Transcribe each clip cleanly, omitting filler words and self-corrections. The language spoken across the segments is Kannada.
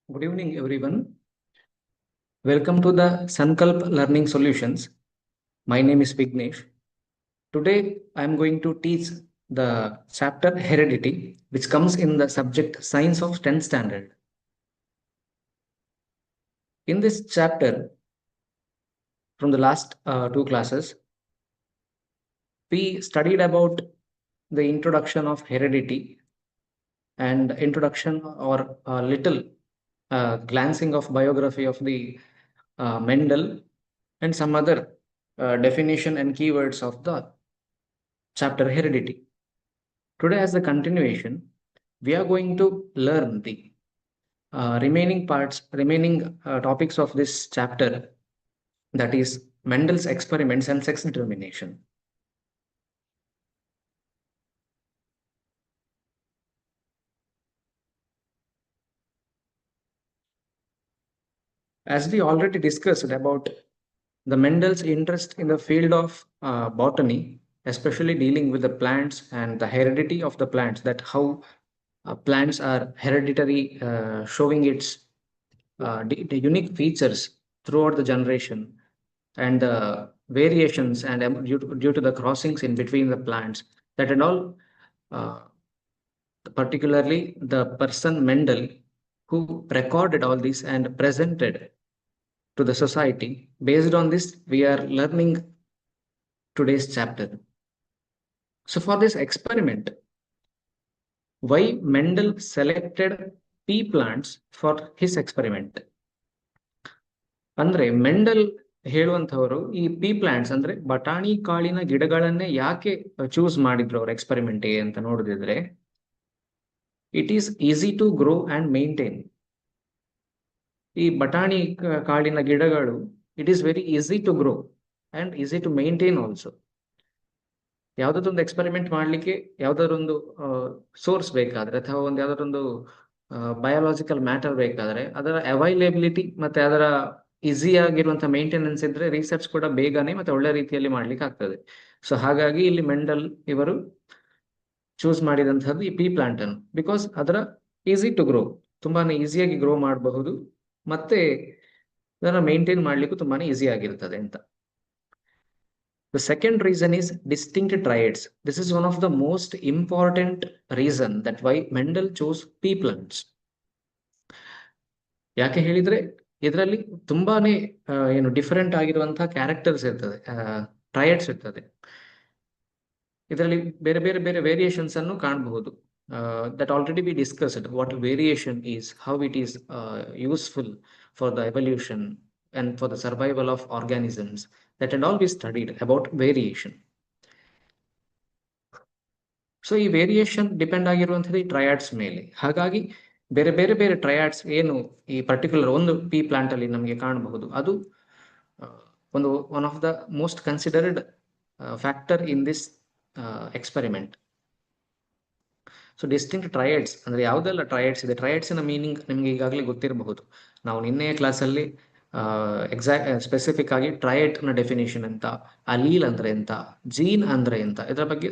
Good evening, everyone. Welcome to the Sankalp Learning Solutions. My name is Vignesh. Today, I am going to teach the chapter Heredity, which comes in the subject Science of 10th Standard. In this chapter, from the last two classes, we studied about the introduction of heredity and introduction or a little glancing of biography of the Mendel and some other definition and keywords of the chapter Heredity. Today, as a continuation, we are going to learn the remaining topics of this chapter, that is Mendel's experiments and sex determination. As we already discussed about the Mendel's interest in the field of botany, especially dealing with the plants and the heredity of the plants, that how plants are hereditary, showing its the unique features throughout the generation and the variations and due to the crossings in between the plants, that and all, uh, particularly the person Mendel who recorded all this and presented to the society. Based on this, we are learning today's chapter. So for this experiment, why Mendel selected pea plants for his experiment? ಅಂದ್ರೆ ಮೆಂಡಲ್ ಹೇಳುವಂತವರು ಈ ಪೀ ಪ್ಲಾಂಟ್ಸ್ ಅಂದ್ರೆ ಬಟಾಣಿ ಕಾಳಿನ ಗಿಡಗಳನ್ನೇ ಯಾಕೆ ಚೂಸ್ ಮಾಡಿದ್ರು ಅವ್ರ ಎಕ್ಸ್ಪೆರಿಮೆಂಟ್ಗೆ ಅಂತ ನೋಡಿದ್ರೆ, it is easy to grow and maintain. ಈ ಬಟಾಣಿ ಕಾಳಿನ ಗಿಡಗಳು it is very easy to grow and easy to maintain also. ಯಾವ್ದಾದೊಂದು ಎಕ್ಸ್ಪೆರಿಮೆಂಟ್ ಮಾಡ್ಲಿಕ್ಕೆ ಯಾವ್ದಾದೊಂದು ಸೋರ್ಸ್ ಬೇಕಾದ್ರೆ ಅಥವಾ ಒಂದು ಯಾವ್ದಾದೊಂದು ಬಯೋಲಾಜಿಕಲ್ ಮ್ಯಾಟರ್ ಬೇಕಾದ್ರೆ ಅದರ ಅವೈಲೇಬಿಲಿಟಿ ಮತ್ತೆ ಅದರ ಈಸಿ ಆಗಿರುವಂತಹ ಮೇಂಟೆನೆನ್ಸ್ ಇದ್ರೆ ರಿಸರ್ಚ್ ಕೂಡ ಬೇಗನೆ ಮತ್ತೆ ಒಳ್ಳೆ ರೀತಿಯಲ್ಲಿ ಮಾಡ್ಲಿಕ್ಕೆ ಆಗ್ತದೆ. ಸೊ ಹಾಗಾಗಿ ಇಲ್ಲಿ ಮೆಂಡಲ್ ಇವರು ಚೂಸ್ ಮಾಡಿದಂತಹದ್ದು ಈ ಪೀ ಪ್ಲಾಂಟ್ ಅನ್ನು, ಬಿಕಾಸ್ ಅದರ ಈಸಿ ಟು ಗ್ರೋ, ತುಂಬಾನೇ ಈಸಿಯಾಗಿ ಗ್ರೋ ಮಾಡಬಹುದು ಮತ್ತೆ ಅದನ್ನ ಮೇಂಟೈನ್ ಮಾಡ್ಲಿಕ್ಕೂ ತುಂಬಾನೇ ಈಸಿ ಆಗಿರ್ತದೆ ಅಂತ. The second reason is distinct triads. This is one of the most important reason that why Mendel chose pea plants. ಯಾಕೆ ಹೇಳಿದ್ರೆ ಇದರಲ್ಲಿ ತುಂಬಾನೇ ಏನು ಡಿಫರೆಂಟ್ ಆಗಿರುವಂತಹ ಕ್ಯಾರೆಕ್ಟರ್ಸ್ ಇರ್ತದೆ, ಟ್ರಯಡ್ಸ್ ಇರ್ತದೆ. ಇದರಲ್ಲಿ ಬೇರೆ ಬೇರೆ ಬೇರೆ ವೇರಿಯೇಷನ್ಸ್ ಅನ್ನು ಕಾಣಬಹುದು. That already B discussed what variation is, how it is useful for the evolution and for the survival of organisms. That and all we studied about variation. So ಈ ವೇರಿಯೇಷನ್ ಡಿಪೆಂಡ್ ಆಗಿರುವಂಥದ್ದು ಈ ಟ್ರಯಾಡ್ಸ್ ಮೇಲೆ. ಹಾಗಾಗಿ ಬೇರೆ ಬೇರೆ ಬೇರೆ ಟ್ರಯಾಡ್ಸ್ ಏನು ಈ ಪರ್ಟಿಕ್ಯುಲರ್ ಒಂದು ಪೀ ಪ್ಲಾಂಟ್ ಅಲ್ಲಿ ನಮಗೆ ಕಾಣಬಹುದು, ಅದು ಒಂದು one of the most considered factor in this experiment. So distinct traits ಅಂದ್ರೆ ಯಾವುದೆಲ್ಲ ಟ್ರಯಡ್ಸ್ ಇದೆ, ಟ್ರಯಡ್ಸಿನ ಮೀನಿಂಗ್ ನಿಮ್ಗೆ ಈಗಾಗಲೇ ಗೊತ್ತಿರಬಹುದು. ನಾವು ನಿನ್ನೆಯ ಕ್ಲಾಸಲ್ಲಿ ಸ್ಪೆಸಿಫಿಕ್ ಆಗಿ ಟ್ರಯಡ್ ನ ಡೆಫಿನೇಷನ್ ಅಂತ, ಅಲೀಲ್ ಅಂದ್ರೆ ಎಂತ, ಜೀನ್ ಅಂದ್ರೆ ಎಂತ, ಇದರ ಬಗ್ಗೆ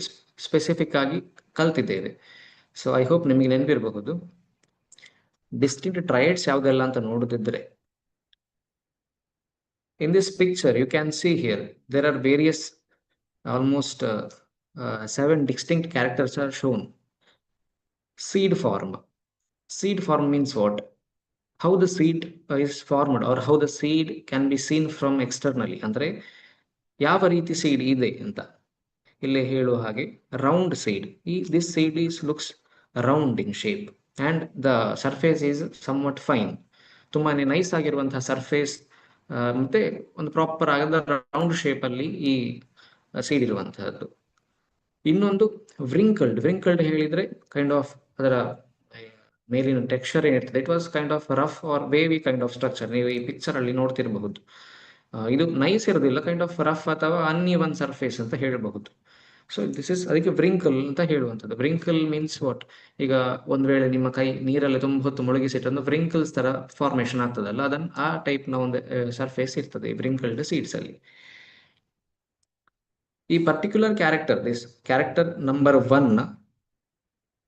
ಸ್ಪೆಸಿಫಿಕ್ ಆಗಿ ಕಲ್ತಿದ್ದೇವೆ. ಸೊ ಐ ಹೋಪ್ ನಿಮಗೆ ನೆನಪಿರಬಹುದು. ಡಿಸ್ಟಿಂಕ್ಟ್ ಟ್ರಯಡ್ಸ್ ಯಾವುದೆಲ್ಲ ಅಂತ ನೋಡುತ್ತಿದ್ರೆ, in this picture you can see here there are various almost 7 distinct characters are shown. Seed form. Seed form means what? How the seed is formed or how the seed can be seen from externally. ಅಂದ್ರೆ ಯಾವ ರೀತಿ ಸೀಡ್ ಇದೆ ಅಂತ ಇಲ್ಲಿ ಹೇಳುವ ಹಾಗೆ, round seed. This seed is looks round in shape and the surface is somewhat fine. ತುಂಬಾನೇ ನೈಸ್ ಆಗಿರುವಂತಹ ಸರ್ಫೇಸ್ ಮತ್ತೆ ಒಂದು ಪ್ರಾಪರ್ ಆಗದ ರೌಂಡ್ ಶೇಪ್ ಅಲ್ಲಿ ಈ ಸೀಡ್ ಇರುವಂತಹದ್ದು. ಇನ್ನೊಂದು ವ್ರಿಂಕಲ್ಡ್ ಹೇಳಿದ್ರೆ ಕೈಂಡ್ ಆಫ್ ಅದರ ಮೇಲಿನ ಟೆಕ್ಸ್ಚರ್ ಏನಿರ್ತದೆ, it was kind of rough or wavy kind of structure. ನೀವು ಈ ಪಿಕ್ಚರ್ ಅಲ್ಲಿ ನೋಡ್ತಿರಬಹುದು. ಇದು ನೈಸ್ ಇರೋದಿಲ್ಲ, ಕೈಂಡ್ ಆಫ್ ರಫ್ ಅಥವಾ ಅನ್ಇವನ್ ಸರ್ಫೇಸ್ ಅಂತ ಹೇಳಬಹುದು. ಸೊ ದಿಸ್ ಇಸ್ ಅದಕ್ಕೆ ವ್ರಿಂಕಲ್ ಅಂತ ಹೇಳುವಂಥದ್ದು. Wrinkle means what? ಈಗ ಒಂದ್ ವೇಳೆ ನಿಮ್ಮ ಕೈ ನೀರಲ್ಲಿ ತುಂಬ ಹೊತ್ತು ಮುಳುಗಿಸಿಟ್ಟು ವ್ರಿಂಕಲ್ಸ್ ತರ ಫಾರ್ಮೇಶನ್ ಆಗ್ತದಲ್ಲ, ಅದನ್ನ ಆ ಟೈಪ್ ನ ಒಂದು ಸರ್ಫೇಸ್ ಇರ್ತದೆ ಈ ವ್ರಿಂಕಲ್ಡ್ ಸೀಡ್ಸ್ ಅಲ್ಲಿ. ಈ particular character, this character number 1,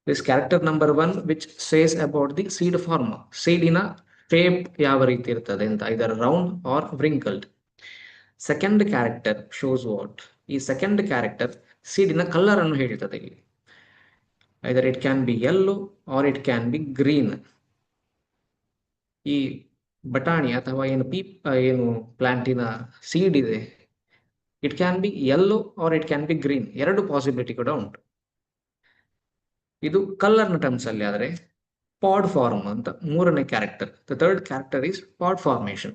this character number 1 which says about the seed form, seed in a shape ಯಾವ ರೀತಿ ಇರ್ತದೆ ಅಂತ, ಇದರ round or wrinkled. Second character shows what, ಈ ಸೆಕೆಂಡ್ ಕ್ಯಾರೆಕ್ಟರ್ ಸೀಡಿನ ಕಲರ್ ಅನ್ನು ಹೇಳ್ತದೆ ಇಲ್ಲಿ. Either it can be yellow or it can be green. ಈ ಬಟಾಣಿ ಅಥವಾ ಏನು ಪ್ಲಾಂಟಿನ ಸೀಡ್ ಇದೆ, it can be yellow or it can be green, ಎರಡು ಪಾಸಿಬಿಲಿಟಿ ಕೂಡ ಉಂಟು. ಇದು ಕಲರ್ನ ಟರ್ಮ್ಸ್ ಅಲ್ಲಿ ಆದರೆ ಪಾಡ್ ಫಾರ್ಮ್ ಅಂತ ಮೂರನೇ character. The third character is pod formation.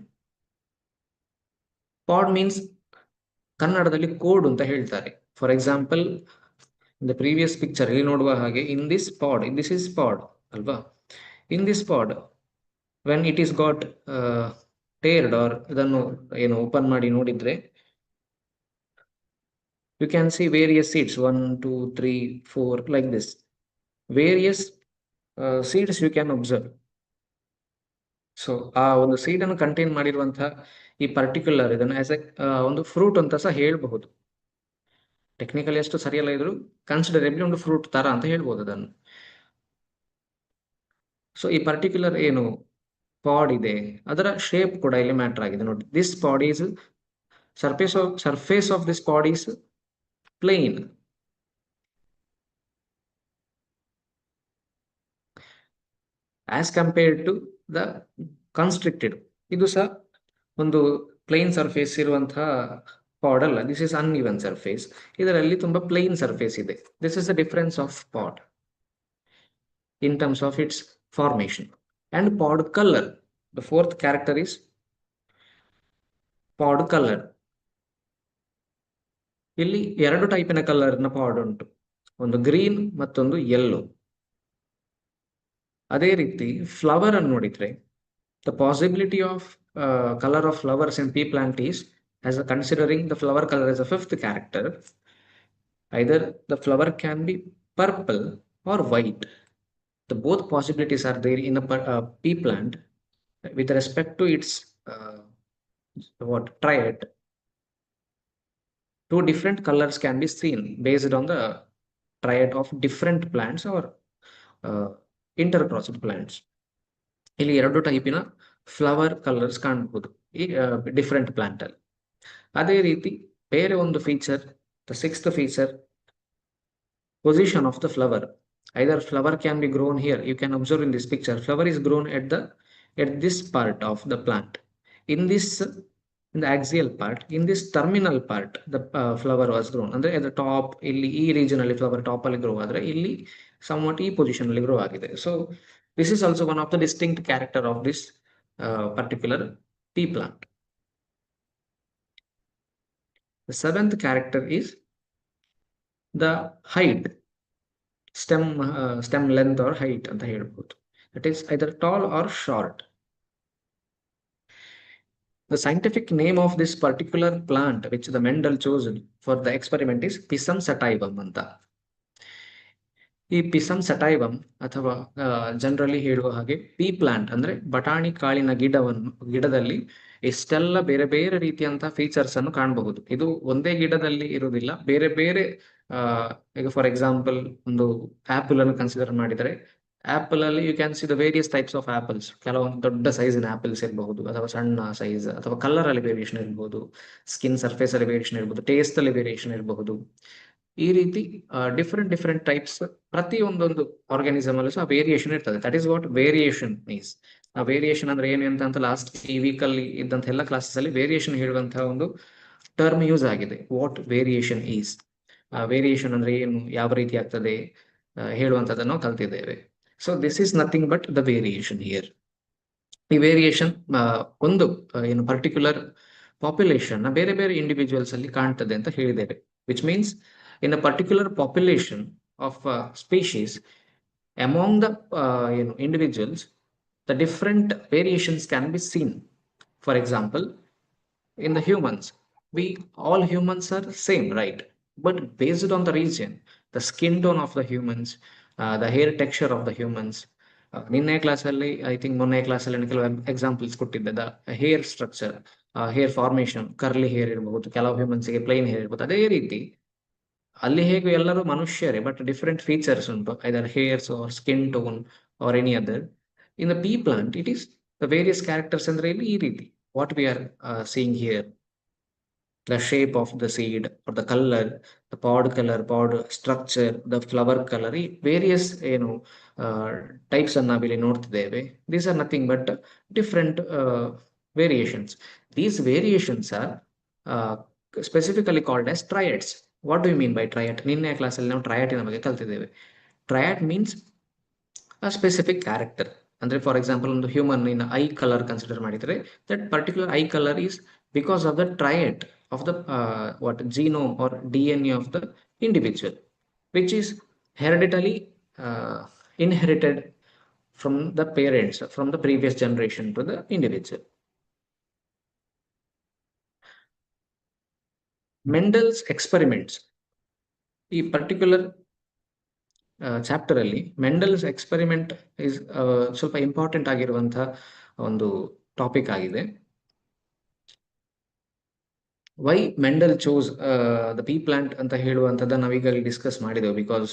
Pod means ಕನ್ನಡದಲ್ಲಿ ಕೋಡ್ ಅಂತ ಹೇಳ್ತಾರೆ. For example, in the previous picture ಇಲ್ಲಿ ನೋಡುವ ಹಾಗೆ, in this pod, this is pod ಅಲ್ವಾ. In this pod when it is got teared or ಇದನ್ನು ಏನು ಓಪನ್ ಮಾಡಿ ನೋಡಿದ್ರೆ, you can see various seeds, 1 2 3 4 like this, various seeds you can observe. So ಆ ಒಂದು ಸೀಡ್ ಅನ್ನು ಕಂಟೈನ್ ಮಾಡಿರುವಂತಹ ಈ ಪರ್ಟಿಕ್ಯುಲರ್ ಇದನ್ನು ಆಸ್ ಎ ಒಂದು ಫ್ರೂಟ್ ಅಂತ ಸಹ ಹೇಳ್ಬಹುದು. ಟೆಕ್ನಿಕಲಿ ಅಷ್ಟು ಸರಿಯಲ್ಲ ಇದ್ರು ಕನ್ಸಿಡರೇಬ್ಲಿ ಒಂದು ಫ್ರೂಟ್ ತರ ಅಂತ ಹೇಳ್ಬೋದು ಅದನ್ನು. ಸೊ ಈ ಪರ್ಟಿಕ್ಯುಲರ್ ಏನು ಪಾಡ್ ಇದೆ ಅದರ ಶೇಪ್ ಕೂಡ ಇಲ್ಲಿ ಮ್ಯಾಟರ್ ಆಗಿದೆ ನೋಡಿ. This pod is surface of this pod is plain. As compared to the constricted, ಇದು ಸಹ ಒಂದು ಪ್ಲೇನ್ ಸರ್ಫೇಸ್ ಇರುವಂತಹ ಪಾಡ್ ಅಲ್ಲ. ದಿಸ್ ಇಸ್ ಅನ್ಇವನ್ ಸರ್ಫೇಸ್, ಇದರಲ್ಲಿ ತುಂಬಾ ಪ್ಲೇನ್ ಸರ್ಫೇಸ್ ಇದೆ. This is the difference of pod in terms of its formation. And pod color, the fourth character is pod color. ಇಲ್ಲಿ ಎರಡು ಟೈಪಿನ ಕಲರ್ನ ಪಾಡ್ ಉಂಟು, ಒಂದು ಗ್ರೀನ್ ಮತ್ತೊಂದು ಯೆಲ್ಲೋ. ಅದೇ ರೀತಿ ಫ್ಲವರ್ ಅನ್ನು ನೋಡಿದ್ರೆ, the possibility of colour of flowers in pea plant is as a considering the flower color as a fifth character. Either the flower can be purple or white. The both possibilities are there in a pea plant with respect to its triad. Two different colors can be seen based on the triad of different plants or intercrossed plants. ಇಲ್ಲಿ ಎರಡು ಟೈಪಿನ ಫ್ಲವರ್ ಕಲರ್ಸ್ ಕಾಣಬಹುದು ಈ ಡಿಫರೆಂಟ್ ಪ್ಲಾಂಟ್ ಅಲ್ಲಿ. ಅದೇ ರೀತಿ ಬೇರೆ ಒಂದು feature, the sixth feature, position of the flower. Either flower can be grown here, you can observe in this picture, flower is grown at this part of the plant. In the axial part, in this terminal part, the flower was grown. Andre at the top, illi ee region alli flower top alli grow adre, illi somewhat ee position alli grow agide. So this is also one of the distinct character of this particular pea plant. The seventh character is the height, stem length or height ಅಂತ ಹೇಳ್ಬೋದು. That is either tall or short. The scientific name of this particular plant which the Mendel chosen for the experiment is Pisum sativum ಅಂತ. ಈ ಪಿಸಮ್ ಸಟೈವಮ್ ಅಥವಾ ಜನರಲಿ ಹೇಳುವ ಹಾಗೆ ಪೀ ಪ್ಲಾಂಟ್ ಅಂದ್ರೆ ಬಟಾಣಿ ಕಾಳಿನ ಗಿಡದಲ್ಲಿ ಎಷ್ಟೆಲ್ಲ ಬೇರೆ ಬೇರೆ ರೀತಿಯಂತಹ ಫೀಚರ್ಸ್ ಅನ್ನು ಕಾಣಬಹುದು. ಇದು ಒಂದೇ ಗಿಡದಲ್ಲಿ ಇರುವುದಿಲ್ಲ, ಬೇರೆ ಬೇರೆ ಈಗ ಫಾರ್ ಎಕ್ಸಾಂಪಲ್ ಒಂದು ಆಪಲ್ ಅನ್ನು ಕನ್ಸಿಡರ್ ಮಾಡಿದರೆ, ಆಪಲ್ ಅಲ್ಲಿ you can see the various types of apples. ಕೆಲವೊಂದು ದೊಡ್ಡ ಸೈಜಿನ ಆಪಲ್ಸ್ ಇರಬಹುದು, ಅಥವಾ ಸಣ್ಣ ಸೈಜ್, ಅಥವಾ ಕಲರ್ ಅಲ್ಲಿ ವೇರಿಯೇಷನ್ ಇರಬಹುದು, ಸ್ಕಿನ್ ಸರ್ಫೇಸ್ ಅಲ್ಲಿ ವೇರಿಯೇಷನ್ ಇರಬಹುದು, ಟೇಸ್ಟ್ ಅಲ್ಲಿ ವೇರಿಯೇಷನ್ ಇರಬಹುದು. ಈ ರೀತಿ ಡಿಫರೆಂಟ್ ಟೈಪ್ಸ್ ಪ್ರತಿ ಒಂದೊಂದು ಆರ್ಗಾನಿಸಮ್ ಅಲ್ಲೂ ಸಹ ವೇರಿಯೇಷನ್ ಇರ್ತದೆ. That is what variation means. ಆ ವೇರಿಯೇಷನ್ ಅಂದ್ರೆ ಏನು ಅಂತ ಲಾಸ್ಟ್ ಈ ವೀಕ್ ಅಲ್ಲಿ ಇದ್ದಂತ ಎಲ್ಲ ಕ್ಲಾಸಸ್ ಅಲ್ಲಿ ವೇರಿಯೇಷನ್ ಹೇಳುವಂತಹ ಒಂದು ಟರ್ಮ್ ಯೂಸ್ ಆಗಿದೆ. ವಾಟ್ ವೇರಿಯೇಷನ್ ಈಸ್, ವೇರಿಯೇಷನ್ ಅಂದ್ರೆ ಏನು, ಯಾವ ರೀತಿ ಆಗ್ತದೆ ಹೇಳುವಂತದನ್ನು ನಾವು ಕಲ್ತಿದ್ದೇವೆ. So this is nothing but the variation here. ಈ ವೇರಿಯೇಷನ್ ಒಂದು ಏನು ಪರ್ಟಿಕ್ಯುಲರ್ ಪಾಪ್ಯುಲೇಷನ್ ನ ಬೇರೆ ಬೇರೆ ಇಂಡಿವಿಜುವಲ್ಸ್ ಅಲ್ಲಿ ಕಾಣ್ತದೆ ಅಂತ ಹೇಳಿದ್ದೇವೆ. Which means in a particular population of species, among the individuals, the different variations can be seen. For example, in the humans, all humans are same, right? But based on the region, the skin tone of the humans, the hair texture of the humans, ನಿನ್ನೆ ಕ್ಲಾಸಲ್ಲಿ ಐ ಥಿಂಕ್ ಮೊನ್ನೆ ಕ್ಲಾಸಲ್ಲಿ ಕೆಲವು ಎಕ್ಸಾಂಪಲ್ಸ್ ಕೊಟ್ಟಿದ್ದೆ. The hair structure, hair formation, curly hair ಇರಬಹುದು, ಕೆಲವು ಹ್ಯೂಮನ್ಸ್ಗೆ ಪ್ಲೈನ್ ಹೇರ್ ಇರ್ಬೋದು. ಅದೇ ರೀತಿ ಅಲ್ಲಿ ಹೇಗೆ ಎಲ್ಲರೂ ಮನುಷ್ಯರೇ, ಬಟ್ ಡಿಫರೆಂಟ್ ಫೀಚರ್ಸ್ ಉಂಟು, either hairs or skin tone or any other. In the pea plant it is The various characters ಅಂದ್ರೆ ಇಲ್ಲಿ ಈ ರೀತಿ what we are seeing here, the shape of the seed or the color, pod structure, the flower color, ಈ various ಏನು types ಅನ್ನ ನಾವಿಲ್ಲಿ ನೋಡ್ತಿದ್ದೇವೆ. These are nothing but different variations. These variations are uh, specifically called as triads. What do you mean by triad? ನಿನ್ನೆ ಕ್ಲಾಸಲ್ಲಿ ನಾವು ಟ್ರಯಾಡಿನ ಬಗ್ಗೆ ಕಲ್ತಿದ್ದೇವೆ. Triad means a specific character. Andre, for example, ಒಂದು human in eye colour consider ಮಾಡಿದರೆ that particular eye colour is because of the triad of the what genome or DNA of the individual, which is hereditarily uh, inherited from the parents, from the previous generation to the individual. Mendel's experiments, ಈ ಪರ್ಟಿಕ್ಯುಲರ್ ಚಾಪ್ಟರ್ ಅಲ್ಲಿ ಮೆಂಡಲ್ಸ್ ಎಕ್ಸ್ಪೆರಿಮೆಂಟ್ ಇಸ್ ಸ್ವಲ್ಪ ಇಂಪಾರ್ಟೆಂಟ್ ಆಗಿರುವಂತಹ ಒಂದು ಟಾಪಿಕ್ ಆಗಿದೆ. Why Mendel chose the pea plant ಅಂತ ಹೇಳುವಂಥದ್ದನ್ನು ನಾವೀಗ ಡಿಸ್ಕಸ್ ಮಾಡಿದೆವು. ಬಿಕಾಸ್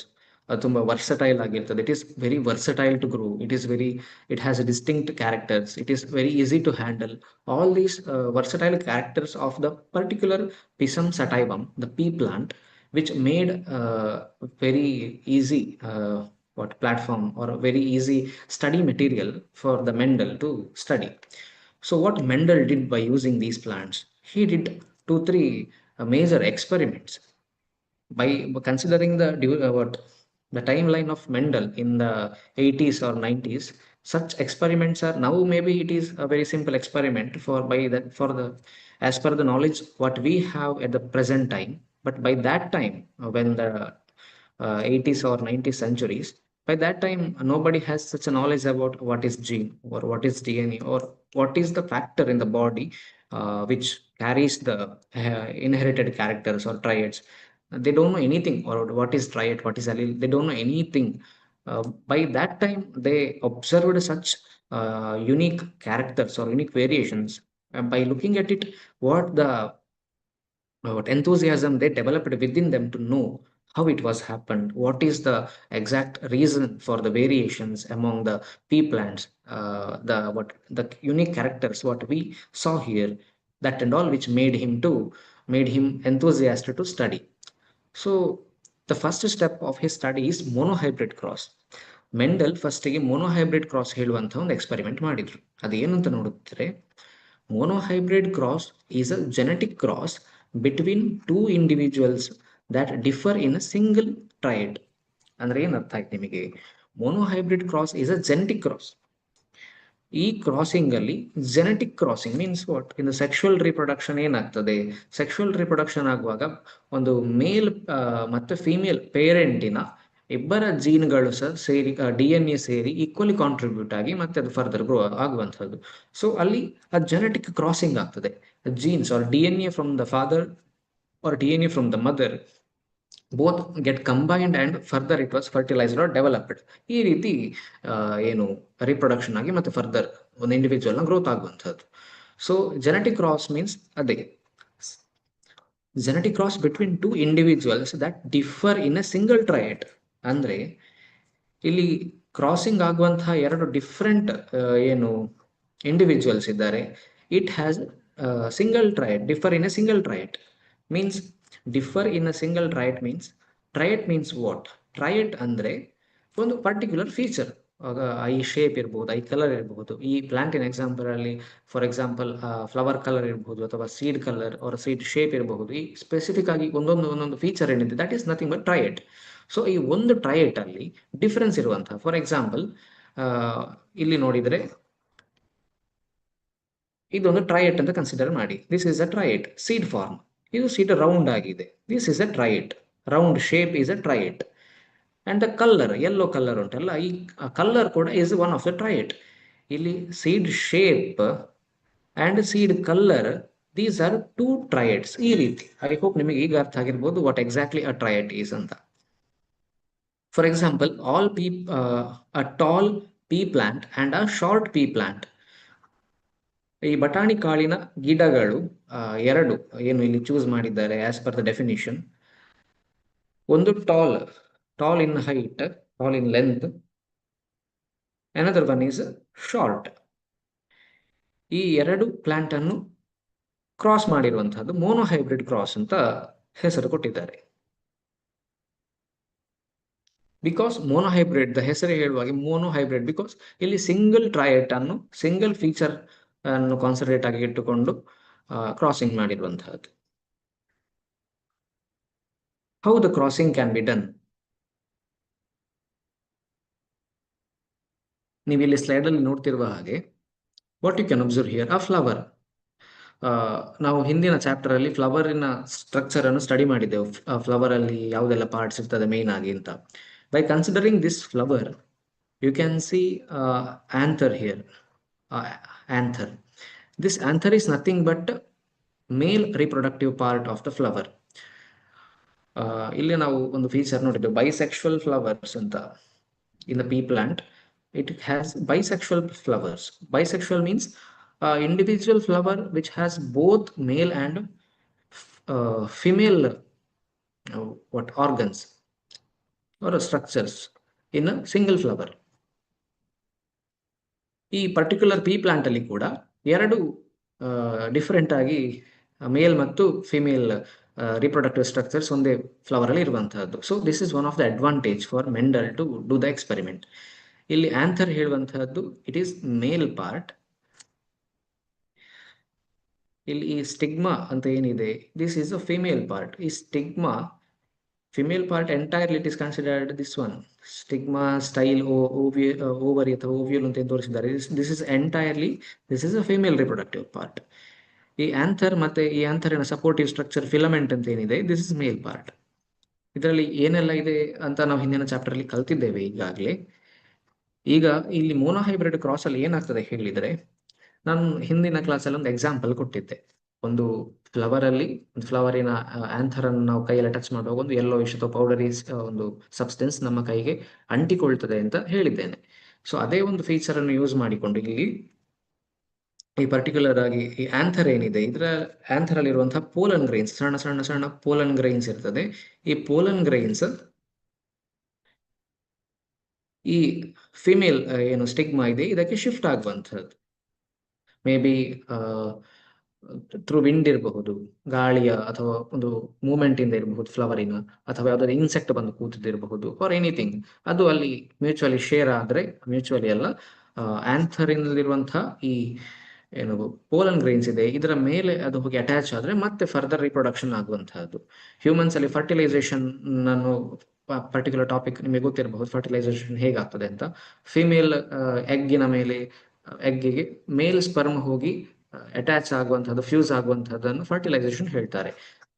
ಅದು ತುಂಬ ವರ್ಸಟೈಲ್ ಆಗಿರ್ತದೆ. It is very versatile to grow. It has distinct characters. It is very easy to handle. All these versatile characters of the particular Pisum sativum, the pea plant, which made very easy platform or a very easy study material for the Mendel to study. So what Mendel did by using these plants, he did 2-3 major experiments. By considering the timeline of Mendel in the 80s or 90s, such experiments are now, maybe it is a very simple experiment as per the knowledge what we have at the present time. But by that time, when the 80s or 90s centuries, by that time nobody has such a knowledge about what is gene or what is DNA or what is the factor in the body which carries the inherited characters or triads. They don't know anything, or what is triad, what is allele, they don't know anything. By that time they observed such unique characters or unique variations. By looking at it, what enthusiasm they developed within them to know how it was happened, what is the exact reason for the variations among the pea plants, the unique characters what we saw here, that and all, which made him enthusiastic to study. So the first step of his study is monohybrid cross. Mendel ಫಸ್ಟಿಗೆ ಮೊನೋಹೈಬ್ರಿಡ್ ಕ್ರಾಸ್ ಹೇಳುವಂಥ ಒಂದು ಎಕ್ಸ್ಪೆರಿಮೆಂಟ್ ಮಾಡಿದ್ರು. ಅದೇನು ಅಂತ ನೋಡಿದ್ರೆ, monohybrid cross is a genetic cross between two individuals that differ in a single triad. ಅಂದ್ರೆ ಏನು ಅರ್ಥ ಆಯ್ತು ನಿಮಗೆ? Monohybrid cross is a genetic cross. ಈ ಕ್ರಾಸಿಂಗ್ ಅಲ್ಲಿ genetic crossing means what? In sexual reproduction ಏನಾಗ್ತದೆ? ಸೆಕ್ಷುವಲ್ ರಿಪ್ರೊಡಕ್ಷನ್ ಆಗುವಾಗ ಒಂದು ಮೇಲ್ ಮತ್ತೆ ಫೀಮೇಲ್ ಪೇರೆಂಟಿನ ಇಬ್ಬರ ಜೀನ್ಗಳು ಸಹ ಸೇರಿ DNA ಸೇರಿ ಈಕ್ವಲಿ ಕಾಂಟ್ರಿಬ್ಯೂಟ್ ಆಗಿ ಮತ್ತೆ ಅದು ಫರ್ದರ್ ಗ್ರೋ ಆಗುವಂಥದ್ದು. ಸೊ ಅಲ್ಲಿ ಆ ಜೆನೆಟಿಕ್ ಕ್ರಾಸಿಂಗ್ ಆಗ್ತದೆ. Genes or DNA from the father or DNA from the mother both get combined and further it was fertilised or developed. ಈ ರೀತಿ ಏನು ರಿಪ್ರೊಡಕ್ಷನ್ ಆಗಿ ಮತ್ತೆ ಫರ್ದರ್ ಒಂದು ಇಂಡಿವಿಜುವಲ್ನ ಗ್ರೋತ್ ಆಗುವಂಥದ್ದು. ಸೊ ಜೆನೆಟಿಕ್ ಕ್ರಾಸ್ ಮೀನ್ಸ್ ಅದೇ genetic cross between two individuals that differ in a single trait. ಅಂದ್ರೆ ಇಲ್ಲಿ ಕ್ರಾಸಿಂಗ್ ಆಗುವಂತಹ ಎರಡು ಡಿಫ್ರೆಂಟ್ ಏನು ಇಂಡಿವಿಜುವಲ್ಸ್ ಇದ್ದಾರೆ. It has single trait, differ in a single trait means differ in a single trait means what? Trait ಅಂದ್ರೆ ಒಂದು ಪರ್ಟಿಕ್ಯುಲರ್ ಫೀಚರ್, ಐ ಶೇಪ್ ಇರ್ಬೋದು, ಐ ಕಲರ್ ಇರಬಹುದು. ಈ ಪ್ಲಾಂಟಿನ ಎಕ್ಸಾಂಪಲ್ ಅಲ್ಲಿ ಫಾರ್ ಎಕ್ಸಾಂಪಲ್ ಫ್ಲವರ್ ಕಲರ್ ಇರ್ಬೋದು ಅಥವಾ seed colour or seed shape ಇರಬಹುದು. ಈ ಸ್ಪೆಸಿಫಿಕ್ ಆಗಿ ಒಂದೊಂದು ಫೀಚರ್ ಏನಿದೆ that is nothing but trait. So ಈ ಒಂದು ಟ್ರಯಡ್ ಅಲ್ಲಿ ಡಿಫರೆನ್ಸ್ ಇರುವಂತಹ, ಫಾರ್ ಎಕ್ಸಾಂಪಲ್ ಇಲ್ಲಿ ನೋಡಿದ್ರೆ ಇದೊಂದು ಟ್ರಯಡ್ ಅಂತ ಕನ್ಸಿಡರ್ ಮಾಡಿ. This is a trait seed form. ಇದು ಸೀಡ್ ರೌಂಡ್ ಆಗಿದೆ. This is a trait, round shape is a trait. And the colour, yellow colour ಉಂಟಲ್ಲ, ಈ ಕಲರ್ ಕೂಡ is one of the trait. ಇಲ್ಲಿ seed shape and seed colour, these are two traits. ಈ ರೀತಿ ಐ ಹೋಪ್ ನಿಮಗೆ ಈಗ ಅರ್ಥ ಆಗಿರ್ಬೋದು what exactly a trait is ಅಂತ. For example a tall pea plant and a short pea plant. ಈ ಬಟಾಣಿ ಕಾಳಿನ ಗಿಡಗಳು ಎರಡು ಏನು ಇಲ್ಲಿ ಚೂಸ್ ಮಾಡಿದ್ದಾರೆ ಆಸ್ ಪರ್ ದ ಡೆಫಿನಿಷನ್. ಒಂದು tall in height, tall in length. Another one is short. ಈ ಎರಡು ಪ್ಲಾಂಟ್ ಅನ್ನು ಕ್ರಾಸ್ ಮಾಡಿರುವಂತಹದ್ದು ಮೋನೋಹೈಬ್ರಿಡ್ ಕ್ರಾಸ್ ಅಂತ ಹೆಸರು ಕೊಟ್ಟಿದ್ದಾರೆ. ಬಿಕಾಸ್ ಮೋನೋಹೈಬ್ರಿಡ್, ದ ಹೆಸರೇ ಹೇಳುವಾಗೆ ಮೋನೋಹೈಬ್ರಿಡ್, ಬಿಕಾಸ್ ಇಲ್ಲಿ ಸಿಂಗಲ್ ಟ್ರಯಟ್ ಅನ್ನು, ಸಿಂಗಲ್ ಫೀಚರ್ ಅನ್ನು ಕಾನ್ಸಂಟ್ರೇಟ್ ಆಗಿ ಇಟ್ಟುಕೊಂಡು ಕ್ರಾಸಿಂಗ್ ಮಾಡಿರುವಂತಹದ್ದು. How the crossing can be done? ನೀವು ಇಲ್ಲಿ ಸ್ಲೈಡ್ ಅಲ್ಲಿ ನೋಡ್ತಿರುವ ಹಾಗೆ, what you can observe here, a flower. ನಾವು ಹಿಂದಿನ ಚಾಪ್ಟರ್ ಅಲ್ಲಿ ಫ್ಲವರಿನ ಸ್ಟ್ರಕ್ಚರ್ ಅನ್ನು ಸ್ಟಡಿ ಮಾಡಿದ್ದೆವು. ಫ್ಲವರ್ ಅಲ್ಲಿ ಯಾವುದೆಲ್ಲ ಪಾರ್ಟ್ಸ್ ಇರ್ತದೆ ಮೇನ್ ಆಗಿ ಅಂತ. By considering this flower, you can see anther here. Anther. This anther is nothing but male reproductive part of the flower. ಇಲ್ಲಿ ನಾವು ಒಂದು ಫೀಚರ್ ನೋಡಿದ್ದು bisexual flowers ಅಂತ. In the pea plant, it has bisexual flowers. Bisexual means individual flower which has both male and female what organs or structures in a single flower. ಈ ಪರ್ಟಿಕ್ಯುಲರ್ ಪೀ ಪ್ಲಾಂಟ್ ಅಲ್ಲಿ ಕೂಡ ಎರಡು ಡಿಫರೆಂಟ್ ಆಗಿ ಮೇಲ್ ಮತ್ತು ಫಿಮೇಲ್ ರಿಪ್ರೊಡಕ್ಟಿವ್ ಸ್ಟ್ರಕ್ಚರ್ಸ್ ಒಂದೇ ಫ್ಲವರ್ ಅಲ್ಲಿ ಇರುವಂತಹದ್ದು. So this is one of the advantage for Mendel to do the experiment. ಇಲ್ಲಿ ಆಂಥರ್ ಹೇಳುವಂತಹದ್ದು ಇಟ್ ಈಸ್ ಮೇಲ್ ಪಾರ್ಟ್. ಇಲ್ಲಿ ಈ ಸ್ಟಿಗ್ಮಾ ಅಂತ ಏನಿದೆ, this is a female part. ಈ stigma female part entirely, it is considered this one stigma style ovary ಅಥವಾ ovule ಅಂತ ತೋರಿಸಿದ್ದಾರೆ. this is entirely, this is a female reproductive part. ಈ ಆಂಥರ್ ಮತ್ತೆ ಈ ಆಂಥರಿನ ಸಪೋರ್ಟಿವ್ ಸ್ಟ್ರಕ್ಚರ್ ಫಿಲಮೆಂಟ್ ಅಂತ ಏನಿದೆ, ದಿಸ್ ಇಸ್ ಮೇಲ್ ಪಾರ್ಟ್. ಇದರಲ್ಲಿ ಏನೆಲ್ಲ ಇದೆ ಅಂತ ನಾವು ಹಿಂದಿನ ಚಾಪ್ಟರ್ ಅಲ್ಲಿ ಕಲ್ತಿದ್ದೇವೆ ಈಗಾಗಲೇ. ಈಗ ಇಲ್ಲಿ ಮೋನೋಹೈಬ್ರಿಡ್ ಕ್ರಾಸ್ ಅಲ್ಲಿ ಏನಾಗ್ತದೆ ಹೇಳಿದ್ರೆ, ನಾನು ಹಿಂದಿನ ಕ್ಲಾಸಲ್ಲಿ ಒಂದು ಎಕ್ಸಾಂಪಲ್ ಕೊಟ್ಟಿದ್ದೆ. ಒಂದು ಫ್ಲವರ್ ಅಲ್ಲಿ, ಒಂದು ಫ್ಲವರಿನ ಆಂಥರ್ ಅನ್ನು ನಾವು ಕೈಯಲ್ಲಿ ಟಚ್ ಮಾಡುವಾಗ ಒಂದು ಯೆಲ್ಲೋ ಅಥವಾ ಪೌಡರಿ ಒಂದು ಸಬ್ಸ್ಟೆನ್ಸ್ ನಮ್ಮ ಕೈಗೆ ಅಂಟಿಕೊಳ್ತದೆ ಅಂತ ಹೇಳಿದ್ದೇನೆ. ಸೊ ಅದೇ ಒಂದು ಫೀಚರ್ ಅನ್ನು ಯೂಸ್ ಮಾಡಿಕೊಂಡು ಇಲ್ಲಿ ಈ ಪರ್ಟಿಕ್ಯುಲರ್ ಆಗಿ ಈ ಆಂಥರ್ ಏನಿದೆ, ಇದರ ಆಂಥರ್ ಅಲ್ಲಿ ಇರುವಂತಹ ಪೋಲನ್ ಗ್ರೈನ್ಸ್, ಸಣ್ಣ ಸಣ್ಣ ಸಣ್ಣ ಪೋಲನ್ ಗ್ರೈನ್ಸ್ ಇರ್ತದೆ. ಈ ಪೋಲನ್ ಗ್ರೈನ್ಸ್ ಈ ಫಿಮೇಲ್ ಏನು ಸ್ಟಿಗ್ಮಾ ಇದೆ ಇದಕ್ಕೆ ಶಿಫ್ಟ್ ಆಗುವಂಥದ್ದು. ಮೇ ಬಿ ಥ್ರೂ ವಿಂಡ್ ಇರಬಹುದು, ಗಾಳಿಯ ಅಥವಾ ಒಂದು ಮೂವ್ಮೆಂಟ್ ಇಂದ ಇರಬಹುದು ಫ್ಲವರಿನ, ಅಥವಾ ಯಾವ್ದಾದ್ರು ಇನ್ಸೆಕ್ಟ್ ಬಂದು ಕೂತಿದಿರಬಹುದು, ಫಾರ್ ಎನಿಥಿಂಗ್. ಅದು ಅಲ್ಲಿ ಮ್ಯೂಚುವಲಿ ಶೇರ್ ಆದ್ರೆ, ಮ್ಯೂಚುವಲಿ ಅಲ್ಲ, ಆಂಥರಿನಲ್ಲಿರುವಂತಹ ಈ ಏನು ಪೋಲನ್ ಗ್ರೈನ್ಸ್ ಇದೆ ಇದರ ಮೇಲೆ ಅದು ಹೋಗಿ ಅಟ್ಯಾಚ್ ಆದ್ರೆ ಮತ್ತೆ ಫರ್ದರ್ ರಿಪ್ರೊಡಕ್ಷನ್ ಆಗುವಂತಹದ್ದು. ಹ್ಯೂಮನ್ಸ್ ಅಲ್ಲಿ ಫರ್ಟಿಲೈಸೇಷನ್ ನಾನು ಪರ್ಟಿಕ್ಯುಲರ್ ಟಾಪಿಕ್ ನಿಮಗೆ ಗೊತ್ತಿರಬಹುದು, ಫರ್ಟಿಲೈಸೇಷನ್ ಹೇಗಾಗ್ತದೆ ಅಂತ. ಫಿಮೇಲ್ ಎಗ್ಗಿನ ಮೇಲೆ, ಎಗ್ಗಿಗೆ ಮೇಲ್ ಸ್ಪರ್ಮ್ ಹೋಗಿ ಅಟ್ಯಾಚ್ ಆಗುವಂತಹದ್ದು, ಫ್ಯೂಸ್ ಆಗುವಂತಹದ್ದನ್ನು ಫರ್ಟಿಲೈಸೇಷನ್ ಹೇಳ್ತಾರೆ.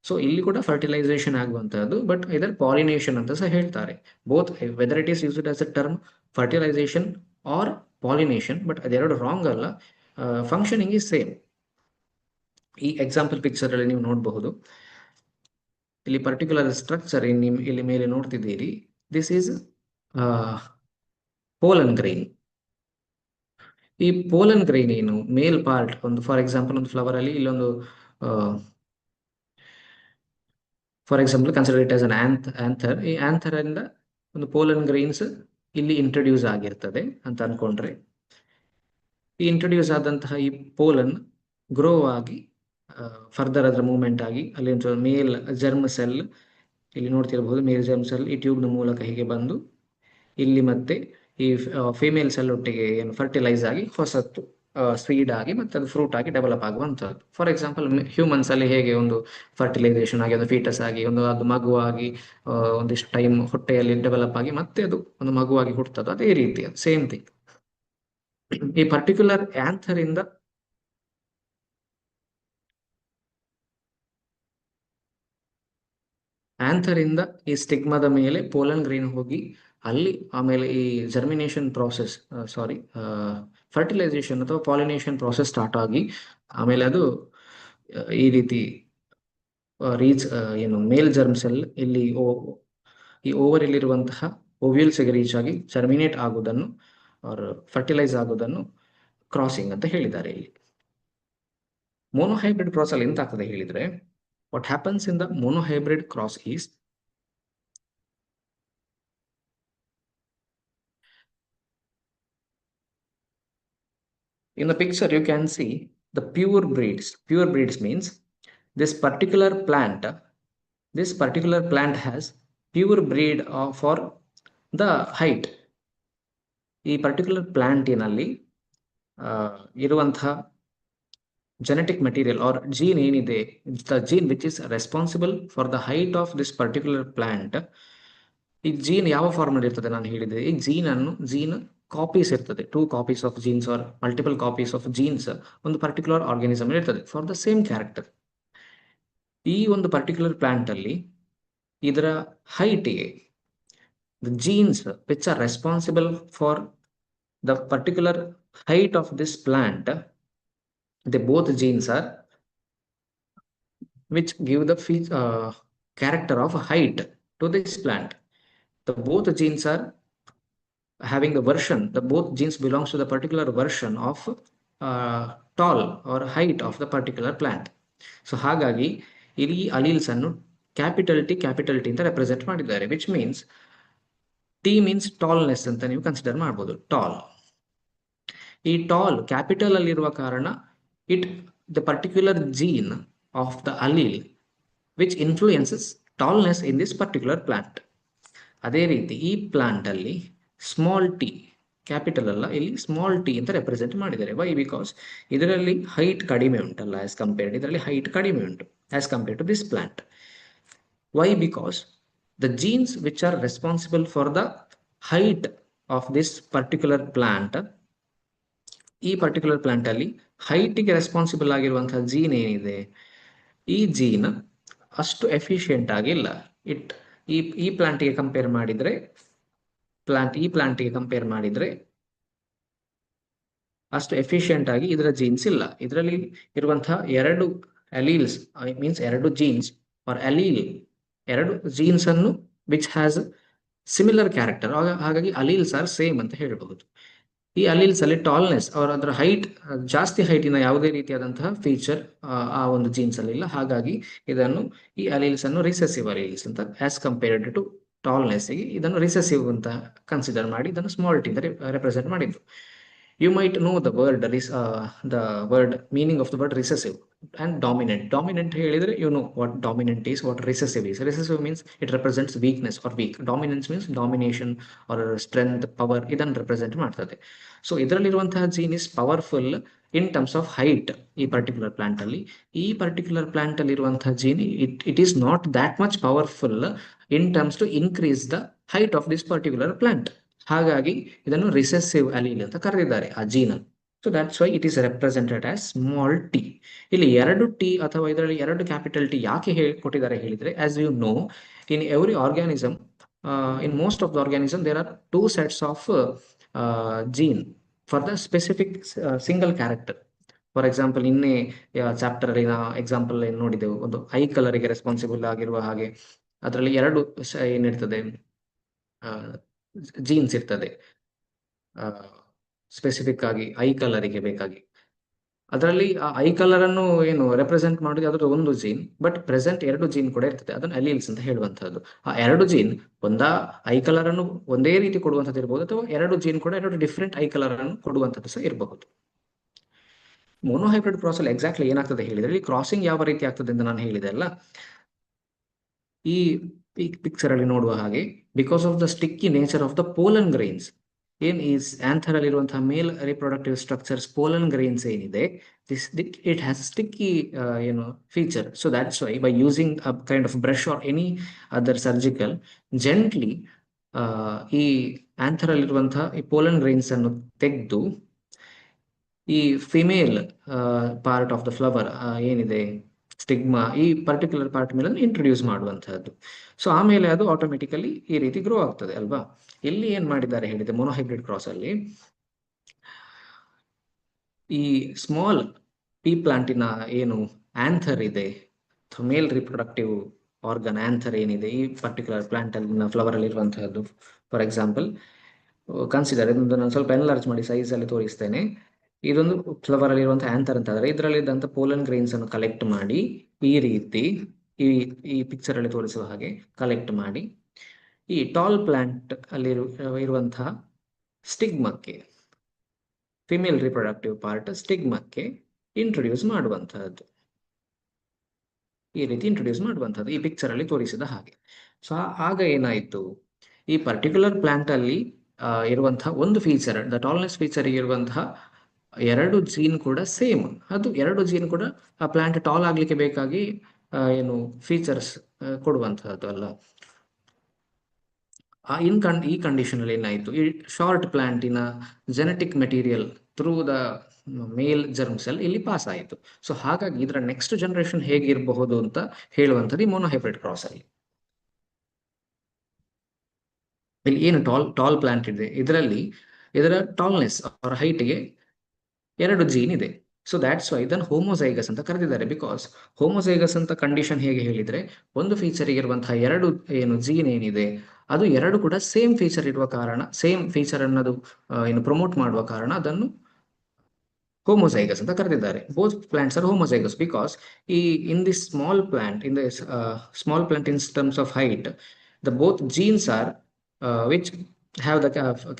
ಸೊ ಇಲ್ಲಿ ಕೂಡ ಫರ್ಟಿಲೈಸೇಷನ್ ಆಗುವಂತಹದ್ದು, ಬಟ್ ಇದರ ಪಾಲಿನೇಷನ್ ಅಂತ ಸಹ ಹೇಳ್ತಾರೆ. Both whether it is used as a term fertilisation or pollination, but ಅದೆರಡು ರಾಂಗ್ ಅಲ್ಲ, ಫಂಕ್ಷನಿಂಗ್ ಈಸ್ ಸೇಮ್. ಈ ಎಕ್ಸಾಂಪಲ್ ಪಿಕ್ಚರ್ ಅಲ್ಲಿ ನೀವು ನೋಡಬಹುದು, ಇಲ್ಲಿ ಪರ್ಟಿಕ್ಯುಲರ್ ಸ್ಟ್ರಕ್ಚರ್ ಇಲ್ಲಿ ಮೇಲೆ ನೋಡ್ತಿದ್ದೀರಿ, ದಿಸ್ ಈಸ್ ಪೋಲನ್ ಗ್ರೈನ್. ಈ ಪೋಲನ್ ಗ್ರೈನ್ ಏನು, ಮೇಲ್ ಪಾರ್ಟ್, ಒಂದು ಫಾರ್ ಎಕ್ಸಾಂಪಲ್ ಒಂದು ಫ್ಲವರ್ ಅಲ್ಲಿ ಇಲ್ಲೊಂದು for example consider it as an anther. ಈ ಆಂಥರ್ ಇಂದ ಒಂದು ಪೋಲನ್ ಗ್ರೈನ್ಸ್ ಇಲ್ಲಿ ಇಂಟ್ರೊಡ್ಯೂಸ್ ಆಗಿರ್ತದೆ ಅಂತ ಅನ್ಕೊಂಡ್ರೆ, ಈ ಇಂಟ್ರೊಡ್ಯೂಸ್ ಆದಂತಹ ಈ ಪೋಲನ್ ಗ್ರೋ ಆಗಿ ಫರ್ದರ್ ಅದರ ಮೂವ್ಮೆಂಟ್ ಆಗಿ ಅಲ್ಲಿ ಮೇಲ್ ಜರ್ಮ್ ಸೆಲ್ ಇಲ್ಲಿ ನೋಡ್ತಿರಬಹುದು, ಮೇಲ್ ಜರ್ಮ್ ಸೆಲ್ ಈ ಟ್ಯೂಬ್ನ ಮೂಲಕ ಹೀಗೆ ಬಂದು ಇಲ್ಲಿ ಮತ್ತೆ ಈ ಫಿಮೇಲ್ ಸೆಲ್ ಒಟ್ಟಿಗೆ ಏನು ಫರ್ಟಿಲೈಸ್ ಆಗಿ ಹೊಸತ್ತು ಸ್ವೀಡ್ ಆಗಿ ಮತ್ತೆ ಅದು ಫ್ರೂಟ್ ಆಗಿ ಡೆವಲಪ್ ಆಗುವಂಥದ್ದು. ಫಾರ್ ಎಕ್ಸಾಂಪಲ್ ಹ್ಯೂಮನ್ಸ್ ಅಲ್ಲಿ ಹೇಗೆ ಒಂದು ಫರ್ಟಿಲೈಸೇಷನ್ ಆಗಿ ಒಂದು ಫೀಟಸ್ ಆಗಿ ಒಂದು ಅದು ಮಗುವಾಗಿ ಒಂದಿಷ್ಟು ಟೈಮ್ ಹೊಟ್ಟೆಯಲ್ಲಿ ಡೆವಲಪ್ ಆಗಿ ಮತ್ತೆ ಅದು ಒಂದು ಮಗುವಾಗಿ ಹುಟ್ಟುತ್ತದೆ, ಅದೇ ರೀತಿ ಸೇಮ್ ಥಿಂಗ್. ಈ ಪರ್ಟಿಕ್ಯುಲರ್ ಆಂಥರ್ ಇಂದ ಈ ಸ್ಟಿಗ್ಮಾದ ಮೇಲೆ ಪೋಲನ್ ಗ್ರೈನ್ ಹೋಗಿ ಅಲ್ಲಿ ಆಮೇಲೆ ಈ ಜರ್ಮಿನೇಷನ್ ಪ್ರಾಸೆಸ್, ಸಾರಿ ಫರ್ಟಿಲೈಸೇಷನ್ ಅಥವಾ ಪಾಲಿನೇಷನ್ ಪ್ರಾಸೆಸ್ ಸ್ಟಾರ್ಟ್ ಆಗಿ ಆಮೇಲೆ ಅದು ಈ ರೀತಿ ರೀಚ್ ಏನು ಮೇಲ್ ಜರ್ಮ್ ಸೆಲ್ ಇಲ್ಲಿ ಈ ಓವರ್ ಇಲ್ಲಿರುವಂತಹ ಓವ್ಯೂಲ್ಸ್ಗೆ ರೀಚ್ ಆಗಿ ಜರ್ಮಿನೇಟ್ ಆಗುವುದನ್ನು ಆರ್ ಫರ್ಟಿಲೈಸ್ ಆಗುವುದನ್ನು ಕ್ರಾಸಿಂಗ್ ಅಂತ ಹೇಳಿದ್ದಾರೆ. ಇಲ್ಲಿ ಮೋನೋಹೈಬ್ರಿಡ್ ಕ್ರಾಸ್ ಅಲ್ಲಿ ಎಂತ ಆಗ್ತದೆ ಹೇಳಿದ್ರೆ, what happens in the monohybrid cross is, In the picture you can see the pure breeds. Pure breeds means this particular plant has pure breed for the height. ಈ ಪರ್ಟಿಕ್ಯುಲರ್ ಪ್ಲಾಂಟಿನಲ್ಲಿ ಇರುವಂತಹ genetic material or gene ಏನಿದೆ, the gene which is responsible for the height of this particular plant, ಈ ಜೀನ್ ಯಾವ ಫಾರ್ಮ್ ಅಲ್ಲಿ ಇರ್ತದೆ ನಾನು ಹೇಳಿದೆ. ಈ ಜೀನ್ ಕಾಪೀಸ್ ಇರ್ತದೆ, 2 copies of jeans are multiple copies of jeans ಒಂದು ಪರ್ಟಿಕ್ಯುಲರ್ ಆರ್ಗಾನಿಸಮ್ ಇರ್ತದೆ ಫಾರ್ ದ ಸೇಮ್ ಕ್ಯಾರೆಕ್ಟರ್. ಈ ಒಂದು ಪರ್ಟಿಕ್ಯುಲರ್ ಪ್ಲಾಂಟ್ ಅಲ್ಲಿ ಇದರ ಹೈಟ್ಗೆ the genes which are responsible for the particular height of this plant, both genes are which give the character of height to this plant. Both genes are having the version, both genes belongs to the particular version of tall or height of the particular plant. So ಹಾಗಾಗಿ ಇಲ್ಲಿ ಅಲೀಲ್ಸ್ ಅನ್ನು ಕ್ಯಾಪಿಟಲ್ ಟಿ ಅಂತ ರೆಪ್ರೆಸೆಂಟ್ ಮಾಡಿದ್ದಾರೆ, which means T means tallness ಅಂತ ನೀವು ಕನ್ಸಿಡರ್ ಮಾಡ್ಬೋದು. ಟಾಲ್, ಈ ಟಾಲ್ ಕ್ಯಾಪಿಟಲ್ ಅಲ್ಲಿರುವ ಕಾರಣ it the particular gene of the allele which influences tallness in this particular plant. ಅದೇ ರೀತಿ ಈ ಪ್ಲಾಂಟ್ ಅಲ್ಲಿ ಸ್ಮಾಲ್ ಟಿ, ಕ್ಯಾಪಿಟಲ್ ಅಲ್ಲ, ಇಲ್ಲಿ ಸ್ಮಾಲ್ ಟಿ ಅಂತ ರೆಪ್ರೆಸೆಂಟ್ ಮಾಡಿದ್ದಾರೆ. ವೈ? ಬಿಕಾಸ್ ಇದರಲ್ಲಿ ಹೈಟ್ ಕಡಿಮೆ ಉಂಟಲ್ಲ ಆಸ್ ಕಂಪೇರ್ಡ್, ಇದರಲ್ಲಿ ಹೈಟ್ ಕಡಿಮೆ ಉಂಟು as compared to this plant. Why? Because the genes which are responsible for the height of this particular plant, ಈ ಪರ್ಟಿಕ್ಯುಲರ್ ಪ್ಲಾಂಟ್ ಅಲ್ಲಿ ಹೈಟ್ಗೆ ರೆಸ್ಪಾನ್ಸಿಬಲ್ ಆಗಿರುವಂತಹ ಜೀನ್ ಏನಿದೆ, ಈ ಜೀನ್ ಅಷ್ಟು ಎಫಿಷಿಯೆಂಟ್ ಆಗಿಲ್ಲ. ಈ ಪ್ಲಾಂಟ್ಗೆ ಕಂಪೇರ್ ಮಾಡಿದ್ರೆ ಅಷ್ಟು ಎಫಿಷಿಯೆಂಟ್ ಆಗಿ ಇದರ ಜೀನ್ಸ್ ಇಲ್ಲ. ಇದರಲ್ಲಿ ಇರುವಂತಹ 2 alleles means 2 jeans R allele, 2 jeans ಅನ್ನು ವಿಚ್ ಹ್ಯಾಸ್ ಸಿಮಿಲರ್ ಕ್ಯಾರೆಕ್ಟರ್, ಹಾಗಾಗಿ ಅಲೀಲ್ಸ್ ಆರ್ ಸೇಮ್ ಅಂತ ಹೇಳಬಹುದು. ಈ ಅಲೀಲ್ಸ್ ಅಲ್ಲಿ ಟಾಲ್ನೆಸ್ ಅವರ ಅದರ ಹೈಟ್, ಜಾಸ್ತಿ ಹೈಟಿನ ಯಾವುದೇ ರೀತಿಯಾದಂತಹ ಫೀಚರ್ ಆ ಒಂದು ಜೀನ್ಸ್ ಅಲ್ಲಿ ಇಲ್ಲ. ಹಾಗಾಗಿ ಈ ಅಲೀಲ್ಸ್ ಅನ್ನು ರಿಸೆಸಿವ್ ಅಲೀಲ್ಸ್ ಅಂತ, ಆಸ್ ಕಂಪೇರ್ಡ್ ಟು ಟಾಲ್ನೆಸ್ ಗೆ ಇದನ್ನು ರಿಸೆಸಿವ್ ಅಂತ ಕನ್ಸಿಡರ್ ಮಾಡಿ ಇದನ್ನು ಸ್ಮಾಲ್ ಟಿ ಅಂತ ರೆಪ್ರೆಸೆಂಟ್ ಮಾಡಿದ್ದು. You might know the word meaning of the word recessive and dominant. Dominant ಹೇಳಿದ್ರೆ you know what dominant is, what recessive is. Recessive means it represents weakness or weak. Dominance means domination or strength, power. ಇದನ್ನು represent ಮಾಡ್ತದೆ. ಸೊ ಇದರಲ್ಲಿರುವಂತಹ gene is powerful in terms of height. ಈ ಪರ್ಟಿಕ್ಯುಲರ್ ಪ್ಲಾಂಟ್ ಅಲ್ಲಿ ಇರುವಂತಹ gene it is not that much powerful in terms to increase the height of this particular plant. ಹಾಗಾಗಿ ಇದನ್ನು ರಿಸೆಸಿವ್ ಅಲೀಲ್ ಅಂತ ಕರೆದಿದ್ದಾರೆ ಆ gene. So that's why it is represented as small T. ಇಲ್ಲಿ 2 ಟಿ ಅಥವಾ ಇದರಲ್ಲಿ 2 ಕ್ಯಾಪಿಟಲ್ ಟಿ ಯಾಕೆ ಕೊಟ್ಟಿದ್ದಾರೆ ಹೇಳಿದ್ರೆ, as you know, in every organism, in most of the organism there are 2 sets of gene for the specific single character. For example, ಇನ್ನೇ ಚಾಪ್ಟರ್ ಅಲ್ಲಿ ನಾವು ಎಕ್ಸಾಂಪಲ್ ಏನು ನೋಡಿದೆವು, ಒಂದು ಐ ಕಲರ್ಗೆ ರೆಸ್ಪಾನ್ಸಿಬಲ್ ಆಗಿರುವ ಹಾಗೆ ಅದರಲ್ಲಿ 2 ಏನಿರ್ತದೆ ಜೀನ್ಸ್ ಇರ್ತದೆ ಸ್ಪೆಸಿಫಿಕ್ ಆಗಿ ಐ ಕಲರಿಗೆ ಬೇಕಾಗಿ. ಅದರಲ್ಲಿ ಆ ಐ ಕಲರ್ ಅನ್ನು ಏನು ರೆಪ್ರೆಸೆಂಟ್ ಮಾಡೋದು ಅದರ ಒಂದು ಜೀನ್, ಬಟ್ ಪ್ರೆಸೆಂಟ್ 2 ಜೀನ್ ಕೂಡ ಇರ್ತದೆ, ಅದನ್ನು ಅಲೀಲ್ಸ್ ಅಂತ ಹೇಳುವಂತಹದ್ದು. ಆ 2 ಜೀನ್ ಐ ಕಲರ್ ಅನ್ನು ಒಂದೇ ರೀತಿ ಕೊಡುವಂಥದ್ದು ಇರಬಹುದು, ಅಥವಾ 2 ಜೀನ್ ಕೂಡ 2 ಡಿಫ್ರೆಂಟ್ ಐ ಕಲರ್ ಅನ್ನು ಕೊಡುವಂಥದ್ದು ಸಹ ಇರಬಹುದು. ಮೋನೋಹೈಬ್ರಿಡ್ ಕ್ರಾಸ್ ಅಲ್ಲಿ ಎಕ್ಸಾಕ್ಟ್ಲಿ ಏನಾಗ್ತದೆ ಹೇಳಿದ್ರೆ, ಈ ಕ್ರಾಸಿಂಗ್ ಯಾವ ರೀತಿ ಆಗ್ತದೆ ಅಂತ ನಾನು ಹೇಳಿದೆ ಅಲ್ಲ, ಈ ಪಿಕ್ಚರ್ ಅಲ್ಲಿ ನೋಡುವ ಹಾಗೆ, because of the sticky nature of the pollen grains, ಏನ್ ಈ ಆಂಥರ್ ಅಲ್ಲಿ ಇರುವಂತಹ male reproductive structures pollen grains ಏನಿದೆ, it has sticky feature. So that's why by using a kind of brush or any other surgical, gently ಈ ಆಂಥರ್ ಅಲ್ಲಿರುವಂತಹ ಈ ಪೋಲನ್ ಗ್ರೈನ್ಸ್ ಅನ್ನು ತೆಗೆದು ಈ female part of the flower ಏನಿದೆ ಸ್ಟಿಗ್ಮಾ, ಈ ಪರ್ಟಿಕ್ಯುಲರ್ ಪಾರ್ಟ್ ಮೇಲೆ ಇಂಟ್ರೊಡ್ಯೂಸ್ ಮಾಡುವಂತಹದ್ದು. ಸೊ ಆಮೇಲೆ ಅದು ಆಟೋಮೆಟಿಕಲಿ ಈ ರೀತಿ ಗ್ರೋ ಆಗ್ತದೆ ಅಲ್ವಾ. ಇಲ್ಲಿ ಏನ್ ಮಾಡಿದ್ದಾರೆ ಹೇಳಿದೆ, ಮೋನೋಹೈಬ್ರಿಡ್ ಕ್ರಾಸ್ ಅಲ್ಲಿ ಈ ಸ್ಮಾಲ್ ಪೀ ಪ್ಲಾಂಟಿನ ಏನು ಆಂಥರ್ ಇದೆ, ಮೇಲ್ ರಿಪ್ರೊಡಕ್ಟಿವ್ ಆರ್ಗನ್ ಆಂಥರ್ ಏನಿದೆ ಈ ಪರ್ಟಿಕ್ಯುಲರ್ ಪ್ಲಾಂಟ್ ಅಲ್ಲಿ ಫ್ಲವರ್ ಅಲ್ಲಿ ಇರುವಂತಹದ್ದು, ಫಾರ್ ಎಕ್ಸಾಂಪಲ್ ಕನ್ಸಿಡರ್, ಇದೊಂದು ನಾನು ಸ್ವಲ್ಪ ಎನ್ಲಾರ್ಜ್ ಮಾಡಿ ಸೈಜ್ ಅಲ್ಲಿ ತೋರಿಸ್ತೇನೆ. ಇದೊಂದು ಫ್ಲವರ್ ಅಲ್ಲಿ ಇರುವಂತಹ ಆಂಥರ್ ಅಂತ ಆದರೆ, ಇದರಲ್ಲಿ ಇದ್ದಂತ ಪೋಲನ್ ಗ್ರೈನ್ಸ್ ಅನ್ನು ಕಲೆಕ್ಟ್ ಮಾಡಿ ಈ ರೀತಿ ಈ ಪಿಕ್ಚರ್ ಅಲ್ಲಿ ತೋರಿಸುವ ಹಾಗೆ ಕಲೆಕ್ಟ್ ಮಾಡಿ ಈ ಟಾಲ್ ಪ್ಲಾಂಟ್ ಅಲ್ಲಿ ಇರುವಂತಹ ಸ್ಟಿಗ್ಮಕ್ಕೆ ಫಿಮೇಲ್ ರಿಪ್ರೊಡಕ್ಟಿವ್ ಪಾರ್ಟ್ ಸ್ಟಿಗ್ಮಕ್ಕೆ ಇಂಟ್ರೊಡ್ಯೂಸ್ ಮಾಡುವಂತಹದ್ದು. ಈ ರೀತಿ ಇಂಟ್ರೊಡ್ಯೂಸ್ ಮಾಡುವಂಥದ್ದು ಈ ಪಿಕ್ಚರ್ ಅಲ್ಲಿ ತೋರಿಸಿದ ಹಾಗೆ. ಸೊ ಆಗ ಏನಾಯಿತು, ಈ ಪರ್ಟಿಕ್ಯುಲರ್ ಪ್ಲಾಂಟ್ ಅಲ್ಲಿ ಇರುವಂತಹ ಒಂದು ಫೀಚರ್, ದ ಟಾಲ್ನೆಸ್ ಫೀಚರ್ ಇರುವಂತಹ ಎರಡು ಜೀನ್ ಕೂಡ ಸೇಮ್. ಅದು ಎರಡು ಜೀನ್ ಕೂಡ ಆ ಪ್ಲಾಂಟ್ ಟಾಲ್ ಆಗ್ಲಿಕ್ಕೆ ಬೇಕಾಗಿ ಏನು ಫೀಚರ್ಸ್ ಕೊಡುವಂತಹದ್ದು ಅಲ್ಲ. ಈ ಕಂಡೀಷನ್ ಅಲ್ಲಿ ಏನಾಯಿತು, ಈ ಶಾರ್ಟ್ ಪ್ಲಾಂಟಿನ genetic material through the male germ cell ಇಲ್ಲಿ ಪಾಸ್ ಆಯಿತು. ಸೊ ಹಾಗಾಗಿ ಇದರ ನೆಕ್ಸ್ಟ್ ಜನರೇಷನ್ ಹೇಗಿರಬಹುದು ಅಂತ ಹೇಳುವಂಥದ್ದು ಈ ಮೊನೊಹೈಬ್ರಿಡ್ ಕ್ರಾಸ್ ಅಲ್ಲಿ. ಇಲ್ಲಿ ಏನು ಟಾಲ್ ಪ್ಲಾಂಟ್ ಇದೆ, ಇದರ ಟಾಲ್ನೆಸ್ ಅವರ ಹೈಟ್ಗೆ ಎರಡು ಜೀನ್ ಇದೆ. ಸೊ ದ್ಯಾಟ್ಸ್ ವೈ ಇದನ್ನು ಹೋಮೋಸೈಗಸ್ ಅಂತ ಕರೆದಿದ್ದಾರೆ. ಬಿಕಾಸ್ ಹೋಮೋಸೈಗಸ್ ಅಂತ ಕಂಡೀಷನ್ ಹೇಗೆ ಹೇಳಿದ್ರೆ, ಒಂದು ಫೀಚರ್ ಇರುವಂತಹ ಎರಡು ಏನು ಜೀನ್ ಏನಿದೆ ಅದು ಎರಡು ಕೂಡ ಸೇಮ್ ಫೀಚರ್ ಇರುವ ಕಾರಣ, ಸೇಮ್ ಫೀಚರ್ ಅನ್ನೋದು ಏನು ಪ್ರಮೋಟ್ ಮಾಡುವ ಕಾರಣ ಅದನ್ನು homozygous ಅಂತ ಕರೆದಿದ್ದಾರೆ. Both plants are homozygous because in this small plant, small plant in terms of height, the both genes are which have the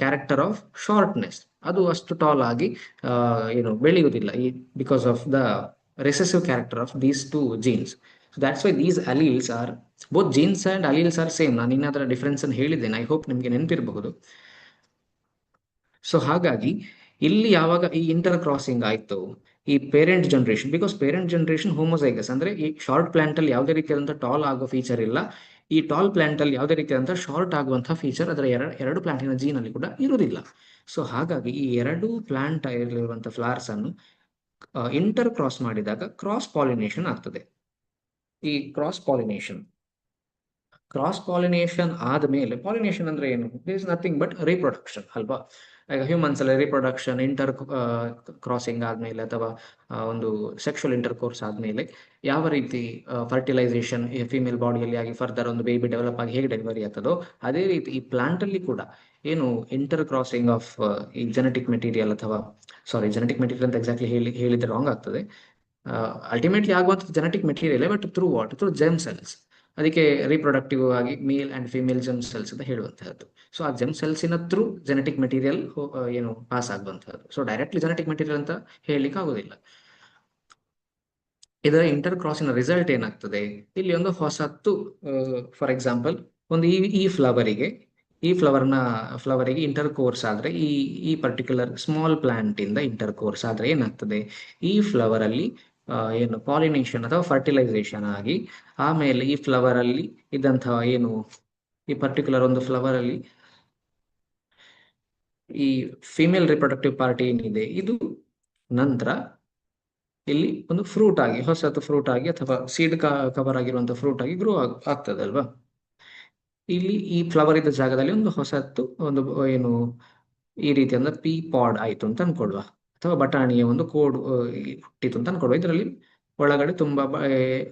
character of shortness. ಅದು ಅಷ್ಟು ಟಾಲ್ ಆಗಿ ಏನು ಬೆಳೆಯುವುದಿಲ್ಲ because of the recessive character of these two genes. So that's why these alleles are, both genes and alleles are same. ನಾನು ಇನ್ನದರ ಡಿಫರೆನ್ಸ್ ಅನ್ನು ಹೇಳಿದ್ದೇನೆ, ಐ ಹೋಪ್ ನಿಮಗೆ ನೆನಪಿರಬಹುದು. ಸೊ ಹಾಗಾಗಿ ಇಲ್ಲಿ ಯಾವಾಗ ಈ ಇಂಟರ್ ಕ್ರಾಸಿಂಗ್ ಆಯ್ತು, ಈ parent generation, because parent generation homozygous ಅಂದ್ರೆ ಈ ಶಾರ್ಟ್ ಪ್ಲಾಂಟ್ ಅಲ್ಲಿ ಯಾವುದೇ ರೀತಿಯಾದಂತಹ ಟಾಲ್ ಆಗೋ ಫೀಚರ್ ಇಲ್ಲ, ಈ ಟಾಲ್ ಪ್ಲಾಂಟ್ ಅಲ್ಲಿ ಯಾವುದೇ ರೀತಿಯಾದಂತಹ ಶಾರ್ಟ್ ಆಗುವಂತಹ ಫೀಚರ್ ಅದರ ಎರಡು ಪ್ಲಾಂಟಿನ ಜೀನ್ ಅಲ್ಲಿ ಕೂಡ ಇರುವುದಿಲ್ಲ. ಸೊ ಹಾಗಾಗಿ ಈ ಎರಡು ಪ್ಲಾಂಟ್ ಇರುವಂತಹ ಫ್ಲವರ್ಸ್ ಅನ್ನು ಇಂಟರ್ ಕ್ರಾಸ್ ಮಾಡಿದಾಗ ಕ್ರಾಸ್ ಪಾಲಿನೇಷನ್ ಆಗ್ತದೆ. ಈ ಕ್ರಾಸ್ ಪಾಲಿನೇಷನ್ ಆದ್ಮೇಲೆ, ಪಾಲಿನೇಷನ್ ಅಂದ್ರೆ ಏನು, this is nothing but reproduction ಅಲ್ವಾ. ಈಗ ಹ್ಯೂಮನ್ಸ್ ಅಲ್ಲಿ ರೀಪ್ರೊಡಕ್ಷನ್ ಇಂಟರ್ ಕ್ರಾಸಿಂಗ್ ಆದ್ಮೇಲೆ ಅಥವಾ ಒಂದು ಸೆಕ್ಷುವಲ್ ಇಂಟರ್ ಕೋರ್ಸ್ ಆದ್ಮೇಲೆ ಯಾವ ರೀತಿ ಫರ್ಟಿಲೈಸೇಷನ್ ಫಿಮೇಲ್ ಬಾಡಿಯಲ್ಲಿ ಆಗಿ ಫರ್ದರ್ ಒಂದು ಬೇಬಿ ಡೆವಲಪ್ ಆಗಿ ಹೇಗೆ ಡೆಲಿವರಿ ಆಗ್ತದೋ ಅದೇ ರೀತಿ ಈ ಪ್ಲಾಂಟ್ ಅಲ್ಲಿ ಕೂಡ ಏನು ಇಂಟರ್ ಕ್ರಾಸಿಂಗ್ ಆಫ್ ಈ ಜೆನೆಟಿಕ್ ಮೆಟೀರಿಯಲ್ ಅಥವಾ ಜೆನೆಟಿಕ್ ಮೆಟೀರಿಯಲ್ ಅಂತ ಎಕ್ಸಾಕ್ಟ್ಲಿ ಹೇಳಿದ್ರೆ ರಾಂಗ್ ಆಗ್ತದೆ. ಅಲ್ಟಿಮೇಟ್ಲಿ ಆಗುವಂಥದ್ದು genetic material, but through germ cells. ಅದಕ್ಕೆ ರೀಪ್ರೊಡಕ್ಟಿವ್ ಆಗಿ male and female germ cells ಅಂತ ಹೇಳುವಂತಹದ್ದು. ಸೊ ಆ ಜೆಮ್ ಸೆಲ್ಸಿನ ಥ್ರೂ ಜೆನೆಟಿಕ್ ಮೆಟೀರಿಯಲ್ ಏನು ಪಾಸ್ ಆಗುವಂತಹದ್ದು. ಸೊ ಡೈರೆಕ್ಟ್ಲಿ ಜೆನೆಟಿಕ್ ಮೆಟೀರಿಯಲ್ ಅಂತ ಹೇಳಲಿಕ್ಕೆ ಆಗೋದಿಲ್ಲ. ಇದರ ಇಂಟರ್ ಕ್ರಾಸಿನ ರಿಸಲ್ಟ್ ಏನಾಗ್ತದೆ, ಇಲ್ಲಿ ಒಂದು ಹೊಸತ್ತು, ಫಾರ್ ಎಕ್ಸಾಂಪಲ್ ಒಂದು ಈ ಫ್ಲವರಿಗೆ ಇಂಟರ್ ಕೋರ್ಸ್ ಆದ್ರೆ, ಈ ಪರ್ಟಿಕ್ಯುಲರ್ ಸ್ಮಾಲ್ ಪ್ಲಾಂಟ್ ಇಂದ ಇಂಟರ್ ಕೋರ್ಸ್ ಆದ್ರೆ ಏನಾಗ್ತದೆ, ಈ ಫ್ಲವರ್ ಅಲ್ಲಿ ಏನು ಪಾಲಿನೇಷನ್ ಅಥವಾ ಫರ್ಟಿಲೈಸೇಷನ್ ಆಗಿ ಆಮೇಲೆ ಈ ಫ್ಲವರ್ ಅಲ್ಲಿ ಇದ್ದಂತಹ ಏನು ಈ ಪರ್ಟಿಕ್ಯುಲರ್ ಒಂದು ಫ್ಲವರ್ ಅಲ್ಲಿ ಈ ಫಿಮೇಲ್ ರಿಪ್ರೊಡಕ್ಟಿವ್ ಪಾರ್ಟ್ ಏನಿದೆ ಇದು ನಂತರ ಇಲ್ಲಿ ಒಂದು ಫ್ರೂಟ್ ಆಗಿ, ಹೊಸತು ಫ್ರೂಟ್ ಆಗಿ ಅಥವಾ ಸೀಡ್ ಕವರ್ ಆಗಿರುವಂತಹ ಫ್ರೂಟ್ ಆಗಿ ಗ್ರೋ ಆಗ್ತದೆ ಅಲ್ವಾ. ಇಲ್ಲಿ ಈ ಫ್ಲವರ್ ಇದ್ದ ಜಾಗದಲ್ಲಿ ಒಂದು ಹೊಸತ್ತು ಒಂದು ಏನು ಈ ರೀತಿ ಅಂದ್ರೆ ಪಿ ಪಾಡ್ ಆಯ್ತು ಅಂತ ಅನ್ಕೊಳ್ವಾ, ಅಥವಾ ಬಟಾಣಿಯ ಒಂದು ಕೋಡ್ ಹುಟ್ಟಿತು ಅಂತ ಅನ್ಕೊಳ್ವಾ. ಇದರಲ್ಲಿ ಒಳಗಡೆ ತುಂಬಾ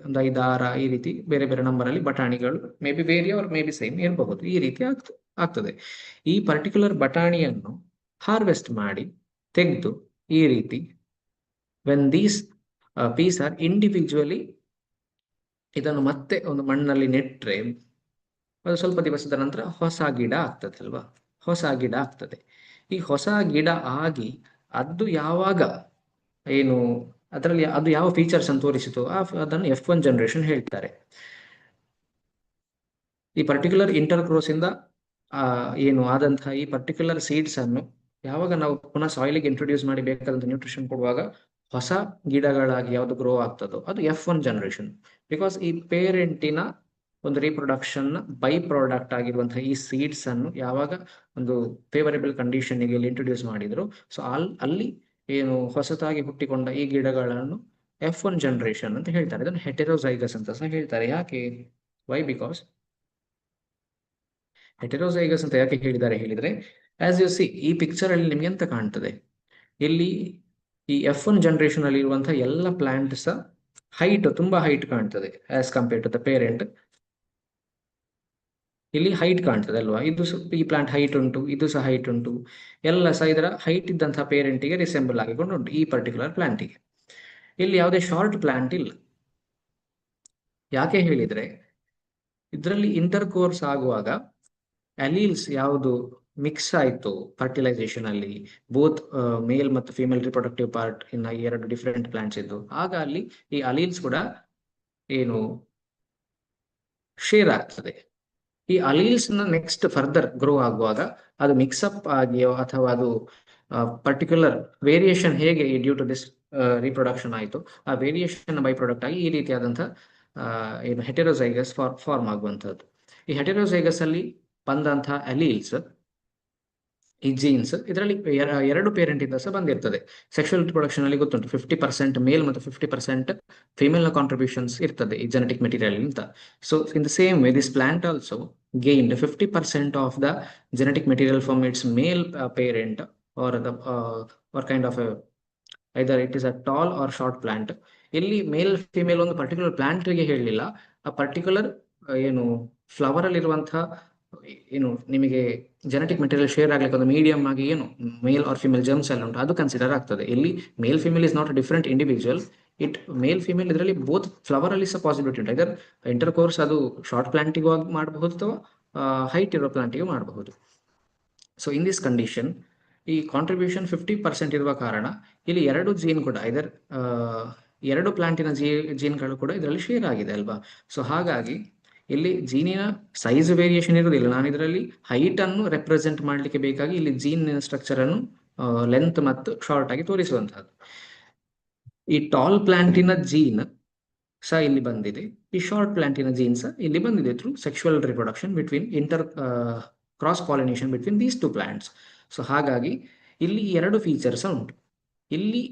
ಒಂದು 5-6 ಈ ರೀತಿ ಬೇರೆ ಬೇರೆ ನಂಬರ್ ಅಲ್ಲಿ ಬಟಾಣಿಗಳು, may be vary or may be same ಇರಬಹುದು, ಈ ರೀತಿ ಆಗ್ತದೆ. ಈ ಪರ್ಟಿಕ್ಯುಲರ್ ಬಟಾಣಿಯನ್ನು ಹಾರ್ವೆಸ್ಟ್ ಮಾಡಿ ತೆಗೆದು ಈ ರೀತಿ when these peas are individually, ಇದನ್ನು ಮತ್ತೆ ಒಂದು ಮಣ್ಣಲ್ಲಿ ನೆಟ್ರೆ ಅದು ಸ್ವಲ್ಪ ದಿವಸದ ನಂತರ ಹೊಸ ಗಿಡ ಆಗ್ತದೆ ಅಲ್ವಾ, ಹೊಸ ಗಿಡ ಆಗ್ತದೆ. ಈ ಹೊಸ ಗಿಡ ಆಗಿ ಅದು ಯಾವಾಗ ಏನು ಅದರಲ್ಲಿ ಅದು ಯಾವ ಫೀಚರ್ಸ್ ಅನ್ನು ತೋರಿಸಿತು ಅದನ್ನು F1 ಜನರೇಷನ್ ಹೇಳ್ತಾರೆ. ಈ ಪರ್ಟಿಕ್ಯುಲರ್ ಇಂಟರ್ ಕ್ರೋಸ್ ಇಂದ ಏನು ಆದಂತಹ ಈ ಪರ್ಟಿಕ್ಯುಲರ್ ಸೀಡ್ಸ್ ಅನ್ನು ಯಾವಾಗ ನಾವು ಪುನಃ ಸಾಯಿಲಿಗೆ ಇಂಟ್ರೊಡ್ಯೂಸ್ ಮಾಡಿ ಬೇಕಾದಂತ ನ್ಯೂಟ್ರಿಷನ್ ಕೊಡುವಾಗ ಹೊಸ ಗಿಡಗಳಾಗಿ ಯಾವ್ದು ಗ್ರೋ ಆಗ್ತದೋ ಅದು F1 ಜನರೇಷನ್. ಬಿಕಾಸ್ ಈ ಪೇರೆಂಟಿನ ಒಂದು ರೀಪ್ರೊಡಕ್ಷನ್ ಬೈ ಪ್ರಾಡಕ್ಟ್ ಆಗಿರುವಂತಹ ಈ ಸೀಡ್ಸ್ ಅನ್ನು ಯಾವಾಗ ಒಂದು ಫೇವರೇಬಲ್ ಕಂಡೀಷನ್ಗೆ ಇಂಟ್ರೊಡ್ಯೂಸ್ ಮಾಡಿದ್ರು, ಸೊ ಅಲ್ಲಿ ಏನು ಹೊಸತಾಗಿ ಹುಟ್ಟಿಕೊಂಡ ಈ ಗಿಡಗಳನ್ನು F1 ಜನರೇಷನ್ ಅಂತ ಹೇಳ್ತಾರೆ. ಇದನ್ನು ಹೆಟೆರೋಸೈಗಸ್ ಅಂತ ಸಹ ಹೇಳ್ತಾರೆ. ಯಾಕೆ, ವೈ, ಬಿಕಾಸ್ ಹೆಟೆರೋಸೈಗಸ್ ಅಂತ ಯಾಕೆ ಹೇಳಿದ್ದಾರೆ ಹೇಳಿದ್ರೆ, ಆಸ್ ಯು ಸಿ ಈ ಪಿಕ್ಚರ್ ಅಲ್ಲಿ ನಿಮ್ಗೆ ಎಂತ ಕಾಣ್ತದೆ, ಇಲ್ಲಿ ಈ F1 ಜನರೇಷನ್ ಅಲ್ಲಿ ಇರುವಂತಹ ಎಲ್ಲ ಪ್ಲಾಂಟ್ಸ್ ಹೈಟ್ ತುಂಬಾ ಹೈಟ್ ಕಾಣ್ತದೆ as compared to the parent. ಇಲ್ಲಿ ಹೈಟ್ ಕಾಣ್ತದೆ ಅಲ್ವಾ, ಇದು ಈ ಪ್ಲಾಂಟ್ ಹೈಟ್ ಉಂಟು, ಇದು ಸಹ ಹೈಟ್ ಉಂಟು, ಎಲ್ಲ ಸಹ ಇದರ ಹೈಟ್ ಇದ್ದಂತಹ ಪೇರೆಂಟಿಗೆ ರಿಸೆಂಬಲ್ ಆಗಿಕೊಂಡು ಉಂಟು ಈ ಪರ್ಟಿಕ್ಯುಲರ್ ಪ್ಲಾಂಟಿಗೆ. ಇಲ್ಲಿ ಯಾವುದೇ ಶಾರ್ಟ್ ಪ್ಲಾಂಟ್ ಇಲ್ಲ. ಯಾಕೆ ಹೇಳಿದ್ರೆ ಇದರಲ್ಲಿ ಇಂಟರ್ ಕೋರ್ಸ್ ಆಗುವಾಗ ಅಲೀಲ್ಸ್ ಯಾವುದು ಮಿಕ್ಸ್ ಆಯಿತು ಫರ್ಟಿಲೈಸೇಷನ್ ಅಲ್ಲಿ ಬೋತ್ ಮೇಲ್ ಮತ್ತು ಫಿಮೇಲ್ ರಿಪ್ರೊಡಕ್ಟಿವ್ ಪಾರ್ಟ್ ಇನ್ನ ಎರಡು ಡಿಫರೆಂಟ್ ಪ್ಲಾಂಟ್ಸ್ ಇದ್ದು, ಆಗ ಅಲ್ಲಿ ಈ ಅಲೀಲ್ಸ್ ಕೂಡ ಏನು ಶೇರ್ ಆಗ್ತದೆ. ಈ ಅಲೀಲ್ಸ್ ನ ನೆಕ್ಸ್ಟ್ ಫರ್ದರ್ ಗ್ರೋ ಆಗುವಾಗ ಅದು ಮಿಕ್ಸಪ್ ಆಗಿಯೋ ಅಥವಾ ಅದು ಪರ್ಟಿಕ್ಯುಲರ್ ವೇರಿಯೇಷನ್ ಹೇಗೆ ಡ್ಯೂ ಟು ದಿಸ್ ರಿಪ್ರೊಡಕ್ಷನ್ ಆಯಿತು, ಆ ವೇರಿಯೇಷನ್ ಬೈ ಪ್ರಾಡಕ್ಟ್ ಆಗಿ ಈ ರೀತಿಯಾದಂಥ ಏನು ಹೆಟೆರೋಸೈಗಸ್ ಫಾರ್ಮ್ ಆಗುವಂಥದ್ದು. ಈ ಹೆಟೆರೋಸೈಗಸ್ ಅಲ್ಲಿ ಬಂದಂಥ ಅಲೀಲ್ಸ್, ಈ ಜೀನ್ಸ್ ಇದರಲ್ಲಿ ಎರಡು ಪೇರೆಂಟ್ ಇಂದ ಸಹ ಬಂದಿರ್ತದೆ. ಸೆಕ್ಷುವಲ್ ರಿಪ್ರೊಡಕ್ಷನ್ ಅಲ್ಲಿ ಗೊತ್ತುಂಟು 50% ಮೇಲ್ ಮತ್ತು 50% ಫಿಮೇಲ್ ನ ಕಾಂಟ್ರಿಬ್ಯೂಷನ್ಸ್ ಇರ್ತದೆ ಈ ಜೆನೆಟಿಕ್ ಮೆಟೀರಿಯಲ್ ಅಂತ. So in the same way this plant also gained 50% of the genetic material from its male parent, or kind of a, either it is a tall or short plant. ಇಲ್ಲಿ ಮೇಲ್ ಫಿಮೇಲ್ ಒಂದು ಪರ್ಟಿಕ್ಯುಲರ್ ಪ್ಲಾಂಟ್ಗೆ ಹೇಳಲಿಲ್ಲ, ಆ ಪರ್ಟಿಕ್ಯುಲರ್ ಏನು ಫ್ಲವರ್ ಅಲ್ಲಿರುವಂತಹ ಏನು ನಿಮಗೆ ಜೆನೆಟಿಕ್ ಮೆಟೀರಿಯಲ್ ಶೇರ್ ಆಗ್ಲಿಕ್ಕೆ ಒಂದು ಮೀಡಿಯಂ ಆಗಿ ಏನು ಮೇಲ್ ಆರ್ ಫಿಮೇಲ್ ಜರ್ಮ್ಸ್ ಎಲ್ಲ ಉಂಟು ಅದು ಕನ್ಸಿಡರ್ ಆಗ್ತದೆ. ಇಲ್ಲಿ ಮೇಲ್ female is not different individual, it mail female ಇದರಲ್ಲಿ ಬೋತ್ ಫ್ಲವರ್ ಅಲ್ಲಿ ಸಹ ಪಾಸಿಬಿಲಿಟಿ ಉಂಟು. ಇದರ್ ಇಂಟರ್ ಕೋರ್ಸ್ ಅದು ಶಾರ್ಟ್ ಪ್ಲಾಂಟಿಗೂ ಮಾಡಬಹುದು ಅಥವಾ ಹೈಟ್ ಇರೋ ಪ್ಲಾಂಟಿಗೂ ಮಾಡಬಹುದು. ಸೊ ಇನ್ ದಿಸ್ ಕಂಡೀಷನ್ ಈ ಕಾಂಟ್ರಿಬ್ಯೂಷನ್ 50% ಇರುವ ಕಾರಣ ಇಲ್ಲಿ ಎರಡು ಜೀನ್ ಕೂಡ ಇದರ್ ಎರಡು ಪ್ಲಾಂಟಿನ ಜೀನ್ಗಳು ಕೂಡ ಇದರಲ್ಲಿ ಶೇರ್ ಆಗಿದೆ ಅಲ್ವಾ. ಸೊ ಹಾಗಾಗಿ ಇಲ್ಲಿ ಜೀನಿನ ಸೈಜ್ ವೇರಿಯೇಷನ್ ಇರುವುದಿಲ್ಲ. ನಾನು ಇದರಲ್ಲಿ ಹೈಟ್ ಅನ್ನು ರೆಪ್ರೆಸೆಂಟ್ ಮಾಡಲಿಕ್ಕೆ ಬೇಕಾಗಿ ಇಲ್ಲಿ ಜೀನಿನ ಸ್ಟ್ರಕ್ಚರ್ ಅನ್ನು ಲೆಂತ್ ಮತ್ತು ಶಾರ್ಟ್ ಆಗಿ ತೋರಿಸುವಂತಹದ್ದು. ಈ ಟಾಲ್ ಪ್ಲಾಂಟಿನ ಜೀನ್ ಸಹ ಇಲ್ಲಿ ಬಂದಿದೆ, ಈ ಶಾರ್ಟ್ ಪ್ಲಾಂಟಿನ ಜೀನ್ ಸಹ ಇಲ್ಲಿ ಬಂದಿದೆ through sexual reproduction between cross pollination between these two plants. So ಹಾಗಾಗಿ ಇಲ್ಲಿ ಎರಡು ಫೀಚರ್ಸ್ ಉಂಟು. ಇಲ್ಲಿ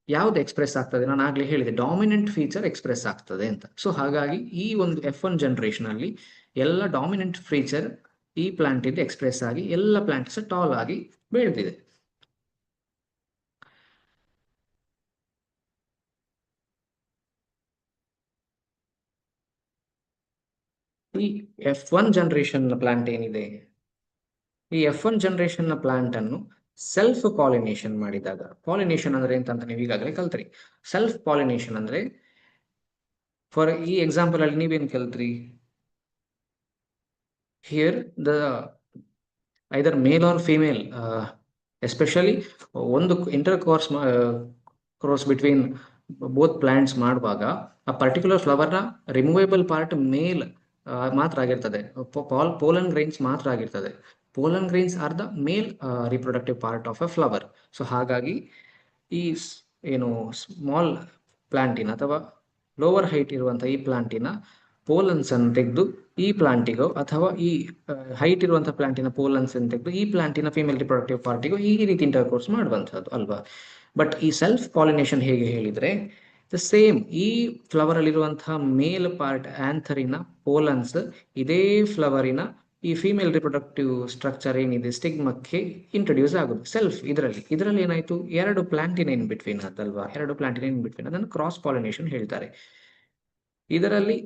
ಯಾವ್ದು ಎಕ್ಸ್ಪ್ರೆಸ್ ಆಗ್ತದೆ, ನಾನು ಆಗ್ಲೇ ಹೇಳಿದೆ ಡಾಮಿನೆಂಟ್ ಫೀಚರ್ ಎಕ್ಸ್ಪ್ರೆಸ್ ಆಗ್ತದೆ ಅಂತ. ಸೊ ಹಾಗಾಗಿ ಈ ಒಂದು F1 ಜನರೇಷನ್ ಅಲ್ಲಿ ಎಲ್ಲ ಡಾಮಿನೆಂಟ್ ಫೀಚರ್ ಈ ಪ್ಲಾಂಟ್ ಇಂದ ಎಕ್ಸ್ಪ್ರೆಸ್ ಆಗಿ ಎಲ್ಲ ಪ್ಲಾಂಟ್ಸ್ ಟಾಲ್ ಆಗಿ ಬೆಳೆದಿದೆ. ಈ F1 ಜನರೇಷನ್ ಪ್ಲಾಂಟ್ ಏನಿದೆ, ಈ F1 ಜನರೇಷನ್ ನ ಪ್ಲಾಂಟ್ ಅನ್ನು ಸೆಲ್ಫ್ ಪಾಲಿನೇಷನ್ ಮಾಡಿದಾಗ, ಪಾಲಿನೇಷನ್ ಅಂದ್ರೆ ಎಂತ ನೀವು ಈಗಾಗಲೇ ಕಲ್ತ್ರಿ. ಸೆಲ್ಫ್ ಪಾಲಿನೇಷನ್ ಅಂದ್ರೆ ಫಾರ್ ಈ ಎಕ್ಸಾಂಪಲ್ ಅಲ್ಲಿ ನೀವೇನ್ ಕಲ್ತ್ರಿ, here the either male or female, especially ಒಂದು intercross between both plants ಮಾಡುವಾಗ ಆ ಪರ್ಟಿಕ್ಯುಲರ್ ಫ್ಲವರ್ನ ರಿಮೂವೇಬಲ್ ಪಾರ್ಟ್ ಮೇಲ್ ಮಾತ್ರ ಆಗಿರ್ತದೆ, ಪೋಲನ್ ಗ್ರೈನ್ಸ್ ಮಾತ್ರ ಆಗಿರ್ತದೆ. Pollen grains are the male reproductive part of a flower. So ಹಾಗಾಗಿ ಈ ಏನು ಸ್ಮಾಲ್ ಪ್ಲಾಂಟಿನ ಅಥವಾ ಲೋವರ್ ಹೈಟ್ ಇರುವಂತಹ ಈ ಪ್ಲಾಂಟಿನ ಪೋಲನ್ಸ್ ಅನ್ನು ತೆಗೆದು ಈ ಪ್ಲಾಂಟಿಗೋ ಅಥವಾ ಈ ಹೈಟ್ ಇರುವಂತಹ ಪ್ಲಾಂಟಿನ ಪೋಲನ್ಸ್ ಅನ್ನು ತೆಗೆದು ಈ ಪ್ಲಾಂಟಿನ ಫಿಮೇಲ್ ರಿಪ್ರೊಡಕ್ಟಿವ್ ಪಾರ್ಟಿಗೂ ಈ ರೀತಿ ಇಂಟರ್ಕೋರ್ಸ್ ಮಾಡುವಂತಹದ್ದು ಅಲ್ವಾ. ಬಟ್ ಈ ಸೆಲ್ಫ್ ಪಾಲಿನೇಷನ್ ಹೇಗೆ ಹೇಳಿದ್ರೆ ದ ಸೇಮ್, ಈ ಫ್ಲವರ್ ಅಲ್ಲಿರುವಂತಹ ಮೇಲ್ ಪಾರ್ಟ್ ಆಂಥರಿನ ಪೋಲನ್ಸ್ ಇದೇ ಫ್ಲವರಿನ ಈ ಫಿಮೇಲ್ ರಿಪ್ರೊಡಕ್ಟಿವ್ ಸ್ಟ್ರಕ್ಚರ್ ಏನಿದೆ ಸ್ಟಿಗ್ಮಕ್ಕೆ ಇಂಟ್ರೊಡ್ಯೂಸ್ ಆಗುದು ಸೆಲ್ಫ್. ಇದರಲ್ಲಿ ಏನಾಯ್ತು, ಎರಡು ಪ್ಲಾಂಟಿನ ಇನ್ ಬಿಟ್ವೀನ್ ಅದಲ್ವಾ, ಎರಡು ಪ್ಲಾಂಟಿನ ಇನ್ ಬಿಟ್ವೀನ್ ಅದನ್ನು ಕ್ರಾಸ್ ಪಾಲಿನೇಷನ್ ಹೇಳ್ತಾರೆ. ಇದರಲ್ಲಿ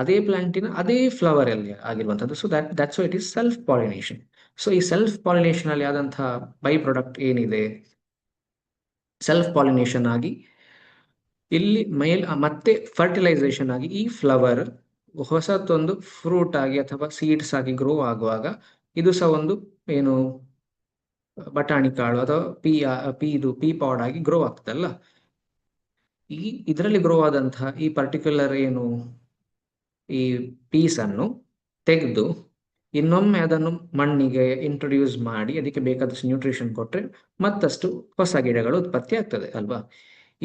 ಅದೇ ಪ್ಲಾಂಟಿನ ಅದೇ ಫ್ಲವರ್ ಅಲ್ಲಿ ಆಗಿರುವಂತದ್ದು. So that's why it is self pollination. So ಈ ಸೆಲ್ಫ್ ಪಾಲಿನೇಷನ್ ಅಲ್ಲಿ ಆದಂತಹ ಬೈ ಪ್ರಾಡಕ್ಟ್ ಏನಿದೆ, ಸೆಲ್ಫ್ ಪಾಲಿನೇಷನ್ ಆಗಿ ಇಲ್ಲಿ ಮೇಲ್ ಮತ್ತೆ ಫರ್ಟಿಲೈಸೇಷನ್ ಆಗಿ ಈ ಫ್ಲವರ್ ಹೊಸತೊಂದು ಫ್ರೂಟ್ ಆಗಿ ಅಥವಾ ಸೀಡ್ಸ್ ಆಗಿ ಗ್ರೋ ಆಗುವಾಗ ಇದು ಸಹ ಒಂದು ಏನು ಬಟಾಣಿ ಕಾಳು ಅಥವಾ ಪೀ ಪಾಡ್ ಆಗಿ ಗ್ರೋ ಆಗ್ತದಲ್ಲ. ಇದರಲ್ಲಿ ಗ್ರೋ ಆದಂತಹ ಈ ಪರ್ಟಿಕ್ಯುಲರ್ ಏನು ಈ ಪೀಸ್ ಅನ್ನು ತೆಗೆದು ಇನ್ನೊಮ್ಮೆ ಅದನ್ನು ಮಣ್ಣಿಗೆ ಇಂಟ್ರೊಡ್ಯೂಸ್ ಮಾಡಿ ಅದಕ್ಕೆ ಬೇಕಾದಷ್ಟು ನ್ಯೂಟ್ರಿಷನ್ ಕೊಟ್ಟರೆ ಮತ್ತಷ್ಟು ಹೊಸ ಗಿಡಗಳು ಉತ್ಪತ್ತಿ ಆಗ್ತದೆ ಅಲ್ವಾ.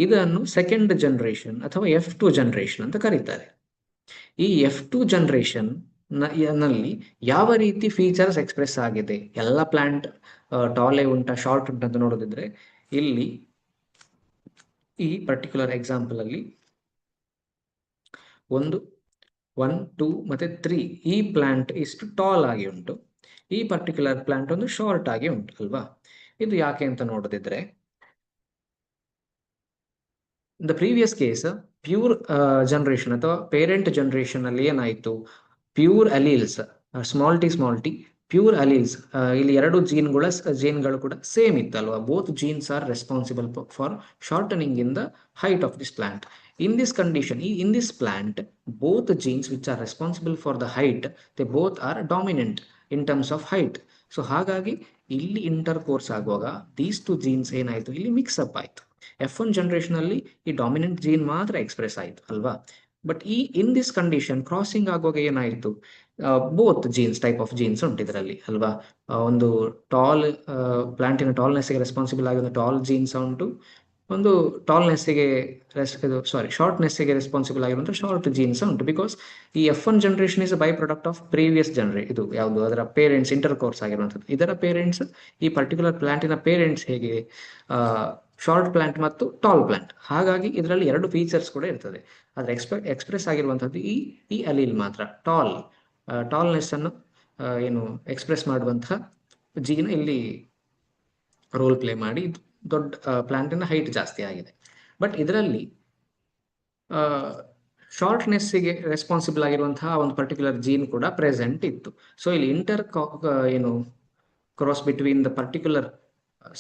ಇದನ್ನು ಸೆಕೆಂಡ್ ಜನರೇಷನ್ ಅಥವಾ F2 ಜನರೇಷನ್ ಅಂತ ಕರೀತಾರೆ. ಈ F2 ಜನರೇಷನ್ ನಲ್ಲಿ ಯಾವ ರೀತಿ ಫೀಚರ್ಸ್ ಎಕ್ಸ್ಪ್ರೆಸ್ ಆಗಿದೆ, ಎಲ್ಲ ಪ್ಲಾಂಟ್ ಟಾಲೆ ಉಂಟಾ ಶಾರ್ಟ್ ಉಂಟಾ ಅಂತ ನೋಡೋದಿದ್ರೆ ಇಲ್ಲಿ ಈ ಪರ್ಟಿಕ್ಯುಲರ್ ಎಕ್ಸಾಂಪಲ್ ಅಲ್ಲಿ 1, 2 ಮತ್ತೆ 3 ಈ ಪ್ಲಾಂಟ್ ಇಷ್ಟು ಟಾಲ್ ಆಗಿ ಉಂಟು, ಈ ಪರ್ಟಿಕ್ಯುಲರ್ ಪ್ಲಾಂಟ್ ಒಂದು ಶಾರ್ಟ್ ಆಗಿ ಉಂಟು ಅಲ್ವಾ. ಇದು ಯಾಕೆ ಅಂತ ನೋಡೋದಿದ್ರೆ the previous case pure generation ಅಥವಾ ಪೇರೆಂಟ್ ಜನರೇಷನ್ ಅಲ್ಲಿ ಏನಾಯ್ತು, pure alleles small T pure alleles ಇಲ್ಲಿ ಎರಡು ಜೀನ್ಗಳು ಕೂಡ ಸೇಮ್ ಇತ್ತಲ್ವಾ. Both genes are responsible for shortening in the height of this plant. In this condition, in this plant, both genes which are responsible for the height, they both are dominant in terms of height. So ಹಾಗಾಗಿ ಇಲ್ಲಿ ಇಂಟರ್ ಕೋರ್ಸ್ ಆಗುವಾಗ ದೀಸ್ ಟು ಜೀನ್ಸ್ ಏನಾಯ್ತು, ಇಲ್ಲಿ ಮಿಕ್ಸಪ್ ಆಯ್ತು. F1 ಜನರೇಷನ್ ಅಲ್ಲಿ ಈ ಡಾಮಿನೆಂಟ್ ಜೀನ್ ಮಾತ್ರ ಎಕ್ಸ್ಪ್ರೆಸ್ ಆಯ್ತು ಅಲ್ವಾ. But in this condition crossing ಆಗುವಾಗ ಏನಾಯ್ತು, both jeans type of jeans ಉಂಟು ಇದರಲ್ಲಿ ಅಲ್ವಾ. ಒಂದು ಟಾಲ್ ಪ್ಲಾಂಟಿನ ಟಾಲ್ನೆಸ್ಗೆ ರೆಸ್ಪಾನ್ಸಿಬಲ್ ಆಗಿರೋ ಟಾಲ್ ಜೀನ್ಸ್ ಉಂಟು, ಒಂದು ಟಾಲ್ನೆಸ್ಸಿಗೆ ಶಾರ್ಟ್ನೆಸ್ಸಿಗೆ ರೆಸ್ಪಾನ್ಸಿಬಲ್ ಆಗಿರುವಂಥ ಶಾರ್ಟ್ ಜೀನ್ಸ್ ಉಂಟು. ಬಿಕಾಸ್ ಈ F1 generation is by product of previous ಇದು ಯಾವುದು, ಅದರ ಪೇರೆಂಟ್ಸ್ ಇಂಟರ್ ಕೋರ್ಸ್ ಆಗಿರುವಂಥದ್ದು. ಇದರ ಪೇರೆಂಟ್ಸ್, ಈ ಪರ್ಟಿಕ್ಯುಲರ್ ಪ್ಲಾಂಟಿನ ಪೇರೆಂಟ್ಸ್ ಹೇಗೆ ಶಾರ್ಟ್ ಪ್ಲಾಂಟ್ ಮತ್ತು ಟಾಲ್ ಪ್ಲಾಂಟ್, ಹಾಗಾಗಿ ಇದರಲ್ಲಿ ಎರಡು ಫೀಚರ್ಸ್ ಕೂಡ ಇರ್ತದೆ. ಅದರ ಎಕ್ಸ್ಪ್ರೆಸ್ ಆಗಿರುವಂಥದ್ದು ಈ ಅಲೀಲ್ ಮಾತ್ರ ಟಾಲ್ನೆಸ್ ಅನ್ನು ಏನು ಎಕ್ಸ್ಪ್ರೆಸ್ ಮಾಡುವಂತಹ ಜೀನ್ ಇಲ್ಲಿ ರೋಲ್ ಪ್ಲೇ ಮಾಡಿ ದೊಡ್ಡ ಪ್ಲಾಂಟಿನ ಹೈಟ್ ಜಾಸ್ತಿ ಆಗಿದೆ. ಬಟ್ ಇದರಲ್ಲಿ ಶಾರ್ಟ್ನೆಸ್ಸಿಗೆ ರೆಸ್ಪಾನ್ಸಿಬಲ್ ಆಗಿರುವಂತಹ ಒಂದು ಪರ್ಟಿಕ್ಯುಲರ್ ಜೀನ್ ಕೂಡ ಪ್ರೆಸೆಂಟ್ ಇತ್ತು. ಸೊ ಇಲ್ಲಿ ಏನು cross between the particular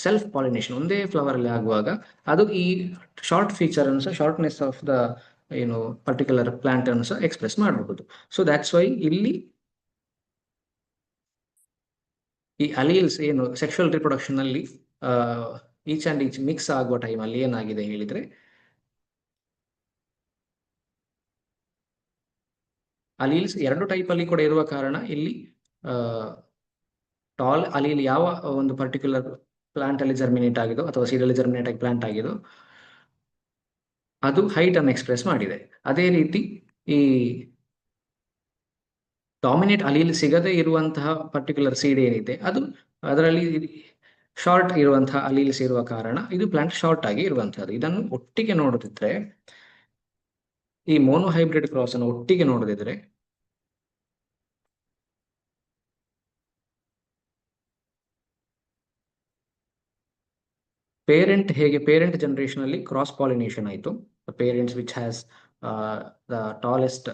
self pollination ಒಂದೇ ಫ್ಲವರ್ ಅಲ್ಲಿ ಆಗುವಾಗ ಅದು ಈ ಶಾರ್ಟ್ ಫೀಚರ್ ಅನ್ನು ಶಾರ್ಟ್ನೆಸ್ ಆಫ್ ದ ಏನು ಪರ್ಟಿಕ್ಯುಲರ್ ಪ್ಲಾಂಟ್ ಅನ್ನು ಸಹ ಎಕ್ಸ್ಪ್ರೆಸ್ ಮಾಡಬಹುದು. ಸೊ ದ್ಯಾಟ್ಸ್ ವೈ ಇಲ್ಲಿ ಈ ಅಲೀಲ್ಸ್ ಏನು ಸೆಕ್ಷುವಲ್ ರಿಪ್ರೊಡಕ್ಷನ್ ಅಲ್ಲಿ ಈಚ್ ಅಂಡ್ ಈಚ್ ಮಿಕ್ಸ್ ಆಗುವ ಟೈಮಲ್ಲಿ ಏನಾಗಿದೆ ಹೇಳಿದ್ರೆ, ಅಲೀಲ್ಸ್ ಎರಡು ಟೈಪ್ ಅಲ್ಲಿ ಕೂಡ ಇರುವ ಕಾರಣ ಇಲ್ಲಿ ಟಾಲ್ ಅಲೀಲ್ ಯಾವ ಒಂದು ಪರ್ಟಿಕ್ಯುಲರ್ ಪ್ಲಾಂಟ್ ಅಲ್ಲಿ ಜರ್ಮಿನೇಟ್ ಆಗಿದೋ ಅಥವಾ ಸೀಡಲ್ಲಿ ಜರ್ಮಿನೇಟ್ ಆಗಿ ಪ್ಲಾಂಟ್ ಆಗಿದೋ ಅದು ಹೈಟ್ ಅನ್ನು ಎಕ್ಸ್ಪ್ರೆಸ್ ಮಾಡಿದೆ. ಅದೇ ರೀತಿ ಈ ಡಾಮಿನೇಟ್ ಅಲೀಲ್ ಸಿಗದೇ ಇರುವಂತಹ ಪರ್ಟಿಕ್ಯುಲರ್ ಸೀಡ್ ಏನಿದೆ ಅದು ಅದರಲ್ಲಿ ಶಾರ್ಟ್ ಇರುವಂತಹ ಅಲೀಲ್ಸ್ ಇರುವ ಕಾರಣ ಇದು ಪ್ಲಾಂಟ್ ಶಾರ್ಟ್ ಆಗಿ ಇರುವಂತಹದ್ದು. ಇದನ್ನು ಒಟ್ಟಿಗೆ ನೋಡುತ್ತಿದ್ರೆ, ಈ ಮೋನೋ ಹೈಬ್ರಿಡ್ ಕ್ರಾಸ್ ಅನ್ನು ಒಟ್ಟಿಗೆ ನೋಡದಿದ್ರೆ ಪೇರೆಂಟ್ ಜನರೇಷನ್ ಅಲ್ಲಿ ಕ್ರಾಸ್ ಪಾಲಿನೇಷನ್ ಆಯಿತು. Parents which has the tallest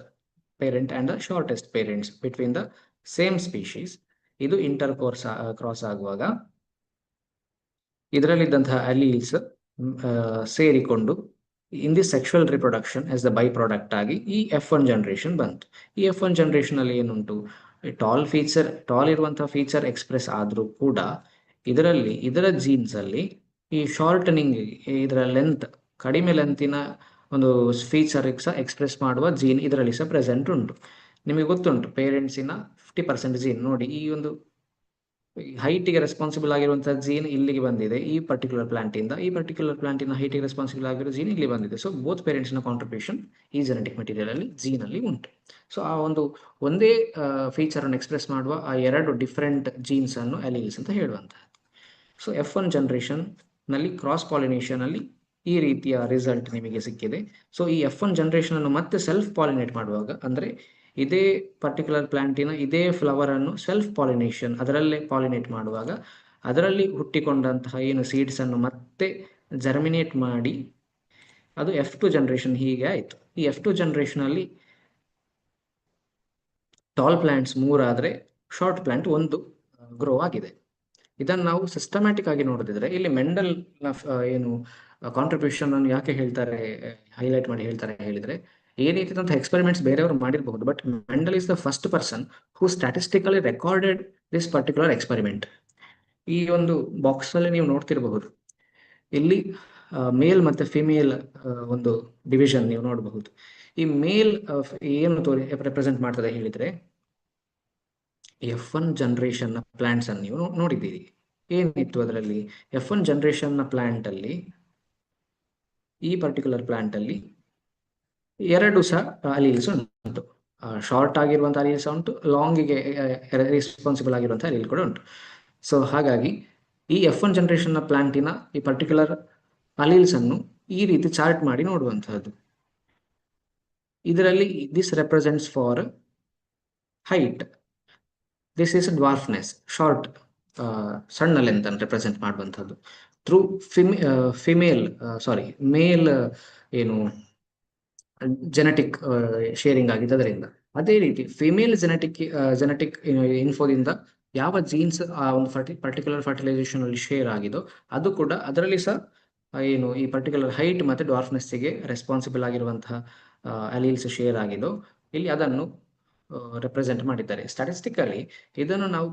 parent and the shortest parents between the same species, ಇದು ಇಂಟರ್ ಕ್ರಾಸ್ ಆಗುವಾಗ ಇದರಲ್ಲಿದ್ದಂತಹ ಅಲೀಲ್ಸ್ ಸೇರಿಕೊಂಡು in the sexual reproduction as the by product ಆಗಿ ಈ F1 ಜನರೇಷನ್ ಬಂತು. ಈ F1 ಜನರೇಷನ್ ಅಲ್ಲಿ ಏನುಂಟು, ಟಾಲ್ ಇರುವಂತಹ ಫೀಚರ್ ಎಕ್ಸ್ಪ್ರೆಸ್ ಆದ್ರೂ ಕೂಡ ಇದರ ಜೀನ್ಸ್ ಅಲ್ಲಿ ಈ ಶಾರ್ಟನಿಂಗ್, ಇದರ ಲೆಂತ್, ಕಡಿಮೆ ಲೆಂತಿನ ಒಂದು ಫೀಚರ್ ಸಹ ಎಕ್ಸ್ಪ್ರೆಸ್ ಮಾಡುವ ಜೀನ್ ಇದರಲ್ಲಿ ಸಹ ಪ್ರೆಸೆಂಟ್ ಉಂಟು. ನಿಮಗೆ ಗೊತ್ತುಂಟು ಪೇರೆಂಟ್ಸಿನ 50% ಜೀನ್ ನೋಡಿ, ಈ ಒಂದು ಹೈಟಿಗೆ ರೆಸ್ಪಾನ್ಸಿಬಲ್ ಆಗಿರುವಂತಹ ಜೀನ್ ಇಲ್ಲಿಗೆ ಬಂದಿದೆ ಈ ಪರ್ಟಿಕ್ಯುಲರ್ ಪ್ಲಾಂಟಿಂದ, ಈ ಪರ್ಟಿಕ್ಯುಲರ್ ಪ್ಲಾಂಟಿನ ಹೈಟಿಗೆ ರೆಸ್ಪಾನ್ಸಿಬಲ್ ಆಗಿರೋ ಜೀನ್ ಇಲ್ಲಿ ಬಂದಿದೆ. ಸೊ ಬೋತ್ ಪೇರೆಂಟ್ಸ್ನ ಕಾಂಟ್ರಿಬ್ಯೂಷನ್ ಈ ಜೆನೆಟಿಕ್ ಮೆಟೀರಿಯಲ್ ಅಲ್ಲಿ ಜೀನ್ ಅಲ್ಲಿ ಉಂಟು. ಸೊ ಆ ಒಂದೇ ಫೀಚರ್ ಅನ್ನು ಎಕ್ಸ್ಪ್ರೆಸ್ ಮಾಡುವ ಆ ಎರಡು ಡಿಫರೆಂಟ್ ಜೀನ್ಸ್ ಅನ್ನು ಅಲೀಲ್ಸ್ ಅಂತ ಹೇಳುವಂತಹ. ಸೊ F1 ಜನರೇಷನ್ ನಲ್ಲಿ ಕ್ರಾಸ್ ಪಾಲಿನೇಷನ್ ಅಲ್ಲಿ ಈ ರೀತಿಯ ರಿಸಲ್ಟ್ ನಿಮಗೆ ಸಿಕ್ಕಿದೆ. ಸೊ ಈ F1 ಜನರೇಷನ್ ಅನ್ನು ಮತ್ತೆ ಸೆಲ್ಫ್ ಪಾಲಿನೇಟ್ ಮಾಡುವಾಗ, ಅಂದ್ರೆ ಇದೇ ಪರ್ಟಿಕ್ಯುಲರ್ ಪ್ಲಾಂಟಿನ ಇದೇ ಫ್ಲವರ್ ಅನ್ನು ಸೆಲ್ಫ್ ಪಾಲಿನೇಷನ್ ಅದರಲ್ಲೇ ಪಾಲಿನೇಟ್ ಮಾಡುವಾಗ ಅದರಲ್ಲಿ ಹುಟ್ಟಿಕೊಂಡಂತಹ ಏನು ಸೀಡ್ಸ್ ಅನ್ನು ಮತ್ತೆ ಜರ್ಮಿನೇಟ್ ಮಾಡಿ ಅದು F2 ಜನರೇಷನ್ ಹೀಗೆ ಆಯಿತು. ಈ F2 ಜನರೇಷನ್ ಅಲ್ಲಿ ಟಾಲ್ ಪ್ಲಾಂಟ್ಸ್ 3 ಆದ್ರೆ ಶಾರ್ಟ್ ಪ್ಲಾಂಟ್ 1 ಗ್ರೋ ಆಗಿದೆ. ಇದನ್ನು ನಾವು ಸಿಸ್ಟಮ್ಯಾಟಿಕ್ ಆಗಿ ನೋಡಿದ್ರೆ ಇಲ್ಲಿ ಮೆಂಡಲ್ ಏನು ಕಾಂಟ್ರಿಬ್ಯೂಷನ್ ಅನ್ನು ಯಾಕೆ ಹೇಳ್ತಾರೆ, ಹೈಲೈಟ್ ಮಾಡಿ ಹೇಳ್ತಾರೆ ಹೇಳಿದ್ರೆ, ಈ ರೀತಿಯಾದಂತಹ ಎಕ್ಸ್ಪೆರಿಮೆಂಟ್ಸ್ ಬೇರೆಯವರು ಮಾಡಿರಬಹುದು, but Mendel is the first person who statistically recorded this particular experiment. ಈ ಒಂದು ಬಾಕ್ಸ್ ಅಲ್ಲಿ ನೀವು ನೋಡ್ತಿರಬಹುದು, ಇಲ್ಲಿ ಮೇಲ್ ಮತ್ತೆ ಫಿಮೇಲ್ ಒಂದು ಡಿವಿಷನ್ ನೀವು ನೋಡಬಹುದು. ಈ ಮೇಲ್ ಏನು ರೆಪ್ರೆಸೆಂಟ್ ಮಾಡ್ತದೆ ಹೇಳಿದ್ರೆ, F1 ಜನರೇಷನ್ ಪ್ಲಾಂಟ್ಸ್ ಅನ್ನು ನೀವು ನೋಡಿದ್ದೀರಿ. ಏನಿತ್ತು ಅದರಲ್ಲಿ, F1 ಜನರೇಷನ್ ಪ್ಲಾಂಟ್ ಅಲ್ಲಿ ಈ ಪರ್ಟಿಕ್ಯುಲರ್ ಪ್ಲಾಂಟ್ ಅಲ್ಲಿ ಎರಡು ಸಹ ಅಲೀಲ್ಸ್ ಉಂಟು. ಶಾರ್ಟ್ ಆಗಿರುವಂತಹ ಅಲೀಲ್ಸ್ ಉಂಟು, ಲಾಂಗಿಗೆ ರೆಸ್ಪಾನ್ಸಿಬಲ್ ಆಗಿರುವಂತಹ ಅಲೀಲ್ ಕೂಡ ಉಂಟು. ಸೊ ಹಾಗಾಗಿ ಈ F1 ಜನರೇಷನ್ ಪ್ಲಾಂಟಿನ ಈ ಪರ್ಟಿಕ್ಯುಲರ್ ಅಲೀಲ್ಸ್ ಅನ್ನು ಈ ರೀತಿ ಚಾರ್ಟ್ ಮಾಡಿ ನೋಡುವಂತಹದ್ದು. ಇದರಲ್ಲಿ this represents for height, this is dwarfness, short ಸಣ್ಣ ಲೆಂತ್ ಅನ್ನು ರೆಪ್ರೆಸೆಂಟ್ ಮಾಡುವಂಥದ್ದು. ಥ್ರೂ ಮೇಲ್ ಏನು ಜೆನೆಟಿಕ್ ಶೇರಿಂಗ್ ಆಗಿದೆ ಅದರಿಂದ. ಅದೇ ರೀತಿ ಫಿಮೇಲ್ ಜೆನೆಟಿಕ್ ಇನ್ಫೋದಿಂದ ಯಾವ ಜೀನ್ಸ್ ಆ ಒಂದು ಪರ್ಟಿಕ್ಯುಲರ್ ಫರ್ಟಿಲೈಸೇಷನ್ ಅಲ್ಲಿ ಶೇರ್ ಆಗಿದೋ ಅದು ಕೂಡ ಅದರಲ್ಲಿ ಸಹ ಏನು ಈ ಪರ್ಟಿಕ್ಯುಲರ್ ಹೈಟ್ ಮತ್ತೆ ಡ್ವಾರ್ಫ್ನೆಸ್ಸಿಗೆ ರೆಸ್ಪಾನ್ಸಿಬಲ್ ಆಗಿರುವಂತಹ ಅಲೀಲ್ಸ್ ಶೇರ್ ಆಗಿದೋ ಇಲ್ಲಿ ಅದನ್ನು ರೆಪ್ರೆಸೆಂಟ್ ಮಾಡಿದ್ದಾರೆ. ಸ್ಟ್ಯಾಟಿಸ್ಟಿಕಲಿ ಇದನ್ನು ನಾವು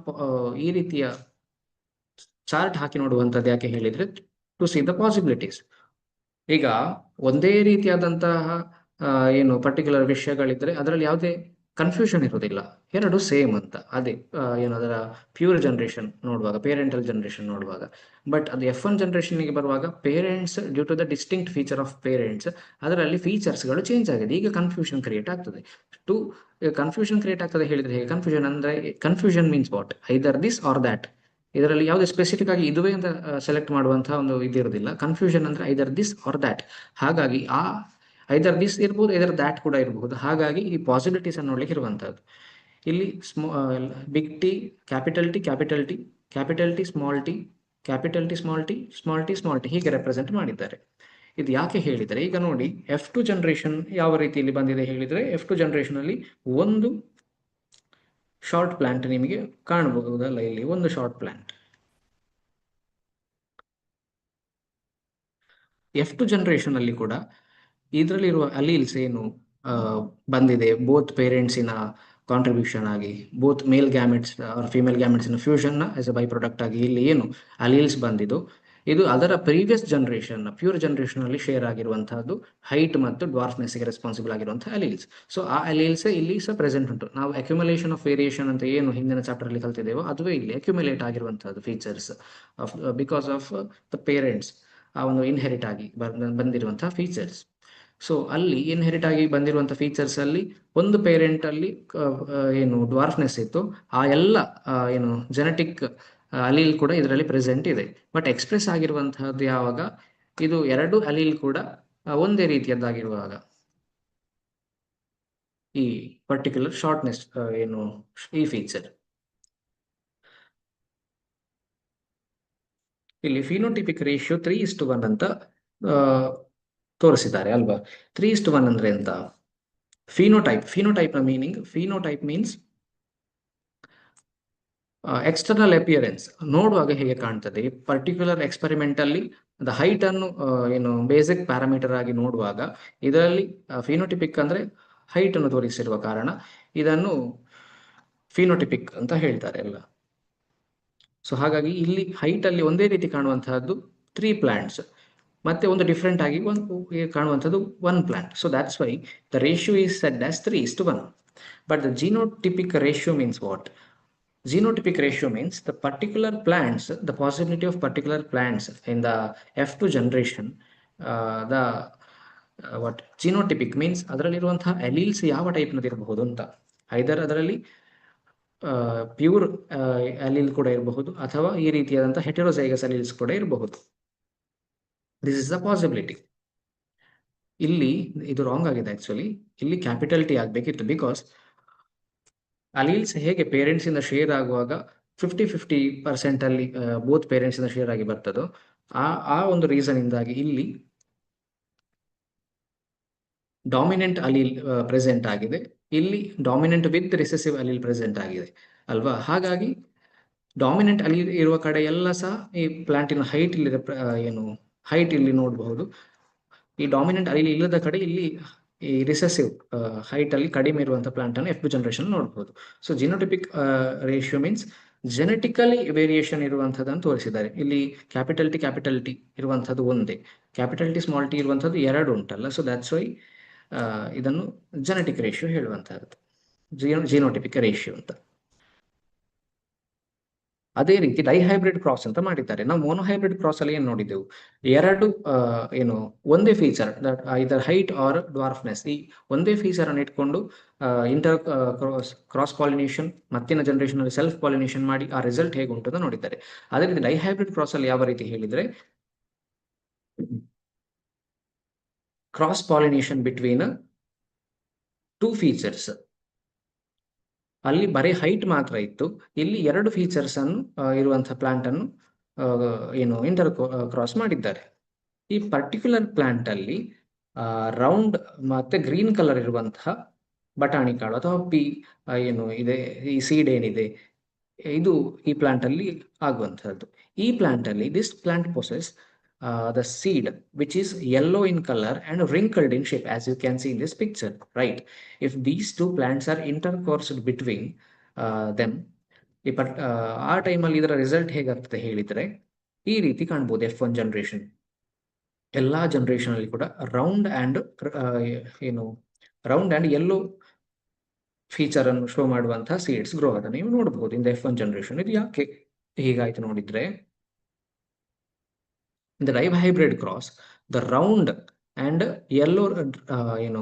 ಈ ರೀತಿಯ ಚಾರ್ಟ್ ಹಾಕಿ ನೋಡುವಂಥದ್ದು ಯಾಕೆ ಹೇಳಿದ್ರೆ, ಟು ಸಿ ದ ಪಾಸಿಬಿಲಿಟೀಸ್. ಈಗ ಒಂದೇ ರೀತಿಯಾದಂತಹ ಏನು ಪರ್ಟಿಕ್ಯುಲರ್ ವಿಷಯಗಳಿದ್ರೆ ಅದರಲ್ಲಿ ಯಾವುದೇ ಕನ್ಫ್ಯೂಷನ್ ಇರೋದಿಲ್ಲ, ಎರಡು ಸೇಮ್ ಅಂತ. ಅದೇ ಏನು ಅದರ ಪ್ಯೂರ್ ಜನರೇಷನ್ ನೋಡುವಾಗ, ಪೇರೆಂಟಲ್ ಜನರೇಷನ್ ನೋಡುವಾಗ. ಬಟ್ ಅದು F1 ಜನರೇಷನ್ಗೆ ಬರುವಾಗ parents, due to the distinct feature of parents, ಅದರಲ್ಲಿ ಫೀಚರ್ಸ್ಗಳು ಚೇಂಜ್ ಆಗಿದೆ. ಈಗ ಕನ್ಫ್ಯೂಷನ್ ಕ್ರಿಯೇಟ್ ಆಗ್ತದೆ. ಕನ್ಫ್ಯೂಷನ್ ಕ್ರಿಯೇಟ್ ಆಗ್ತದೆ ಹೇಳಿದ್ರೆ ಹೇಗೆ? ಕನ್ಫ್ಯೂಷನ್ ಅಂದ್ರೆ, confusion means what? Either this or that. ಇದರಲ್ಲಿ ಯಾವುದೇ ಸ್ಪೆಸಿಫಿಕ್ ಆಗಿ ಇದುವೇ ಅಂತ ಸೆಲೆಕ್ಟ್ ಮಾಡುವಂತಹ ಒಂದು ಇದಿರೋದಿಲ್ಲ. ಕನ್ಫ್ಯೂಷನ್ ಅಂದ್ರೆ ಐದರ್ ದಿಸ್ ಆರ್ ದ್ಯಾಟ್. ಹಾಗಾಗಿ ಆ ಐದರ್ ದಿಸ್ ಇರ್ಬೋದು, ಐದರ್ ದ್ಯಾಟ್ ಕೂಡ ಇರಬಹುದು. ಹಾಗಾಗಿ ಈ ಪಾಸಿಬಿಲಿಟೀಸ್ ಅನ್ನು ನೋಡ್ಲಿಕ್ಕೆ ಇರುವಂತಹದ್ದು. ಇಲ್ಲಿ big T, capital T, capital T, capital T, small T, capital T, small T, small T, small T, ಹೀಗೆ ರೆಪ್ರೆಸೆಂಟ್ ಮಾಡಿದ್ದಾರೆ. ಇದು ಯಾಕೆ ಹೇಳಿದರೆ, ಈಗ ನೋಡಿ F2 ಜನರೇಷನ್ ಯಾವ ರೀತಿಯಲ್ಲಿ ಬಂದಿದೆ ಹೇಳಿದ್ರೆ, F2 ಜನರೇಷನ್ ಅಲ್ಲಿ ಒಂದು ಶಾರ್ಟ್ ಪ್ಲಾಂಟ್ ನಿಮಗೆ ಕಾಣಬಹುದಲ್ಲ, ಇಲ್ಲಿ ಒಂದು ಶಾರ್ಟ್ ಪ್ಲಾಂಟ್. F2 ಜನರೇಷನ್ ಅಲ್ಲಿ ಕೂಡ ಇದರಲ್ಲಿರುವ ಅಲೀಲ್ಸ್ ಏನು ಬಂದಿದೆ, ಬೋತ್ ಪೇರೆಂಟ್ಸಿನ ಕಾಂಟ್ರಿಬ್ಯೂಷನ್ ಆಗಿ, both male gametes or female ಗ್ಯಾಮೆಟ್ಸಿನ ಫ್ಯೂಷನ್ನ ಆಸ್ ಎ ಬೈ ಪ್ರಾಡಕ್ಟ್ ಆಗಿ ಇಲ್ಲಿ ಏನು ಅಲೀಲ್ಸ್ ಬಂದಿದ್ದು, ಇದು ಅದರ ಪ್ರೀವಿಯಸ್ ಜನರೇಷನ್, ಪ್ಯೂರ್ ಜನರೇಷನ್ ಅಲ್ಲಿ ಶೇರ್ ಆಗಿರುವಂತಹದ್ದು ಹೈಟ್ ಮತ್ತು ಡ್ವಾರ್ಫ್ನೆಸ್ಗೆ ರೆಸ್ಪಾನ್ಸಿಬಲ್ ಆಗಿರುವಂತಹ ಅಲೀಲ್ಸ್. ಸೊ ಆ ಅಲೀಲ್ಸ್ ಇಲ್ಲಿ ಸಹ ಪ್ರೆಸೆಂಟ್ ಉಂಟು. ನಾವು ಅಕ್ಯುಮುಲೇಷನ್ ಆಫ್ ವೇರಿಯೇಷನ್ ಅಂತ ಏನು ಹಿಂದಿನ ಚಾಪ್ಟರ್ ಅಲ್ಲಿ ಕಲ್ತಿದ್ದೇವೋ ಅದುವೇ ಇಲ್ಲಿ ಅಕ್ಯುಮುಲೇಟ್ ಆಗಿರುವಂತಹದ್ದು features of because of the parents, ಆ ಒಂದು ಇನ್ಹೆರಿಟ್ ಆಗಿ ಬಂದಿರುವಂತಹ ಫೀಚರ್ಸ್. ಸೊ ಅಲ್ಲಿ ಇನ್ಹೆರಿಟ್ ಆಗಿ ಬಂದಿರುವಂತಹ ಫೀಚರ್ಸ್ ಅಲ್ಲಿ ಒಂದು ಪೇರೆಂಟ್ ಅಲ್ಲಿ ಏನು ಡ್ವಾರ್ಫ್ನೆಸ್ ಇತ್ತು, ಆ ಎಲ್ಲ ಏನು ಜೆನೆಟಿಕ್ ಅಲೀಲ್ ಕೂಡ ಇದರಲ್ಲಿ ಪ್ರೆಸೆಂಟ್ ಇದೆ. ಬಟ್ ಎಕ್ಸ್ಪ್ರೆಸ್ ಆಗಿರುವಂತಹದ್ದು ಯಾವಾಗ ಇದು ಎರಡು ಅಲೀಲ್ ಕೂಡ ಒಂದೇ ರೀತಿಯದ್ದಾಗಿರುವಾಗ, ಈ ಪರ್ಟಿಕ್ಯುಲರ್ ಶಾರ್ಟ್ನೆಸ್ ಏನು ಈ ಫೀಚರ್. ಇಲ್ಲಿ ಫಿನೋಟಿಪಿಕ್ ರೇಷಿಯೋ 3:1 ಅಂತ ತೋರಿಸಿದ್ದಾರೆ ಅಲ್ವಾ. 3:1 ಅಂದ್ರೆ ಎಂತ? ಫಿನೋಟೈಪ್ ನ meaning, phenotype means external appearance, ನೋಡುವಾಗ ಹೇಗೆ ಕಾಣ್ತದೆ. ಪರ್ಟಿಕ್ಯುಲರ್ ಎಕ್ಸ್ಪೆರಿಮೆಂಟ್ ಅಲ್ಲಿ ದ ಹೈಟ್ ಅನ್ನು ಏನು ಬೇಸಿಕ್ ಪ್ಯಾರಾಮೀಟರ್ ಆಗಿ ನೋಡುವಾಗ, ಇದರಲ್ಲಿ ಫಿನೋಟಿಪಿಕ್ ಅಂದ್ರೆ ಹೈಟ್ ಅನ್ನು ತೋರಿಸಿರುವ ಕಾರಣ ಇದನ್ನು ಫಿನೋಟಿಪಿಕ್ ಅಂತ ಹೇಳ್ತಾರೆ ಎಲ್ಲ. ಸೊ ಹಾಗಾಗಿ ಇಲ್ಲಿ ಹೈಟ್ ಅಲ್ಲಿ ಒಂದೇ ರೀತಿ ಕಾಣುವಂತಹದ್ದು 3 ಪ್ಲಾಂಟ್ಸ್, ಮತ್ತೆ ಒಂದು ಡಿಫ್ರೆಂಟ್ ಆಗಿ ಒಂದು ಕಾಣುವಂಥದ್ದು 1 plant. So that's why the ratio is said as 3:1. But the genotypic ratio means what? Genotypic ratio means the particular plants, the possibility of particular plants in the F2 generation, the what genotypic means ಅದರಲ್ಲಿರುವಂತಹ ಅಲೀಲ್ಸ್ ಯಾವ ಟೈಪ್ ನದಿರಬಹುದು ಅಂತ. ಐದರ್ ಅದರಲ್ಲಿ ಪ್ಯೂರ್ ಅಲೀಲ್ ಕೂಡ ಇರಬಹುದು, ಅಥವಾ ಈ ರೀತಿಯಾದಂತಹ ಹೆಟೆರೋಸೈಗಸ್ ಅಲೀಲ್ಸ್ ಕೂಡ ಇರಬಹುದು. This is the possibility. ಇಲ್ಲಿ ಇದು ರಾಂಗ್ ಆಗಿದೆ ಆಕ್ಚುಲಿ. ಇಲ್ಲಿ ಕ್ಯಾಪಿಟಲ್ ಟಿ ಆಗಬೇಕಿತ್ತು. ಬಿಕಾಸ್ ಅಲೀಲ್ಸ್ ಹೇಗೆ ಪೇರೆಂಟ್ಸ್ ಇಂದ ಶೇರ್ ಆಗುವಾಗ 50-50% ಅಲ್ಲಿ ಬೋತ್ ಪೇರೆಂಟ್ಸ್ ಇಂದ ಶೇರ್ ಆಗಿ ಬರ್ತದೋ, ಆ ಒಂದು ರೀಸನ್ ಇಂದಾಗಿ ಇಲ್ಲಿ ಡಾಮಿನೆಂಟ್ ಅಲೀಲ್ ಪ್ರೆಸೆಂಟ್ ಆಗಿದೆ, ಇಲ್ಲಿ dominant with recessive allele present ಆಗಿದೆ ಅಲ್ವಾ. ಹಾಗಾಗಿ ಡಾಮಿನೆಂಟ್ ಅಲೀಲ್ ಇರುವ ಕಡೆ ಎಲ್ಲ ಸಹ ಈ ಪ್ಲಾಂಟಿನ ಹೈಟ್ ಇಲ್ಲಿ ಏನು ಹೈಟ್ ಇಲ್ಲಿ ನೋಡಬಹುದು. ಈ ಡಾಮಿನೆಂಟ್ ಅಲೀಲ್ ಇಲ್ಲದ ಕಡೆ ಇಲ್ಲಿ ಈ ರಿಸೆಸಿವ್ ಹೈಟ್ ಅಲ್ಲಿ ಕಡಿಮೆ ಇರುವಂತಹ ಪ್ಲಾಂಟ್ ಅನ್ನು F2 ಜನರೇಷನ್ ನೋಡಬಹುದು. So genotypic ratio means genetically variation ಇರುವಂತಹದ್ದನ್ನು ತೋರಿಸಿದ್ದಾರೆ. ಇಲ್ಲಿ ಕ್ಯಾಪಿಟಲ್ ಟಿ ಇರುವಂತಹದ್ದು ಒಂದೇ, ಕ್ಯಾಪಿಟಲ್ ಟಿ ಸ್ಮಾಲ್ ಟಿ ಇರುವಂತಹದ್ದು ಎರಡು ಉಂಟಲ್ಲ. ಸೊ ದಟ್ಸ್ ವೈ ಇದನ್ನು ಜೆನೆಟಿಕ್ ರೇಷಿಯೋ ಹೇಳುವಂತಹದ್ದು, ಜಿನೋಟಿಪಿಕ್ ರೇಷಿಯೋ ಅಂತ. ಅದೇ ರೀತಿ ಡೈಹೈಬ್ರಿಡ್ ಕ್ರಾಸ್ ಅಂತ ಮಾಡಿದ್ದಾರೆ. ನಾವು ಮೋನೋಹೈಬ್ರಿಡ್ ಕ್ರಾಸ್ ಅಲ್ಲಿ ಏನ್ ನೋಡಿದ್ದೆವು? ಎರಡು ಏನು ಒಂದೇ ಫೀಚರ್, ಇದರ್ ಹೈಟ್ ಆರ್ ಡ್ವಾರ್ಫ್ನೆಸ್, ಈ ಒಂದೇ ಫೀಚರ್ ಅನ್ನು ಇಟ್ಕೊಂಡು ಇಂಟರ್ ಕ್ರಾಸ್ ಪಾಲಿನೇಷನ್ ಮತ್ತಿನ ಜನರೇಷನ್ ಅಲ್ಲಿ ಸೆಲ್ಫ್ ಪಾಲಿನೇಷನ್ ಮಾಡಿ ಆ ರಿಸಲ್ಟ್ ಹೇಗೆ ಉಂಟು ಅಂತ ನೋಡಿದ್ದಾರೆ. ಅದೇ ರೀತಿ ಡೈಹೈಬ್ರಿಡ್ ಕ್ರಾಸ್ ಅಲ್ಲಿ ಯಾವ ರೀತಿ ಹೇಳಿದ್ರೆ, ಕ್ರಾಸ್ ಪಾಲಿನೇಷನ್ ಬಿಟ್ವೀನ್ 2 ಫೀಚರ್ಸ್, ಅಲ್ಲಿ ಬರೀ ಹೈಟ್ ಮಾತ್ರ ಇತ್ತು, ಇಲ್ಲಿ 2 ಫೀಚರ್ಸ್ ಅನ್ನು ಇರುವಂತಹ ಪ್ಲಾಂಟ್ ಅನ್ನು ಏನು ಇಂಟರ್ ಕ್ರಾಸ್ ಮಾಡಿದ್ದಾರೆ. ಈ ಪರ್ಟಿಕ್ಯುಲರ್ ಪ್ಲಾಂಟ್ ಅಲ್ಲಿ ರೌಂಡ್ ಮತ್ತೆ ಗ್ರೀನ್ ಕಲರ್ ಇರುವಂತಹ ಬಟಾಣಿ ಕಾಳು ಅಥವಾ ಏನು ಇದೆ, ಈ ಸೀಡ್ ಏನಿದೆ, ಇದು ಈ ಪ್ಲಾಂಟ್ ಅಲ್ಲಿ ಆಗುವಂತಹದ್ದು. ಈ ಪ್ಲಾಂಟ್ ಅಲ್ಲಿ this plant possess the seed which is yellow in color and wrinkled in shape, as you can see in this picture, right? If these two plants are intercoursed between them, ಆ ಟೈಮಲ್ಲಿ ಇದರ ರಿಸಲ್ಟ್ ಹೇಗಾಗ್ತದೆ ಹೇಳಿದ್ರೆ ಈ ರೀತಿ ಕಾಣ್ಬೋದು. F1 ಜನರೇಷನ್ ಎಲ್ಲಾ ಜನರೇಷನ್ ಅಲ್ಲಿ ಕೂಡ ರೌಂಡ್ ಅಂಡ್ ಏನು ರೌಂಡ್ ಅಂಡ್ ಯೆಲ್ಲೋ ಫೀಚರ್ ಅನ್ನು ಶೋ ಮಾಡುವಂತಹ ಸೀಡ್ಸ್ ಗ್ರೋ ಅದನ್ನು ನೀವು ನೋಡಬಹುದು ಇನ್ ದ F1 ಜನರೇಷನ್. ಇದು ಯಾಕೆ ಹೀಗಾಯ್ತು ನೋಡಿದ್ರೆ, in the ripe hybrid cross, the round and yellow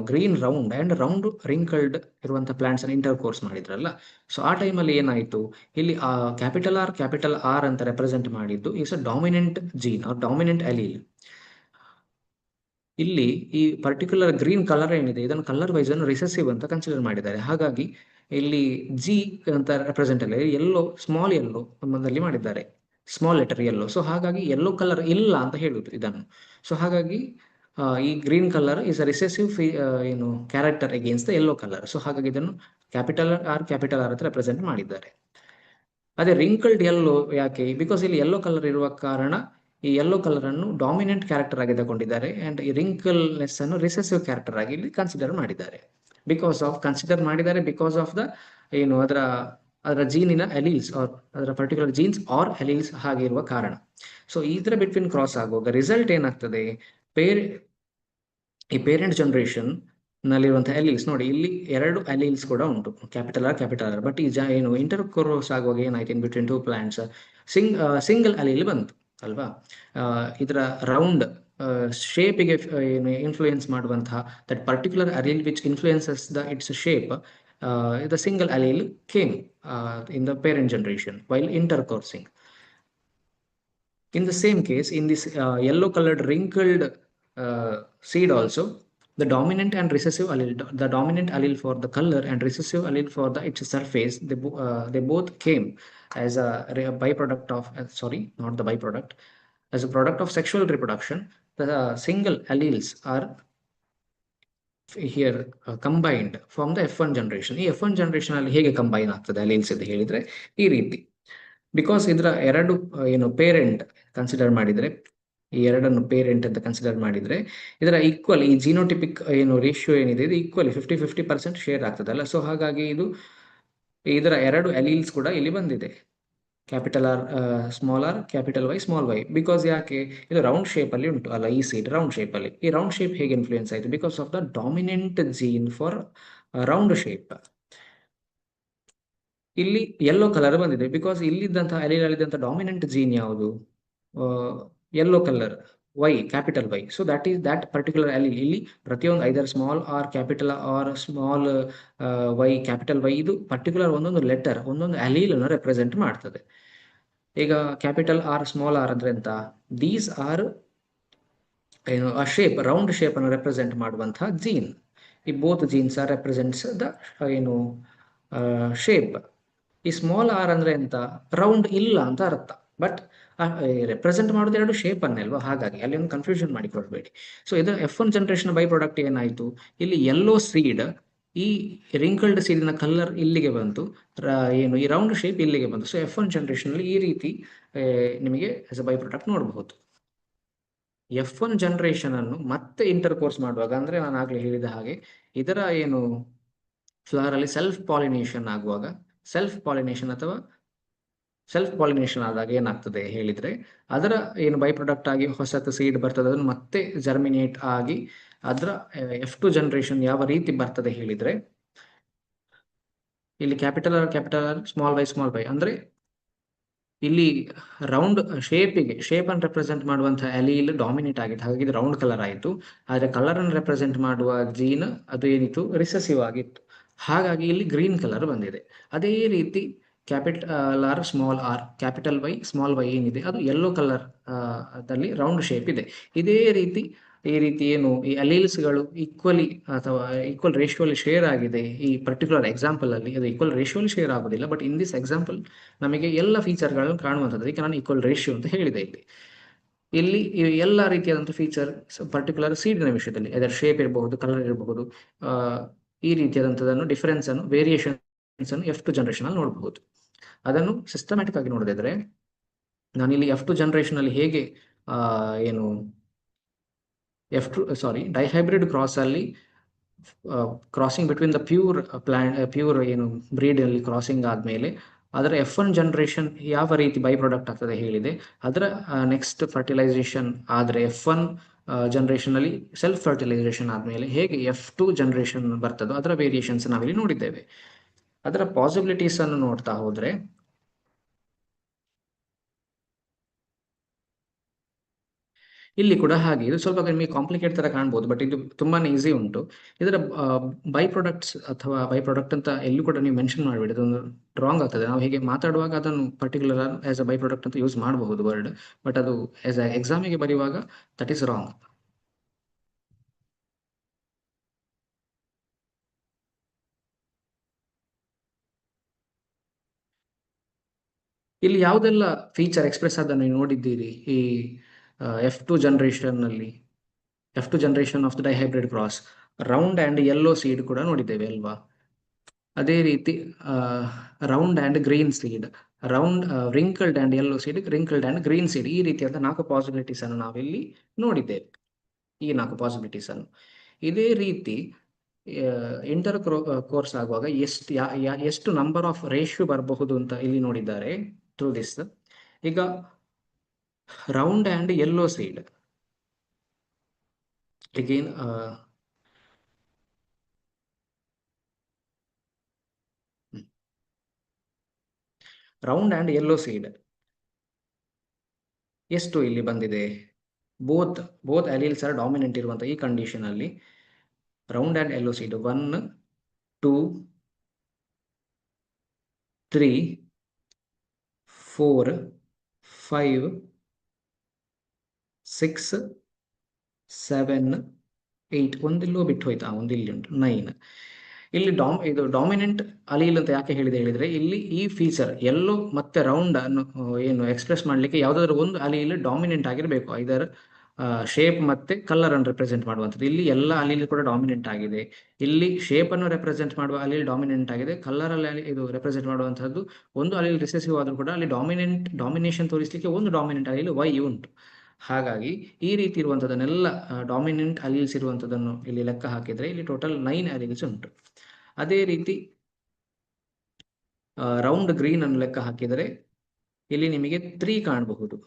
green round and round wrinkled ಇರುವಂತಹ ಪ್ಲಾಂಟ್ಸ್ ಅನ್ನು ಇಂಟರ್ಕೋರ್ಸ್ ಮಾಡಿದ್ರಲ್ಲ, ಸೊ ಆ ಟೈಮಲ್ಲಿ ಏನಾಯ್ತು, ಇಲ್ಲಿ ಕ್ಯಾಪಿಟಲ್ ಆರ್ ಅಂತ ರೆಪ್ರೆಸೆಂಟ್ ಮಾಡಿದ್ದು is a dominant gene or dominant allele. ಇಲ್ಲಿ ಈ ಪರ್ಟಿಕ್ಯುಲರ್ ಗ್ರೀನ್ ಕಲರ್ ಏನಿದೆ ಇದನ್ನು ಕಲರ್ ವೈಸ್ ಅನ್ನು ರಿಸೆಸಿವ್ ಅಂತ ಕನ್ಸಿಡರ್ ಮಾಡಿದ್ದಾರೆ. ಹಾಗಾಗಿ ಇಲ್ಲಿ ಜಿ ಅಂತ ರೆಪ್ರೆಸೆಂಟ್ ಅಲ್ಲಿ ಎಲ್ಲೋ ಸ್ಮಾಲ್ ಎಲ್ಲೋ ನಲ್ಲಿ ಮಾಡಿದ್ದಾರೆ, ಸ್ಮಾಲ್ ಲೆಟರ್ ಎಲ್ಲೋ. ಸೊ ಹಾಗಾಗಿ ಯೆಲ್ಲೋ ಕಲರ್ ಇಲ್ಲ ಅಂತ ಹೇಳುದು ಇದನ್ನು. ಸೊ ಹಾಗಾಗಿ ಈ green colour is a recessive character against the yellow colour. So ಹಾಗಾಗಿ ಇದನ್ನು ಕ್ಯಾಪಿಟಲ್ ಆರ್ ಅಂತ ರೆಪ್ರೆಸೆಂಟ್ ಮಾಡಿದ್ದಾರೆ. ಅದೇ ರಿಂಕಲ್ಡ್ ಯೆಲ್ಲೋ ಯಾಕೆ, ಬಿಕಾಸ್ ಇಲ್ಲಿ ಯೆಲ್ಲೋ ಕಲರ್ ಇರುವ ಕಾರಣ ಈ ಯೆಲ್ಲೋ ಕಲರ್ ಅನ್ನು ಡಾಮಿನೆಂಟ್ ಕ್ಯಾರೆಕ್ಟರ್ ಆಗಿ ತಗೊಂಡಿದ್ದಾರೆ ಅಂಡ್ ಈ ರಿಂಕಲ್ನೆಸ್ ಅನ್ನು ರಿಸೆಸಿವ್ ಕ್ಯಾರೆಕ್ಟರ್ ಆಗಿ ಇಲ್ಲಿ ಕನ್ಸಿಡರ್ ಮಾಡಿದ್ದಾರೆ. ಬಿಕಾಸ್ ಆಫ್ ದ ಅದರ ಜೀನಿನ ಅಲೀಲ್ಸ್ ಆರ್ ಅದರ ಪರ್ಟಿಕ್ಯುಲರ್ ಜೀನ್ಸ್ ಆರ್ ಅಲೀಲ್ಸ್ ಹಾಗಿರುವ ಕಾರಣ. ಸೊ ಇದರ ಬಿಟ್ವೀನ್ ಕ್ರಾಸ್ ಆಗುವಾಗ ರಿಸಲ್ಟ್ ಏನಾಗ್ತದೆ, ಈ ಪೇರೆಂಟ್ ಜನರೇಷನ್ ನಲ್ಲಿರುವಂತಹ ಅಲೀಲ್ಸ್ ನೋಡಿ, ಇಲ್ಲಿ 2 ಅಲೀಲ್ಸ್ ಕೂಡ ಉಂಟು, ಕ್ಯಾಪಿಟಲ್ ಆರ್. ಬಟ್ ಈ ಇಂಟರ್ ಕ್ರಾಸ್ ಆಗುವಾಗ ಏನಾಯ್ತು, in between 2 plants single allele ಬಂತು ಅಲ್ವಾ. ಇದರ ರೌಂಡ್ ಶೇಪಿಗೆ ಇನ್ಫ್ಲೂಯೆನ್ಸ್ ಮಾಡುವಂತಹ that particular allele which influences it's shape, the single allele came in the parent generation while intercoursing. In the same case, in this yellow colored wrinkled seed also, the dominant and recessive allele, the dominant allele for the color and recessive allele for its surface, they both came as a byproduct of not the byproduct, as a product of sexual reproduction. The single alleles are here combined from the F1 generation. ಈ F1 ಜನರೇಷನ್ ಅಲ್ಲಿ ಹೇಗೆ ಕಂಬೈನ್ ಆಗ್ತದೆ ಅಲೀಲ್ಸ್ ಅಂತ ಹೇಳಿದ್ರೆ ಈ ರೀತಿ, ಬಿಕಾಸ್ ಇದರ 2 ಪೇರೆಂಟ್ ಕನ್ಸಿಡರ್ ಮಾಡಿದ್ರೆ, ಈ 2 ಪೇರೆಂಟ್ ಅಂತ ಕನ್ಸಿಡರ್ ಮಾಡಿದ್ರೆ ಇದರ ಈಕ್ವಲ್ ಈ ಜಿನೋಟಿಪಿಕ್ ರೇಷಿಯೋ ಏನಿದೆ ಇದು ಈಕ್ವಲಿ 50-50% ಶೇರ್ ಆಗ್ತದಲ್ಲ. ಸೊ ಹಾಗಾಗಿ ಇದರ 2 ಅಲೀಲ್ಸ್ ಕೂಡ ಇಲ್ಲಿ ಬಂದಿದೆ, capital R small R, capital Y small Y. Because ಯಾಕೆ, ಇದು ರೌಂಡ್ ಶೇಪ್ ಅಲ್ಲಿ ಉಂಟು ಅಲ್ಲ, ಈ ಸೀಡ್ ರೌಂಡ್ ಶೇಪ್ ಅಲ್ಲಿ. ಈ ರೌಂಡ್ ಶೇಪ್ ಹೇಗೆ ಇನ್ಫ್ಲೂಯೆನ್ಸ್ ಆಯಿತು, because of the dominant gene for round shape. ಇಲ್ಲಿ ಯೆಲ್ಲೋ ಕಲರ್ ಬಂದಿದೆ ಬಿಕಾಸ್ ಇಲ್ಲಿದ್ದಂತಹ ಅಲೀಲ್ ಡಾಮಿನೆಂಟ್ ಜೀನ್ ಯಾವುದು, yellow colour Y, capital Y. So that particular allele ಇಲ್ಲಿ ಪ್ರತಿಯೊಂದು either small R capital R small Y capital Y, ಇದು ಪರ್ಟಿಕ್ಯುಲರ್ ಒಂದೊಂದು ಲೆಟರ್ ಒಂದೊಂದು ಅಲೀಲ್ ಅನ್ನು ರೆಪ್ರೆಸೆಂಟ್ ಮಾಡ್ತದೆ. ಈಗ ಕ್ಯಾಪಿಟಲ್ ಆರ್ ಸ್ಮಾಲ್ ಆರ್ ಅಂದ್ರೆ ಎಂತ, ದೀಸ್ ಆರ್ ಆ ಶೇಪ್ ರೌಂಡ್ ಶೇಪ್ ಅನ್ನು ರೆಪ್ರೆಸೆಂಟ್ ಮಾಡುವಂತಹ ಜೀನ್. ಈ both genes R represents the shape. ಈ ಸ್ಮಾಲ್ ಆರ್ ಅಂದ್ರೆ ಎಂತ, ರೌಂಡ್ ಇಲ್ಲ ಅಂತ ಅರ್ಥ, ಬಟ್ ರೆಪ್ರೆಸೆಂಟ್ ಮಾಡೋದು 2 ಶೇಪ್ ಅನ್ನೇ ಅಲ್ವಾ. ಹಾಗಾಗಿ ಅಲ್ಲಿ ಒಂದು ಕನ್ಫ್ಯೂಷನ್ ಮಾಡಿಕೊಳ್ಬೇಡಿ. ಸೊ ಇದರ F1 ಜನರೇಷನ್ ಬೈ ಪ್ರಾಡಕ್ಟ್ ಏನಾಯ್ತು, ಇಲ್ಲಿ ಯೆಲ್ಲೋ ಸೀಡ್ ಈ ರಿಂಕಲ್ಡ್ ಸೀಡಿನ ಕಲರ್ ಇಲ್ಲಿಗೆ ಬಂತು, ಈ ರೌಂಡ್ ಶೇಪ್ ಇಲ್ಲಿಗೆ ಬಂತು. ಸೊ F1 ಜನರೇಷನ್ ಅಲ್ಲಿ ಈ ರೀತಿ ನಿಮಗೆ ಆಸ್ ಅ ಬೈ ಪ್ರಾಡಕ್ಟ್ ನೋಡಬಹುದು. F1 ಜನರೇಷನ್ ಅನ್ನು ಮತ್ತೆ ಇಂಟರ್ಕೋರ್ಸ್ ಮಾಡುವಾಗ, ಅಂದ್ರೆ ನಾನು ಆಗ್ಲೇ ಹೇಳಿದ ಹಾಗೆ ಇದರ ಫ್ಲವರ್ ಅಲ್ಲಿ ಸೆಲ್ಫ್ ಪಾಲಿನೇಷನ್ ಆಗುವಾಗ, ಸೆಲ್ಫ್ ಪಾಲಿನೇಷನ್ ಆದಾಗ ಏನಾಗ್ತದೆ ಹೇಳಿದ್ರೆ, ಅದರ ಬೈ ಪ್ರಾಡಕ್ಟ್ ಆಗಿ ಹೊಸತು ಸೀಡ್ ಬರ್ತದೆ, ಅದನ್ನು ಮತ್ತೆ ಜರ್ಮಿನೇಟ್ ಆಗಿ ಅದರ F2 ಜನರೇಷನ್ ಯಾವ ರೀತಿ ಬರ್ತದೆ ಹೇಳಿದ್ರೆ, ಇಲ್ಲಿ ಕ್ಯಾಪಿಟಲ್ ಆರ್ ಸ್ಮಾಲ್ ವೈ ಅಂದ್ರೆ ಇಲ್ಲಿ ರೌಂಡ್ ಶೇಪ್ ಅನ್ನು ರೆಪ್ರೆಸೆಂಟ್ ಮಾಡುವಂತಹ ಅಲೀಲ್ ಡಾಮಿನೇಟ್ ಆಗಿತ್ತು, ಹಾಗಾಗಿ ಇದು ರೌಂಡ್ ಕಲರ್ ಆಯಿತು. ಆದ್ರೆ ಕಲರ್ ಅನ್ನು ರೆಪ್ರೆಸೆಂಟ್ ಮಾಡುವ ಜೀನ್ ಅದು ಏನಿತ್ತು, ರಿಸೆಸಿವ್ ಆಗಿತ್ತು, ಹಾಗಾಗಿ ಇಲ್ಲಿ ಗ್ರೀನ್ ಕಲರ್ ಬಂದಿದೆ. ಅದೇ ರೀತಿ capital R small R capital Y small Y ಏನಿದೆ ಅದು ಯೆಲ್ಲೋ ಕಲರ್ ದಲ್ಲಿ ರೌಂಡ್ ಶೇಪ್ ಇದೆ. ಇದೇ ರೀತಿ ಈ ಅಲೀಲ್ಸ್ಗಳು ಈಕ್ವಲಿ ಅಥವಾ ಈಕ್ವಲ್ ರೇಷಿಯೋಲಿ ಶೇರ್ ಆಗಿದೆ. ಈ ಪರ್ಟಿಕ್ಯುಲರ್ ಎಕ್ಸಾಂಪಲ್ ಅಲ್ಲಿ ಅದು ಈಕ್ವಲ್ ರೇಷಿಯೋಲಿ ಶೇರ್ ಆಗೋದಿಲ್ಲ, ಬಟ್ ಇನ್ ದಿಸ್ ಎಕ್ಸಾಂಪಲ್ ನಮಗೆ ಎಲ್ಲ ಫೀಚರ್ಗಳನ್ನು ಕಾಣುವಂಥದ್ದು. ಅದಕ್ಕೆ ನಾನು ಈಕ್ವಲ್ ರೇಷಿಯೋ ಅಂತ ಹೇಳಿದೆ. ಇಲ್ಲಿ ಎಲ್ಲ ರೀತಿಯಾದಂಥ ಫೀಚರ್ ಪರ್ಟಿಕ್ಯುಲರ್ ಸೀಡಿನ ವಿಷಯದಲ್ಲಿ ಅದರ ಶೇಪ್ ಇರಬಹುದು, ಕಲರ್ ಇರಬಹುದು, ಈ ರೀತಿಯಾದಂಥದ್ದನ್ನು ಡಿಫರೆನ್ಸ್ ಅನ್ನು ವೇರಿಯೇಷನ್ಸ್ ಅನ್ನು F2 ಜನರೇಷನ್ ಅಲ್ಲಿ ನೋಡಬಹುದು. ಅದನ್ನು ಸಿಸ್ಟಮ್ಯಾಟಿಕ್ ಆಗಿ ನೋಡದಿದ್ರೆ, ನಾನಿಲ್ಲಿ F2 ಜನರೇಷನ್ ಅಲ್ಲಿ ಹೇಗೆ ಏನು ಡೈಹೈಬ್ರಿಡ್ ಕ್ರಾಸ್ ಅಲ್ಲಿ ಕ್ರಾಸಿಂಗ್ ಬಿಟ್ವೀನ್ ದ ಪ್ಯೂರ್ ಏನು ಬ್ರೀಡ್ ಅಲ್ಲಿ ಕ್ರಾಸಿಂಗ್ ಆದ್ಮೇಲೆ ಅದರ F1 ಜನರೇಷನ್ ಯಾವ ರೀತಿ ಬೈ ಪ್ರಾಡಕ್ಟ್ ಆಗ್ತದೆ ಹೇಳಿದೆ. ಅದರ ನೆಕ್ಸ್ಟ್ ಫರ್ಟಿಲೈಸೇಷನ್ ಆದ್ರೆ F1 ಜನರೇಷನ್ ಅಲ್ಲಿ ಸೆಲ್ಫ್ ಫರ್ಟಿಲೈಸೇಷನ್ ಆದ್ಮೇಲೆ ಹೇಗೆ F2 ಜನರೇಷನ್ ಬರ್ತದೋ ಅದರ ವೇರಿಯೇಷನ್ಸ್ ನಾವಿಲ್ಲಿ ನೋಡಿದ್ದೇವೆ. ಅದರ ಪಾಸಿಬಿಲಿಟೀಸ್ ಅನ್ನು ನೋಡ್ತಾ ಹೋದ್ರೆ ಇಲ್ಲಿ ಕೂಡ ಹಾಗೆ, ಇದು ಸ್ವಲ್ಪ ನಿಮಗೆ ಕಾಂಪ್ಲಿಕೇಟ್ ತರ ಕಾಣ್ಬೋದು, ಬಟ್ ಇದು ತುಂಬಾನೇ ಈಸಿ ಉಂಟು. ಇದರ ಬೈ ಪ್ರಾಡಕ್ಟ್ಸ್ ಅಥವಾ ಬೈ ಪ್ರಾಡಕ್ಟ್ ಅಂತ ಎಲ್ಲೂ ಕೂಡ ನೀವು ಮೆನ್ಷನ್ ಮಾಡಬೇಡಿ, ಅದೊಂದು ರಾಂಗ್ ಆಗ್ತದೆ. ನಾವು ಹೀಗೆ ಮಾತಾಡುವಾಗ ಅದನ್ನು particular as a by product ಅಂತ ಯೂಸ್ ಮಾಡಬಹುದು ವರ್ಡ್, ಬಟ್ ಅದು ಆಸ್ ಅ ಎಕ್ಸಾಮಿಗೆ ಬರೆಯುವಾಗ ದಟ್ ಈಸ್ ರಾಂಗ್. ಇಲ್ಲಿ ಯಾವುದೆಲ್ಲ ಫೀಚರ್ ಎಕ್ಸ್ಪ್ರೆಸ್ ಅದನ್ನು ನೀವು ನೋಡಿದ್ದೀರಿ ಈ F2 ಜನರೇಷನ್ ನಲ್ಲಿ, F2 generation of the dihybrid cross, round and yellow seed ಕೂಡ ನೋಡಿದ್ದೇವೆ ಅಲ್ವಾ. ಅದೇ ರೀತಿ round and green seed, round wrinkled and yellow seed, wrinkled and green seed, ಈ ರೀತಿಯಾದ 4 ಪಾಸಿಬಿಲಿಟೀಸ್ ಅನ್ನು ನಾವಿಲ್ಲಿ ನೋಡಿದ್ದೇವೆ. ಈ 4 ಪಾಸಿಬಿಲಿಟೀಸ್ ಅನ್ನು ಇದೇ ರೀತಿ ಇಂಟರ್ ಕೋರ್ಸ್ ಆಗುವಾಗ ಎಷ್ಟು ನಂಬರ್ ಆಫ್ ರೇಷಿಯೋ ಬರಬಹುದು ಅಂತ ಇಲ್ಲಿ ನೋಡಿದ್ದಾರೆ ಥ್ರೂ ದಿಸ್. ಈಗ round and yellow seed again round and yellow seed ಎಷ್ಟು ಇಲ್ಲಿ ಬಂದಿದೆ, ಬೋತ್ ಅಲೀಲ್ಸ್ ಆರ್ ಡಾಮಿನೆಂಟ್ ಇರುವಂತ ಈ ಕಂಡೀಷನ್ ಅಲ್ಲಿ ರೌಂಡ್ ಅಂಡ್ ಯೆಲ್ಲೋ ಸೀಡ್ 1 2 3 4 5 6 7 8, ಒಂದಿಲ್ಲೋ ಬಿಟ್ಟು ಹೋಯ್ತಾ, ಒಂದಿಲ್ಲಿ ಉಂಟು 9. ಇಲ್ಲಿ ಇದು ಡಾಮಿನೆಂಟ್ ಅಲೀಲ್ ಅಂತ ಯಾಕೆ ಹೇಳಿದ್ರೆ ಇಲ್ಲಿ ಈ ಫೀಚರ್ ಎಲ್ಲೋ ಮತ್ತೆ ರೌಂಡ್ ಅನ್ನು ಏನು ಎಕ್ಸ್ಪ್ರೆಸ್ ಮಾಡ್ಲಿಕ್ಕೆ ಯಾವ್ದಾದ್ರು ಒಂದು ಅಲೀಲ್ ಡಾಮಿನೆಂಟ್ ಆಗಿರಬೇಕು, ಇದರ ಶೇಪ್ ಮತ್ತೆ ಕಲರ್ ಅನ್ನು ರೆಪ್ರೆಸೆಂಟ್ ಮಾಡುವಂಥದ್ದು. ಇಲ್ಲಿ ಎಲ್ಲ ಅಲೀಲ್ ಕೂಡ ಡಾಮಿನೆಂಟ್ ಆಗಿದೆ. ಇಲ್ಲಿ ಶೇಪ್ ಅನ್ನು ರೆಪ್ರೆಸೆಂಟ್ ಮಾಡುವ ಅಲೀಲ್ ಡಾಮಿನೆಂಟ್ ಆಗಿದೆ, ಕಲರ್ ಅಲ್ಲಿ ಇದು ರೆಪ್ರೆಸೆಂಟ್ ಮಾಡುವಂತಹದ್ದು ಒಂದು ಅಲೀಲ್ ರಿಸೆಸಿವ್ ಆದ್ರೂ ಕೂಡ ಅಲ್ಲಿ ಡಾಮಿನೇಷನ್ ತೋರಿಸಲಿಕ್ಕೆ ಒಂದು ಡಾಮಿನೆಂಟ್ ಅಲೀಲ್ Y ಉಂಟು. ಹಾಗಾಗಿ ಈ ರೀತಿ ಇರುವಂತದನ್ನೆಲ್ಲ ಡಾಮಿನೆಂಟ್ ಅಲೀಲ್ಸ್ ಇರುವಂತದನ್ನು ಇಲ್ಲಿ ಲೆಕ್ಕ ಹಾಕಿದ್ರೆ ಇಲ್ಲಿ ಟೋಟಲ್ 9 ಅಲೀಲ್ಸ್ ಉಂಟು. ಅದೇ ರೀತಿ ರೌಂಡ್ ಗ್ರೀನ್ ಅನ್ನು ಲೆಕ್ಕ ಹಾಕಿದರೆ ಇಲ್ಲಿ ನಿಮಗೆ 3 ಕಾಣಬಹುದು,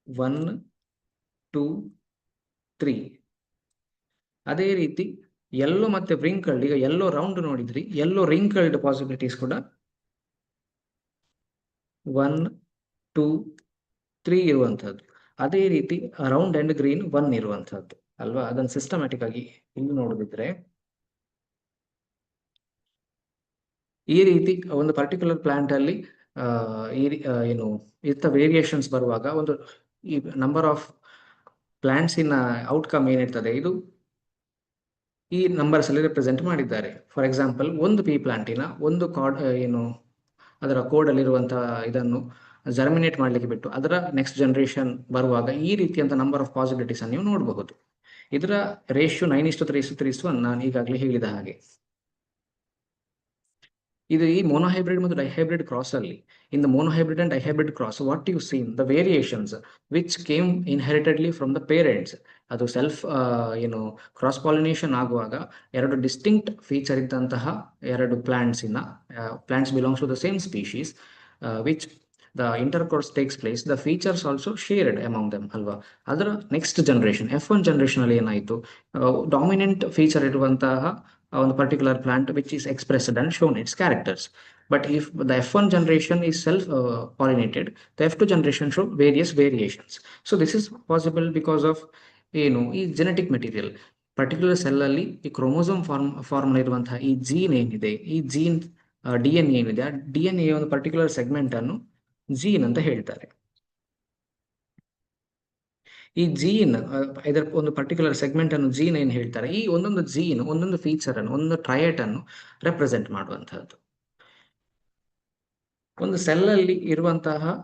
1 2 3. ಅದೇ ರೀತಿ ಯೆಲ್ಲೋ ಮತ್ತೆ ರಿಂಕಲ್ಡ್, ಈಗ ಯೆಲ್ಲೋ ರೌಂಡ್ ನೋಡಿದ್ರಿ, ಯೆಲ್ಲೋ ರಿಂಕಲ್ಡ್ ಪಾಸಿಬಿಲಿಟೀಸ್ ಕೂಡ 1 2 3 ಇರುವಂತಹದ್ದು. ಅದೇ ರೀತಿ ರೌಂಡ್ ಅಂಡ್ ಗ್ರೀನ್ 1 ಇರುವಂತಹದ್ದು ಅಲ್ವಾ. ಅದನ್ನು ಸಿಸ್ಟಮ್ಯಾಟಿಕ್ ಆಗಿ ಇಲ್ಲಿ ನೋಡದಿದ್ರೆ ಈ ರೀತಿ ಒಂದು ಪರ್ಟಿಕ್ಯುಲರ್ ಪ್ಲಾಂಟ್ ಅಲ್ಲಿ ಏನು ಇಂಥ ವೇರಿಯೇಷನ್ಸ್ ಬರುವಾಗ ಒಂದು ಈ number of plants in outcome ಏನಿರ್ತದೆ ಇದು ಈ ನಂಬರ್ಸ್ ಅಲ್ಲಿ ರೆಪ್ರೆಸೆಂಟ್ ಮಾಡಿದ್ದಾರೆ. ಫಾರ್ ಎಕ್ಸಾಂಪಲ್ ಒಂದು ಪಿ ಪ್ಲಾಂಟಿನ ಒಂದು ಏನು ಅದರ ಕೋಡ್ ಅಲ್ಲಿರುವಂತಹ ಇದನ್ನು ಜರ್ಮಿನೇಟ್ ಮಾಡ್ಲಿಕ್ಕೆ ಬಿಟ್ಟು ಅದರ ನೆಕ್ಸ್ಟ್ ಜನರೇಷನ್ ಬರುವಾಗ ಈ ರೀತಿಯಂತ ನಂಬರ್ ಆಫ್ ಪಾಸಿಬಿಲಿಟೀಸ್ ಅನ್ನು ನೀವು ನೋಡಬಹುದು. ಇದರ ರೇಷಿಯೋ 9:3:1 ನಾನು ಈಗಾಗಲೇ ಹೇಳಿದ ಹಾಗೆ. ಇದು ಈ ಮೋನೋಹೈಬ್ರಿಡ್ ಮತ್ತು ಡೈಹೈಬ್ರಿಡ್ ಕ್ರಾಸ್ ಅಲ್ಲಿ, in the monohybrid and dihybrid cross what you seen the variations which came inheritedly from the parents. ಅದು ಸೆಲ್ಫ್ ಏನು ಕ್ರಾಸ್ ಪಾಲಿನೇಷನ್ ಆಗುವಾಗ ಎರಡು ಡಿಸ್ಟಿಂಕ್ಟ್ ಫೀಚರ್ ಇದ್ದಂತಹ ಎರಡು plants belongs to the same species which the intercourse takes place, the features also shared among them ಅಲ್ವಾ. ಅದರ ನೆಕ್ಸ್ಟ್ ಜನರೇಷನ್ F1 ಜನರೇಷನ್ ಅಲ್ಲಿ ಏನಾಯಿತು, ಡಾಮಿನೆಂಟ್ ಫೀಚರ್ ಇರುವಂತಹ ಒಂದು particular plant which is expressed and shown its characters. But if the F1 generation is self pollinated, the F2 generation show various variations. So this is possible because of ಏನು ಈ ಜೆನೆಟಿಕ್ ಮೆಟೀರಿಯಲ್ ಪರ್ಟಿಕ್ಯುಲರ್ ಸೆಲ್ ಅಲ್ಲಿ ಈ ಕ್ರೋಮೋಸೋಮ್ ಫಾರ್ಮ್ ಇರುವಂತಹ ಈ ಜೀನ್ ಏನಿದೆ, ಈ ಜೀನ್ DNA ಏನಿದೆ, ಆ DNA ಒಂದು ಪರ್ಟಿಕ್ಯುಲರ್ ಸೆಗ್ಮೆಂಟ್ ಅನ್ನು ಜೀನ್ ಅಂತ ಹೇಳ್ತಾರೆ. ಈ ಜೀನ್ ಇದರ ಒಂದು ಪರ್ಟಿಕ್ಯುಲರ್ ಸೆಗ್ಮೆಂಟ್ ಅನ್ನು ಜೀನ್ ಏನ್ ಹೇಳ್ತಾರೆ, ಈ ಒಂದೊಂದು ಜೀನ್ ಒಂದೊಂದು ಫೀಚರ್ ಅನ್ನು ಒಂದೊಂದು ಟ್ರಯಟ್ ಅನ್ನು ರೆಪ್ರೆಸೆಂಟ್ ಮಾಡುವಂತಹದ್ದು. ಒಂದು ಸೆಲ್ ಅಲ್ಲಿ ಇರುವಂತಹ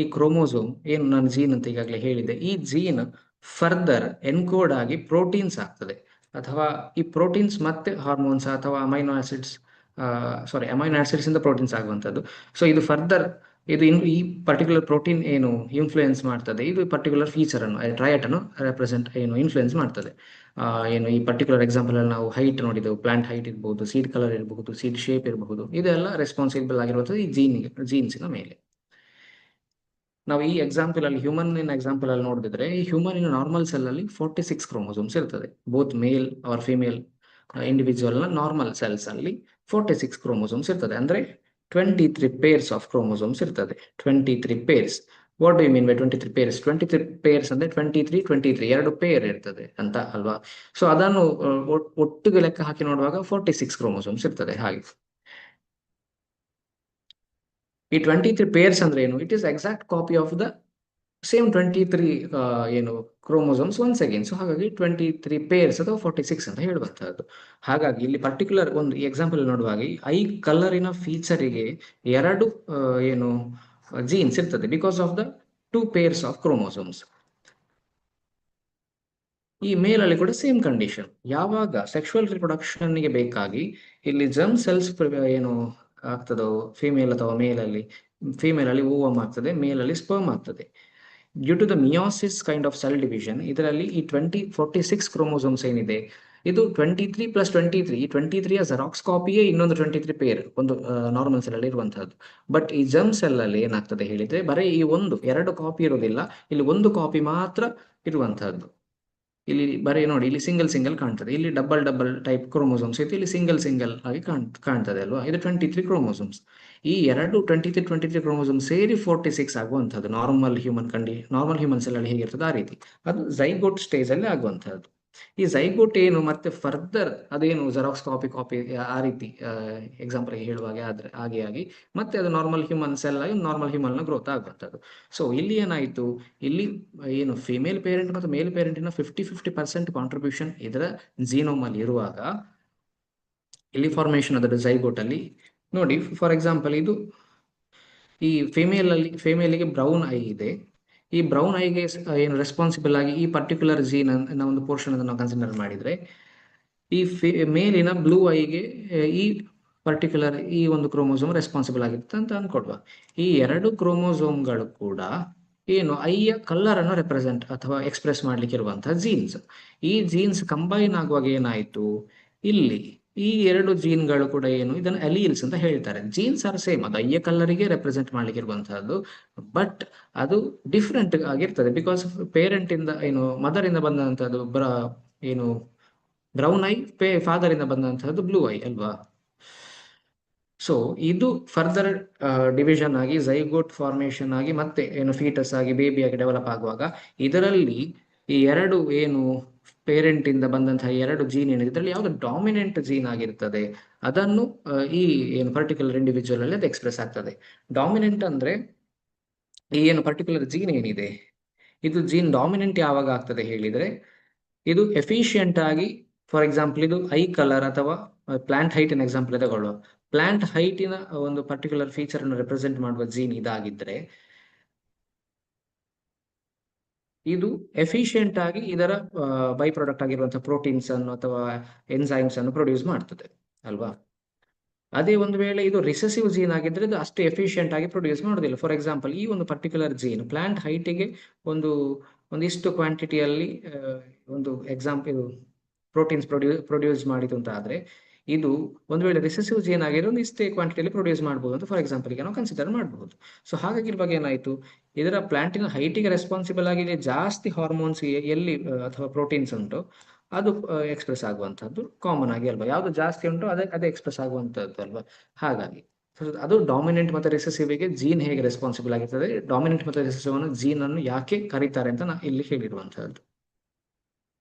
ಈ ಕ್ರೋಮೋಸೋಮ್ ಏನು ನಾನು ಜೀನ್ ಅಂತ ಈಗಾಗಲೇ ಹೇಳಿದೆ, ಈ ಜೀನ್ ಫರ್ದರ್ ಎನ್ಕೋಡ್ ಆಗಿ ಪ್ರೋಟೀನ್ಸ್ ಆಗ್ತದೆ, ಅಥವಾ ಈ ಪ್ರೋಟೀನ್ಸ್ ಮತ್ತೆ ಹಾರ್ಮೋನ್ಸ್ ಅಥವಾ ಅಮೈನೋ ಆಸಿಡ್ಸ್ ಇಂದ ಪ್ರೋಟೀನ್ಸ್ ಆಗುವಂಥದ್ದು. ಸೊ ಇದು ಫರ್ದರ್ ಇದು ಈ ಪರ್ಟಿಕ್ಯುಲರ್ ಪ್ರೋಟೀನ್ ಏನು ಇನ್ಫ್ಲೂಯೆನ್ಸ್ ಮಾಡ್ತದೆ, ಇದು ಪರ್ಟಿಕ್ಯುಲರ್ ಫೀಚರ್ ಅನ್ನು ಟ್ರಯಟ್ ಅನ್ನು ರೆಪ್ರೆಸೆಂಟ್ ಏನು ಇನ್ಫ್ಲೂಯೆನ್ಸ್ ಮಾಡ್ತದೆ. ಏನು ಈ ಪರ್ಟಿಕ್ಯುಲರ್ ಎಕ್ಸಾಂಪಲ್ ಅಲ್ಲಿ ನಾವು ಹೈಟ್ ನೋಡಿದೆವು, ಪ್ಲಾಂಟ್ ಹೈಟ್ ಇರಬಹುದು, ಸೀಡ್ ಕಲರ್ ಇರಬಹುದು, ಸೀಡ್ ಶೇಪ್ ಇರಬಹುದು, ಇದೆಲ್ಲ ರೆಸ್ಪಾನ್ಸಿಬಲ್ ಆಗಿರುವಂಥದ್ದು ಈ ಜೀನ್ಸಿನ ಮೇಲೆ. ನಾವು ಈ ಎಕ್ಸಾಂಪಲ್ ಅಲ್ಲಿ ಹ್ಯೂಮನ್ ಎಕ್ಸಾಂಪಲ್ ಅಲ್ಲಿ ನೋಡಿದ್ರೆ, ಈ ಹ್ಯೂಮನ್ ನಾರ್ಮಲ್ ಸೆಲ್ ಅಲ್ಲಿ 46 ಕ್ರೋಮೋಸೋಮ್ಸ್ ಇರ್ತದೆ. Both male or female individual ನ ನಾರ್ಮಲ್ ಸೆಲ್ಸ್ ಅಲ್ಲಿ 46 ಕ್ರೋಮೋಸೋಮ್ಸ್ ಇರ್ತದೆ. ಅಂದ್ರೆ 23 ಪೇರ್ಸ್ ಆಫ್ ಕ್ರೋಮೋಸೋಮ್ಸ್ ಇರ್ತದೆ. 23 pairs. What do you mean by 23 pairs? 23 pairs ಅಂದ್ರೆ 23 ಎರಡು ಪೇರ್ ಇರ್ತದೆ ಅಂತ ಅಲ್ವಾ? ಸೊ ಅದನ್ನು ಒಟ್ಟಿಗೆ ಲೆಕ್ಕ ಹಾಕಿ ನೋಡುವಾಗ 46 ಕ್ರೋಮೋಸೋಮ್ಸ್ ಇರ್ತದೆ. ಹಾಗೆ ಈ 23 ಪೇರ್ಸ್ ಅಂದ್ರೆ ಏನು? It is exact copy of the same 23 ಏನು ಕ್ರೋಮೋಸೋಮ್ಸ್ ಒನ್ಸ್ ಅಗೇನ್. ಸೊ ಹಾಗಾಗಿ 23 ಪೇರ್ಸ್ ಅಥವಾ 46 ಅಂತ ಹೇಳುವಂತಹದ್ದು. ಹಾಗಾಗಿ ಇಲ್ಲಿ ಪರ್ಟಿಕ್ಯುಲರ್ ಒಂದು ಎಕ್ಸಾಂಪಲ್ ನೋಡುವಾಗ ಐ ಕಲರಿನ ಫೀಚರಿಗೆ ಎರಡು ಏನು ಜೀನ್ಸ್ ಇರ್ತದೆ because of the 2 pairs of chromosomes. ಈ ಮೇಲಲ್ಲಿ ಕೂಡ ಸೇಮ್ ಕಂಡೀಷನ್. ಯಾವಾಗ ಸೆಕ್ಷುವಲ್ ರಿಪ್ರೊಡಕ್ಷನ್ಗೆ ಬೇಕಾಗಿ ಇಲ್ಲಿ ಜರ್ಮ್ ಸೆಲ್ಸ್ ಏನು ಆಗ್ತದೋ ಫಿಮೇಲ್ ಅಥವಾ ಮೇಲಲ್ಲಿ, ಫಿಮೇಲ್ ಅಲ್ಲಿ ಓವಮ್ ಆಗ್ತದೆ, ಮೇಲಲ್ಲಿ ಸ್ಪರ್ಮ್ ಆಗ್ತದೆ. Due to the meiosis kind of cell division ಇದರಲ್ಲಿ ಈ 46 ಕ್ರೋಮೋಸೋಮ್ಸ್ ಏನಿದೆ, ಇದು 23 + 23, ಈ 23 ಜೆರಾಕ್ಸ್ ಕಾಪಿಯೇ ಇನ್ನೊಂದು 23 ಪೇರ್ ಒಂದು ನಾರ್ಮಲ್ ಸೆಲ್ ಅಲ್ಲಿ ಇರುವಂತಹದ್ದು. ಬಟ್ ಈ ಜರ್ಮ್ ಸೆಲ್ ಅಲ್ಲಿ ಏನಾಗ್ತದೆ ಹೇಳಿದ್ರೆ, ಬರೀ ಈ ಎರಡು ಕಾಪಿ ಇರೋದಿಲ್ಲ, ಇಲ್ಲಿ ಒಂದು ಕಾಪಿ ಮಾತ್ರ ಇರುವಂತಹದ್ದು. ಇಲ್ಲಿ ಬರೀ ನೋಡಿ, ಇಲ್ಲಿ ಸಿಂಗಲ್ ಕಾಣ್ತದೆ, ಇಲ್ಲಿ ಡಬಲ್ ಟೈಪ್ ಕ್ರೋಮೋಸೋಮ್ಸ್ ಇತ್ತು, ಇಲ್ಲಿ ಸಿಂಗಲ್ ಆಗಿ ಕಾಣ್ತದೆ ಅಲ್ವಾ? ಇದು 23 ಕ್ರೋಮೋಸೋಮ್ಸ್. ಈ 23 ಕ್ರೋಮೋಸೋಮ್ಸ್ ಸೇರಿ 46 ಆಗುವಂಥದ್ದು ನಾರ್ಮಲ್ ಹ್ಯೂಮನ್ ಸೆಲ್ ಅಲ್ಲಿ ಹೇಗಿರ್ತದೆ ಆ ರೀತಿ. ಅದು ಝೈಗೋಟ್ ಸ್ಟೇಜ್ ಅಲ್ಲಿ ಆಗುವಂತಹದ್ದು. ಈ ಝೈಗೋಟ್ ಏನು ಮತ್ತೆ ಫರ್ದರ್ ಅದೇನು ಜೆರಾಕ್ಸ್ ಕಾಪಿ ಆ ರೀತಿ ಎಕ್ಸಾಂಪಲ್ ಹೇಳುವಾಗೆ ಆದ್ರೆ ಆಗಿ ಮತ್ತೆ ಅದು ನಾರ್ಮಲ್ ಹ್ಯೂಮನ್ ಸೆಲ್ ಆಗಿ ನಾರ್ಮಲ್ ಹ್ಯೂಮನ್ ನ ಗ್ರೋತ್ ಆಗುವಂಥದ್ದು. ಸೊ ಇಲ್ಲಿ ಏನಾಯ್ತು, ಇಲ್ಲಿ ಏನು ಫಿಮೇಲ್ ಪೇರೆಂಟ್ ಮತ್ತು ಮೇಲ್ ಪೇರೆಂಟಿನ 50% ಕಾಂಟ್ರಿಬ್ಯೂಷನ್ ಇದರ ಜೀನೋಮ್ ಅಲ್ಲಿ ಇರುವಾಗ, ಇಲ್ಲಿ ಫಾರ್ಮೇಶನ್ ಅದರ ಝೈಗೋಟ್ ಅಲ್ಲಿ ನೋಡಿ, ಫಾರ್ ಎಕ್ಸಾಂಪಲ್ ಇದು ಈ ಫಿಮೇಲಿಗೆ ಬ್ರೌನ್ ಐ ಇದೆ. ಈ ಬ್ರೌನ್ ಐಗೆ ಏನು ರೆಸ್ಪಾನ್ಸಿಬಲ್ ಆಗಿ ಈ ಪರ್ಟಿಕ್ಯುಲರ್ ಜೀನ್ ಒಂದು ಪೋರ್ಷನ್ ಅನ್ನು ನಾವು ಕನ್ಸಿಡರ್ ಮಾಡಿದ್ರೆ, ಈ ಮೇಲಿನ ಬ್ಲೂ ಐಗೆ ಈ ಪರ್ಟಿಕ್ಯುಲರ್ ಈ ಒಂದು ಕ್ರೋಮೋಸೋಮ್ ರೆಸ್ಪಾನ್ಸಿಬಲ್ ಆಗಿರುತ್ತೆ ಅಂತ ಅನ್ಕೊಡ್ವಾ. ಈ ಎರಡು ಕ್ರೋಮೋಸೋಮ್ಗಳು ಕೂಡ ಏನು ಐಯ ಕಲರ್ ಅನ್ನು ರೆಪ್ರೆಸೆಂಟ್ ಅಥವಾ ಎಕ್ಸ್ಪ್ರೆಸ್ ಮಾಡ್ಲಿಕ್ಕೆ ಇರುವಂತಹ ಜೀನ್ಸ್. ಈ ಜೀನ್ಸ್ ಕಂಬೈನ್ ಆಗುವಾಗ ಏನಾಯ್ತು, ಇಲ್ಲಿ ಈ ಎರಡು ಜೀನ್ಗಳು ಕೂಡ ಏನು ಇದನ್ನು ಅಲೀಲ್ಸ್ ಅಂತ ಹೇಳ್ತಾರೆ. ಜೀನ್ಸ್ ಆರ್ ಸೇಮ್, ಅದು ಐಯ ಕಲರಿಗೆ ರೆಪ್ರೆಸೆಂಟ್ ಮಾಡ್ಲಿಕ್ಕೆ ಇರುವಂತಹದ್ದು, ಬಟ್ ಅದು ಡಿಫ್ರೆಂಟ್ ಆಗಿರ್ತದೆ ಬಿಕಾಸ್ ಪೇರೆಂಟ್ ಇಂದ ಏನು ಮದರ್ ಇಂದ ಬಂದಂತಹದ್ದು ಏನು ಬ್ರೌನ್ ಐ, ಫಾದರ್ ಇಂದ ಬಂದಂತಹದ್ದು ಬ್ಲೂ ಐ ಅಲ್ವಾ? ಸೊ ಇದು ಫರ್ದರ್ ಡಿವಿಷನ್ ಆಗಿ ಝೈಗೋಟ್ ಫಾರ್ಮೇಶನ್ ಆಗಿ ಮತ್ತೆ ಏನು ಫೀಟಸ್ ಆಗಿ ಬೇಬಿ ಆಗಿ ಡೆವಲಪ್ ಆಗುವಾಗ ಇದರಲ್ಲಿ ಈ ಎರಡು ಏನು ಪೇರೆಂಟ್ ಇಂದ ಬಂದಂತಹ ಎರಡು ಜೀನ್ ಏನಿದೆ, ಇದರಲ್ಲಿ ಯಾವ್ದು ಡಾಮಿನೆಂಟ್ ಜೀನ್ ಆಗಿರ್ತದೆ ಅದನ್ನು ಈ ಏನು ಪರ್ಟಿಕ್ಯುಲರ್ ಇಂಡಿವಿಜುವಲ್ ಅಲ್ಲಿ ಅದು ಎಕ್ಸ್ಪ್ರೆಸ್ ಆಗ್ತದೆ. ಡಾಮಿನೆಂಟ್ ಅಂದ್ರೆ ಈ ಏನು ಪರ್ಟಿಕ್ಯುಲರ್ ಜೀನ್ ಏನಿದೆ, ಇದು ಜೀನ್ ಡಾಮಿನೆಂಟ್ ಯಾವಾಗ ಆಗ್ತದೆ ಹೇಳಿದ್ರೆ, ಇದು ಎಫಿಷಿಯಂಟ್ ಆಗಿ, ಫಾರ್ ಎಕ್ಸಾಂಪಲ್ ಇದು ಐ ಕಲರ್ ಅಥವಾ ಪ್ಲಾಂಟ್ ಹೈಟಿನ ಎಕ್ಸಾಂಪಲ್ ತಗೊಳ್ಳುವ. ಪ್ಲಾಂಟ್ ಹೈಟಿನ ಒಂದು ಪರ್ಟಿಕ್ಯುಲರ್ ಫೀಚರ್ ಅನ್ನು ರೆಪ್ರೆಸೆಂಟ್ ಮಾಡುವ ಜೀನ್ ಇದಾಗಿದ್ರೆ, ಇದು ಎಫಿಷಿಯಂಟ್ ಆಗಿ ಇದರ ಬೈ ಪ್ರಾಡಕ್ಟ್ ಆಗಿರುವಂತಹ ಪ್ರೋಟೀನ್ಸ್ ಅನ್ನು ಅಥವಾ ಎನ್ಸೈಮ್ಸ್ ಅನ್ನು ಪ್ರೊಡ್ಯೂಸ್ ಮಾಡ್ತದೆ ಅಲ್ವಾ? ಅದೇ ಒಂದು ವೇಳೆ ಇದು ರಿಸೆಸಿವ್ ಜೀನ್ ಆಗಿದ್ರೆ ಇದು ಅಷ್ಟು ಎಫಿಷಿಯಂಟ್ ಆಗಿ ಪ್ರೊಡ್ಯೂಸ್ ಮಾಡೋದಿಲ್ಲ. ಫಾರ್ ಎಕ್ಸಾಂಪಲ್ ಈ ಒಂದು ಪರ್ಟಿಕ್ಯುಲರ್ ಜೀನ್ ಪ್ಲಾಂಟ್ ಹೈಟಿಗೆ ಒಂದಿಷ್ಟು ಕ್ವಾಂಟಿಟಿಯಲ್ಲಿ ಒಂದು ಎಕ್ಸಾಂಪಲ್ ಪ್ರೋಟೀನ್ಸ್ ಪ್ರೊಡ್ಯೂಸ್ ಮಾಡಿತು ಅಂತ ಆದ್ರೆ, ಇದು ಒಂದು ವೇಳೆ ರಿಸೆಸಿವ್ ಜೀನ್ ಆಗಿರೋ ಒಂದು ಇಷ್ಟೇ ಕ್ವಾಂಟಿಟಿಯಲ್ಲಿ ಪ್ರೊಡ್ಯೂಸ್ ಮಾಡಬಹುದು ಅಂತ ಫಾರ್ ಎಕ್ಸಾಂಪಲ್ ನಾವು ಕನ್ಸಿಡರ್ ಮಾಡಬಹುದು. ಸೊ ಹಾಗಾಗಿ ಇವಾಗ ಏನಾಯ್ತು, ಇದರ ಪ್ಲಾಂಟಿನ ಹೈಟಿಗೆ ರೆಸ್ಪಾನ್ಸಿಬಲ್ ಆಗಿದೆ ಜಾಸ್ತಿ ಹಾರ್ಮೋನ್ಸ್ ಎಲ್ಲಿ ಅಥವಾ ಪ್ರೋಟೀನ್ಸ್ ಉಂಟು ಅದು ಎಕ್ಸ್ಪ್ರೆಸ್ ಆಗುವಂತದ್ದು ಕಾಮನ್ ಆಗಿ ಅಲ್ವಾ? ಯಾವ್ದು ಜಾಸ್ತಿ ಉಂಟು ಅದೇ ಎಕ್ಸ್ಪ್ರೆಸ್ ಆಗುವಂತದ್ದು ಅಲ್ವಾ? ಹಾಗಾಗಿ ಅದು ಡಾಮಿನೆಂಟ್ ಮತ್ತೆ ರಿಸೆಸಿವ್ಗೆ ಜೀನ್ ಹೇಗೆ ರೆಸ್ಪಾನ್ಸಿಬಲ್ ಆಗಿರ್ತದೆ, ಡಾಮಿನೆಂಟ್ ಮತ್ತೆ ರಿಸೆಸಿವ್ ಅನ್ನು ಜೀನ್ ಅನ್ನು ಯಾಕೆ ಕರೀತಾರೆ ಅಂತ ನಾ ಇಲ್ಲಿ ಹೇಳಿರುವಂತಹದ್ದು.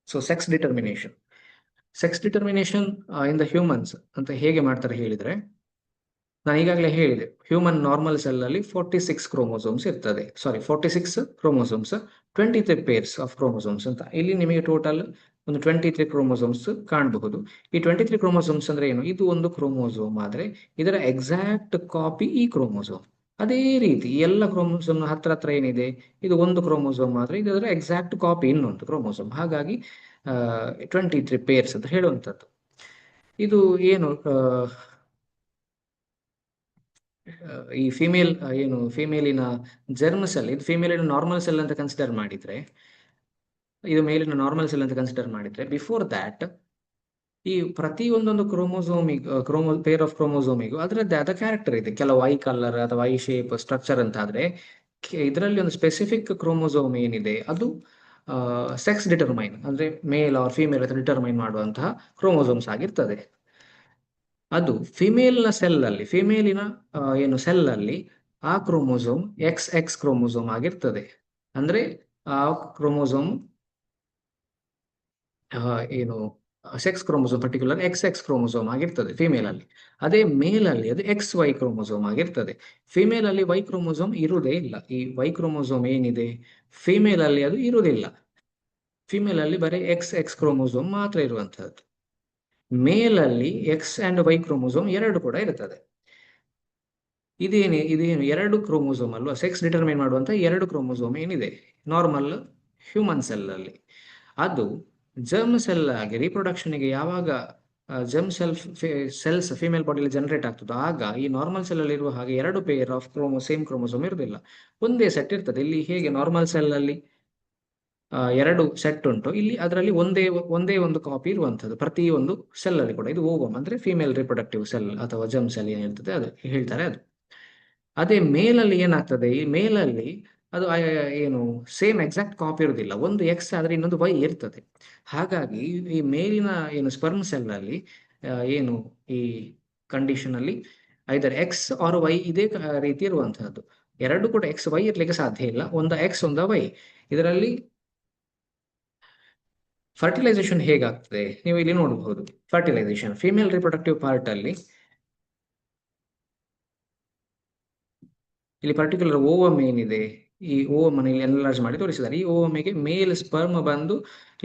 So sex determination in the humans ಅಂತ ಹೇಗೆ ಮಾಡ್ತಾರೆ ಹೇಳಿದ್ರೆ, ನಾನು ಈಗಾಗಲೇ ಹೇಳಿದೆ ಹ್ಯೂಮನ್ ನಾರ್ಮಲ್ ಸೆಲ್ ಅಲ್ಲಿ 46 ಕ್ರೋಮೋಸೋಮ್ಸ್ ಇರ್ತದೆ. 46 ಕ್ರೋಮೋಸೋಮ್ಸ್, 23 ಪೇರ್ಸ್ ಆಫ್ ಕ್ರೋಮೋಸೋಮ್ಸ್ ಅಂತ. ಇಲ್ಲಿ ನಿಮಗೆ ಟೋಟಲ್ ಒಂದು 23 ಕ್ರೋಮೋಸೋಮ್ಸ್ ಕಾಣಬಹುದು. ಈ 23 ಕ್ರೋಮೋಸೋಮ್ಸ್ ಅಂದ್ರೆ ಏನು, ಇದು ಒಂದು ಕ್ರೋಮೋಸೋಮ್ ಆದ್ರೆ ಇದರ ಎಕ್ಸಾಕ್ಟ್ ಕಾಪಿ ಈ ಕ್ರೋಮೋಸೋಮ್. ಅದೇ ರೀತಿ ಎಲ್ಲ ಕ್ರೋಮೋಸೋಮ್ ಹತ್ರ ಏನಿದೆ, ಇದು ಒಂದು ಕ್ರೋಮೋಸೋಮ್ ಆದ್ರೆ ಇದರ ಎಕ್ಸಾಕ್ಟ್ ಕಾಪಿ ಇನ್ನೊಂದು ಕ್ರೋಮೋಸೋಮ್. ಹಾಗಾಗಿ 23 ಪೇರ್ಸ್ ಅಂತ ಹೇಳುವಂಥದ್ದು. ಇದು ಏನು ಈ ಫಿಮೇಲ್ ಏನು ಫಿಮೇಲಿನ ಜರ್ಮ್ ಸೆಲ್, ಇದು ಫಿಮೇಲಿನ ನಾರ್ಮಲ್ ಸೆಲ್ ಅಂತ ಕನ್ಸಿಡರ್ ಮಾಡಿದ್ರೆ, ಇದು ಮೇಲಿನ ನಾರ್ಮಲ್ ಸೆಲ್ ಅಂತ ಕನ್ಸಿಡರ್ ಮಾಡಿದ್ರೆ, ಬಿಫೋರ್ ದ್ಯಾಟ್ ಈ ಪ್ರತಿ ಒಂದೊಂದು ಪೇರ್ ಆಫ್ ಕ್ರೋಮೋಸೋಮಿಗೂ ಅದರದ್ದೇ ಆದ ಕ್ಯಾರೆಕ್ಟರ್ ಇದೆ. ಕೆಲವು ಐ ಕಲರ್ ಅಥವಾ ಐ ಶೇಪ್ ಸ್ಟ್ರಕ್ಚರ್ ಅಂತ ಆದ್ರೆ, ಇದರಲ್ಲಿ ಒಂದು ಸ್ಪೆಸಿಫಿಕ್ ಕ್ರೋಮೋಸೋಮ್ ಏನಿದೆ ಅದು ಸೆಕ್ಸ್ ಡಿಟರ್ಮೈನ್, ಅಂದ್ರೆ ಮೇಲ್ ಆರ್ ಫಿಮೇಲ್ ಅಂತ ಡಿಟರ್ಮೈನ್ ಮಾಡುವಂತಹ ಕ್ರೋಮೋಸೋಮ್ಸ್ ಆಗಿರ್ತದೆ. ಅದು ಫಿಮೇಲ್ನ ಸೆಲ್ ಅಲ್ಲಿ, ಫಿಮೇಲಿನ ಏನು ಸೆಲ್ ಅಲ್ಲಿ ಆ ಕ್ರೋಮೋಸೋಮ್ ಎಕ್ಸ್ ಕ್ರೋಮೋಸೋಮ್ ಆಗಿರ್ತದೆ. ಅಂದ್ರೆ ಆ ಕ್ರೋಮೋಸೋಮ್ ಏನು sex chromosome particular X chromosome ಆಗಿರ್ತದೆ ಫಿಮೇಲ್ ಅಲ್ಲಿ. ಅದೇ ಮೇಲ್ ಅಲ್ಲಿ ಅದು XY ಕ್ರೋಮೋಸೋಮ್ ಆಗಿರ್ತದೆ. ಫಿಮೇಲ್ ಅಲ್ಲಿ ವೈ ಕ್ರೋಮೋಸೋಮ್ ಇರುವುದೇ ಇಲ್ಲ. ಈ ವೈ ಕ್ರೋಮೋಸೋಮ್ ಏನಿದೆ ಫಿಮೇಲ್ ಅಲ್ಲಿ ಅದು ಇರುವುದಿಲ್ಲ. ಫಿಮೇಲ್ ಅಲ್ಲಿ ಬರೀ ಎಕ್ಸ್ ಕ್ರೋಮೋಸೋಮ್ ಮಾತ್ರ ಇರುವಂತಹದ್ದು. ಮೇಲ್ ಅಲ್ಲಿ ಎಕ್ಸ್ ಅಂಡ್ ವೈ ಕ್ರೋಮೋಸೋಮ್ ಎರಡು ಕೂಡ ಇರ್ತದೆ. ಇದೇನು ಎರಡು ಕ್ರೋಮೋಸೋಮ್ ಅಲ್ವಾ, ಸೆಕ್ಸ್ ಡಿಟರ್ಮೈನ್ ಮಾಡುವಂತ ಎರಡು ಕ್ರೋಮೋಸೋಮ್ ಏನಿದೆ ನಾರ್ಮಲ್ ಹ್ಯೂಮನ್ ಸೆಲ್ ಅಲ್ಲಿ, ಅದು ಜರ್ಮ್ ಸೆಲ್ ಆಗಿ ಗೆ ಯಾವಾಗ ಜರ್ಮ್ ಸೆಲ್ಸ್ ಫಿಮೇಲ್ ಬಾಡಿಯಲ್ಲಿ ಜನರೇಟ್ ಆಗ್ತದೋ ಆಗ ಈ ನಾರ್ಮಲ್ ಸೆಲ್ ಅಲ್ಲಿ ಇರುವ ಹಾಗೆ ಎರಡು ಪೇರ್ ಆಫ್ ಸೇಮ್ ಕ್ರೋಮೋಸೋಮ್ ಇರುವುದಿಲ್ಲ, ಒಂದೇ ಸೆಟ್ ಇರ್ತದೆ. ಇಲ್ಲಿ ಹೇಗೆ ನಾರ್ಮಲ್ ಸೆಲ್ ಅಲ್ಲಿ ಎರಡು ಸೆಟ್ ಉಂಟು, ಇಲ್ಲಿ ಅದರಲ್ಲಿ ಒಂದೇ ಒಂದು ಕಾಪಿ ಇರುವಂತದ್ದು ಪ್ರತಿ ಒಂದು ಸೆಲ್ ಅಲ್ಲಿ ಕೂಡ. ಇದು ಓವಮ್ ಅಂದ್ರೆ ಫಿಮೇಲ್ ರಿಪ್ರೊಡಕ್ಟಿವ್ ಸೆಲ್ ಅಥವಾ ಜರ್ಮ್ ಸೆಲ್ ಏನಿರ್ತದೆ ಅದು ಹೇಳ್ತಾರೆ ಅದು. ಅದೇ ಮೇಲಲ್ಲಿ ಏನಾಗ್ತದೆ, ಈ ಮೇಲಲ್ಲಿ ಅದು ಏನು ಸೇಮ್ ಎಕ್ಸಾಕ್ಟ್ ಕಾಪಿ ಇರುವುದಿಲ್ಲ, ಒಂದು ಎಕ್ಸ್ ಆದ್ರೆ ಇನ್ನೊಂದು ವೈ ಇರ್ತದೆ. ಹಾಗಾಗಿ ಈ ಮೇಲಿನ ಏನು ಸ್ಪರ್ಮ್ ಸೆಲ್ ಅಲ್ಲಿ ಏನು ಈ ಕಂಡೀಷನ್ ಅಲ್ಲಿ ಐದರ್ ಎಕ್ಸ್ ಆರ್ ವೈ ಇದೇ ರೀತಿ ಇರುವಂತಹದ್ದು. ಎರಡು ಕೂಡ ಎಕ್ಸ್ ವೈ ಇರ್ಲಿಕ್ಕೆ ಸಾಧ್ಯ ಇಲ್ಲ, ಒಂದು ಎಕ್ಸ್ ಒಂದು ವೈ. ಇದರಲ್ಲಿ ಫರ್ಟಿಲೈಸೇಷನ್ ಹೇಗಾಗ್ತದೆ ನೀವು ಇಲ್ಲಿ ನೋಡಬಹುದು. ಫರ್ಟಿಲೈಸೇಷನ್ ಫಿಮೇಲ್ ರಿಪ್ರೊಡಕ್ಟಿವ್ ಪಾರ್ಟ್ ಅಲ್ಲಿ ಇಲ್ಲಿ ಪರ್ಟಿಕ್ಯುಲರ್ ಓವಮ್ ಏನಿದೆ, ಈ ಓವಮ್ ಅನ್ನು ಇಲ್ಲಿ ಎನ್ಲಾರ್ಜ್ ಮಾಡಿ ತೋರಿಸಿದ್ದಾರೆ. ಈ ಓವಮಿಗೆ ಮೇಲ್ ಸ್ಪರ್ಮ್ ಬಂದು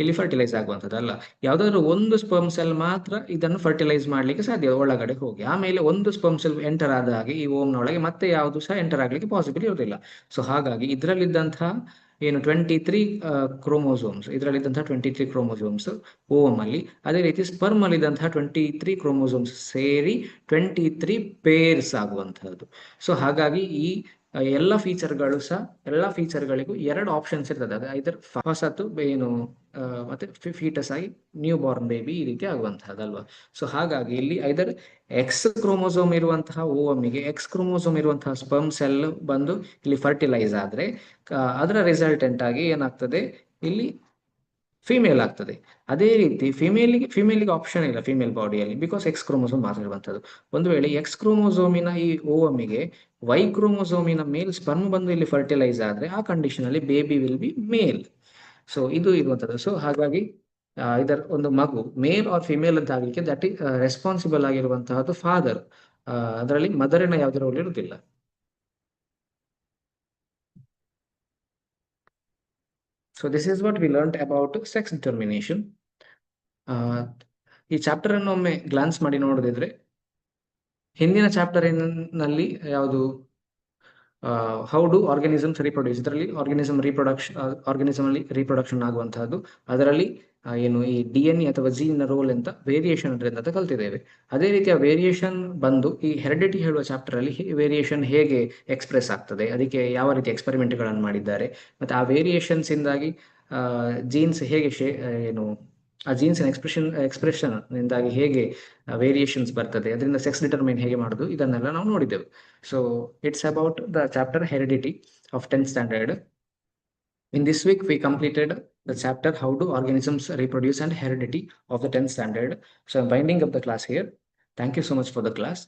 ಇಲ್ಲಿ ಫರ್ಟಿಲೈಸ್ ಆಗುವಂಥದ್ದು ಅಲ್ಲ, ಯಾವ್ದಾದ್ರು ಒಂದು ಸ್ಪರ್ಮ್ ಸೆಲ್ ಮಾತ್ರ ಇದನ್ನು ಫರ್ಟಿಲೈಸ್ ಮಾಡ್ಲಿಕ್ಕೆ ಸಾಧ್ಯ ಒಳಗಡೆ ಹೋಗಿ. ಆಮೇಲೆ ಒಂದು ಸ್ಪರ್ಮ್ ಸೆಲ್ ಎಂಟರ್ ಆದ ಹಾಗೆ ಈ ಓಮ್ನ ಒಳಗೆ ಮತ್ತೆ ಯಾವುದು ಸಹ ಎಂಟರ್ ಆಗ್ಲಿಕ್ಕೆ ಪಾಸಿಬಲ್ ಇರುವುದಿಲ್ಲ. ಸೊ ಹಾಗಾಗಿ ಇದರಲ್ಲಿದ್ದಂತಹ ಏನು 23 ಕ್ರೋಮೋಸೋಮ್ಸ್, ಇದರಲ್ಲಿದ್ದಂತಹ 23 ಕ್ರೋಮೋಸೋಮ್ಸ್ ಓವಮ್ ಅಲ್ಲಿ, ಅದೇ ರೀತಿ ಸ್ಪರ್ಮ್ ಅಲ್ಲಿ ಇದ್ದಂತಹ 23 ಕ್ರೋಮೋಸೋಮ್ಸ್ ಸೇರಿ 23 ಪೇರ್ಸ್ ಆಗುವಂತಹದ್ದು. ಸೊ ಹಾಗಾಗಿ ಈ ಎಲ್ಲ ಫೀಚರ್ಗಳು ಸಹ, ಎಲ್ಲ ಫೀಚರ್ಗಳಿಗೂ ಎರಡು ಆಪ್ಷನ್ಸ್ ಇರ್ತದೆ. ಅದು ಐದರ್ ಹೊಸತು ಏನು ಮತ್ತೆ ಫೀಟಸ್ ಆಗಿ ನ್ಯೂ ಬಾರ್ನ್ ಬೇಬಿ ಈ ರೀತಿ ಆಗುವಂತಹದ್ದಲ್ವಾ. ಸೊ ಹಾಗಾಗಿ ಇಲ್ಲಿ ಐದರ್ ಎಕ್ಸ್ ಕ್ರೋಮೋಸೋಮ್ ಇರುವಂತಹ ಓವಮ್ಮಿಗೆ ಎಕ್ಸ್ ಕ್ರೋಮೋಸೋಮ್ ಇರುವಂತಹ ಸ್ಪರ್ಮ್ ಸೆಲ್ ಬಂದು ಇಲ್ಲಿ ಫರ್ಟಿಲೈಸ್ ಆದ್ರೆ ಅದರ ರಿಸಲ್ಟೆಂಟ್ ಆಗಿ ಏನಾಗ್ತದೆ ಇಲ್ಲಿ ಫಿಮೇಲ್ ಆಗ್ತದೆ. ಅದೇ ರೀತಿ ಫಿಮೇಲಿಗೆ ಆಪ್ಷನ್ ಇಲ್ಲ ಫಿಮೇಲ್ ಬಾಡಿಯಲ್ಲಿ, ಬಿಕಾಸ್ ಎಕ್ಸ್ ಕ್ರೋಮೋಸೋಮ್ ಮಾತ್ರ ಇರುವಂತದ್ದು. ಒಂದು ವೇಳೆ ಎಕ್ಸ್ ಕ್ರೋಮೋಸೋಮಿನ ಈ ಓವಮಿಗೆ ವೈ ಕ್ರೋಮೋಸೋಮಿನ ಮೇಲ್ ಸ್ಪರ್ಮ್ ಬಂದು ಇಲ್ಲಿ ಫರ್ಟಿಲೈಸ್ ಆದ್ರೆ ಆ ಕಂಡೀಷನ್ ಅಲ್ಲಿ baby will be male. So ಇದು ಇರುವಂತದ್ದು. ಸೊ ಹಾಗಾಗಿ ಇದರ ಒಂದು ಮಗು ಮೇಲ್ ಆರ್ ಫಿಮೇಲ್ ಅಂತ ಆಗ್ಲಿಕ್ಕೆ ದಟ್ ಇಸ್ ರೆಸ್ಪಾನ್ಸಿಬಲ್ ಆಗಿರುವಂತಹದ್ದು ಫಾದರ್, ಅದರಲ್ಲಿ ಮದರಿನ ಯಾವುದೇ ರೋಲ್ ಇರುವುದಿಲ್ಲ. So this is what we learn about sex determination. ಈ ಚಾಪ್ಟರ್ ಅನ್ನು ಒಮ್ಮೆ ಗ್ಲಾನ್ಸ್ ಮಾಡಿ ನೋಡೋದಿದ್ರೆ, ಹಿಂದಿನ ಚಾಪ್ಟರ್ ನಲ್ಲಿ ಯಾವುದು ಹೌ ಡು ಆರ್ಗನಿಸಮ್ಸ್ ರಿಪ್ರೊಡ್ಯೂಸ್, ಇದರಲ್ಲಿ ಆರ್ಗನಿಸಮ್ ಅಲ್ಲಿ ರೀಪ್ರೊಡಕ್ಷನ್ ಆಗುವಂತಹದ್ದು, ಅದರಲ್ಲಿ ಏನು ಈ DNA ಅಥವಾ ಜೀನ್ ರೋಲ್ ಅಂತ ವೇರಿಯೇಷನ್ ಅಂತ ಕಲ್ತಿದ್ದೇವೆ. ಅದೇ ರೀತಿಯ ವೇರಿಯೇಷನ್ ಬಂದು ಈ ಹೆರಿಡಿಟಿ ಹೇಳುವ ಚಾಪ್ಟರ್ ಅಲ್ಲಿ ವೇರಿಯೇಷನ್ ಹೇಗೆ ಎಕ್ಸ್ಪ್ರೆಸ್ ಆಗ್ತದೆ, ಅದಕ್ಕೆ ಯಾವ ರೀತಿ ಎಕ್ಸ್ಪೆರಿಮೆಂಟ್ ಗಳನ್ನು ಮಾಡಿದ್ದಾರೆ, ಮತ್ತೆ ಆ ವೇರಿಯೇಷನ್ಸ್ ಇಂದಾಗಿ ಜೀನ್ಸ್ ಹೇಗೆ ಏನು ಆ ಜೀನ್ಸ್ ಎಕ್ಸ್ಪ್ರೆಷನ್ ಇಂದಾಗಿ ಹೇಗೆ ವೇರಿಯೇಷನ್ಸ್ ಬರ್ತದೆ, ಅದರಿಂದ ಸೆಕ್ಸ್ ಡಿಟರ್ಮೈನ್ ಹೇಗೆ ಮಾಡೋದು, ಇದನ್ನೆಲ್ಲ ನಾವು ನೋಡಿದ್ದೆವು. So it's about the chapter heredity of 10th standard. In this week, we completed the chapter How do organisms reproduce and heredity of the 10th standard. So I'm winding up the class here. Thank you so much for the class.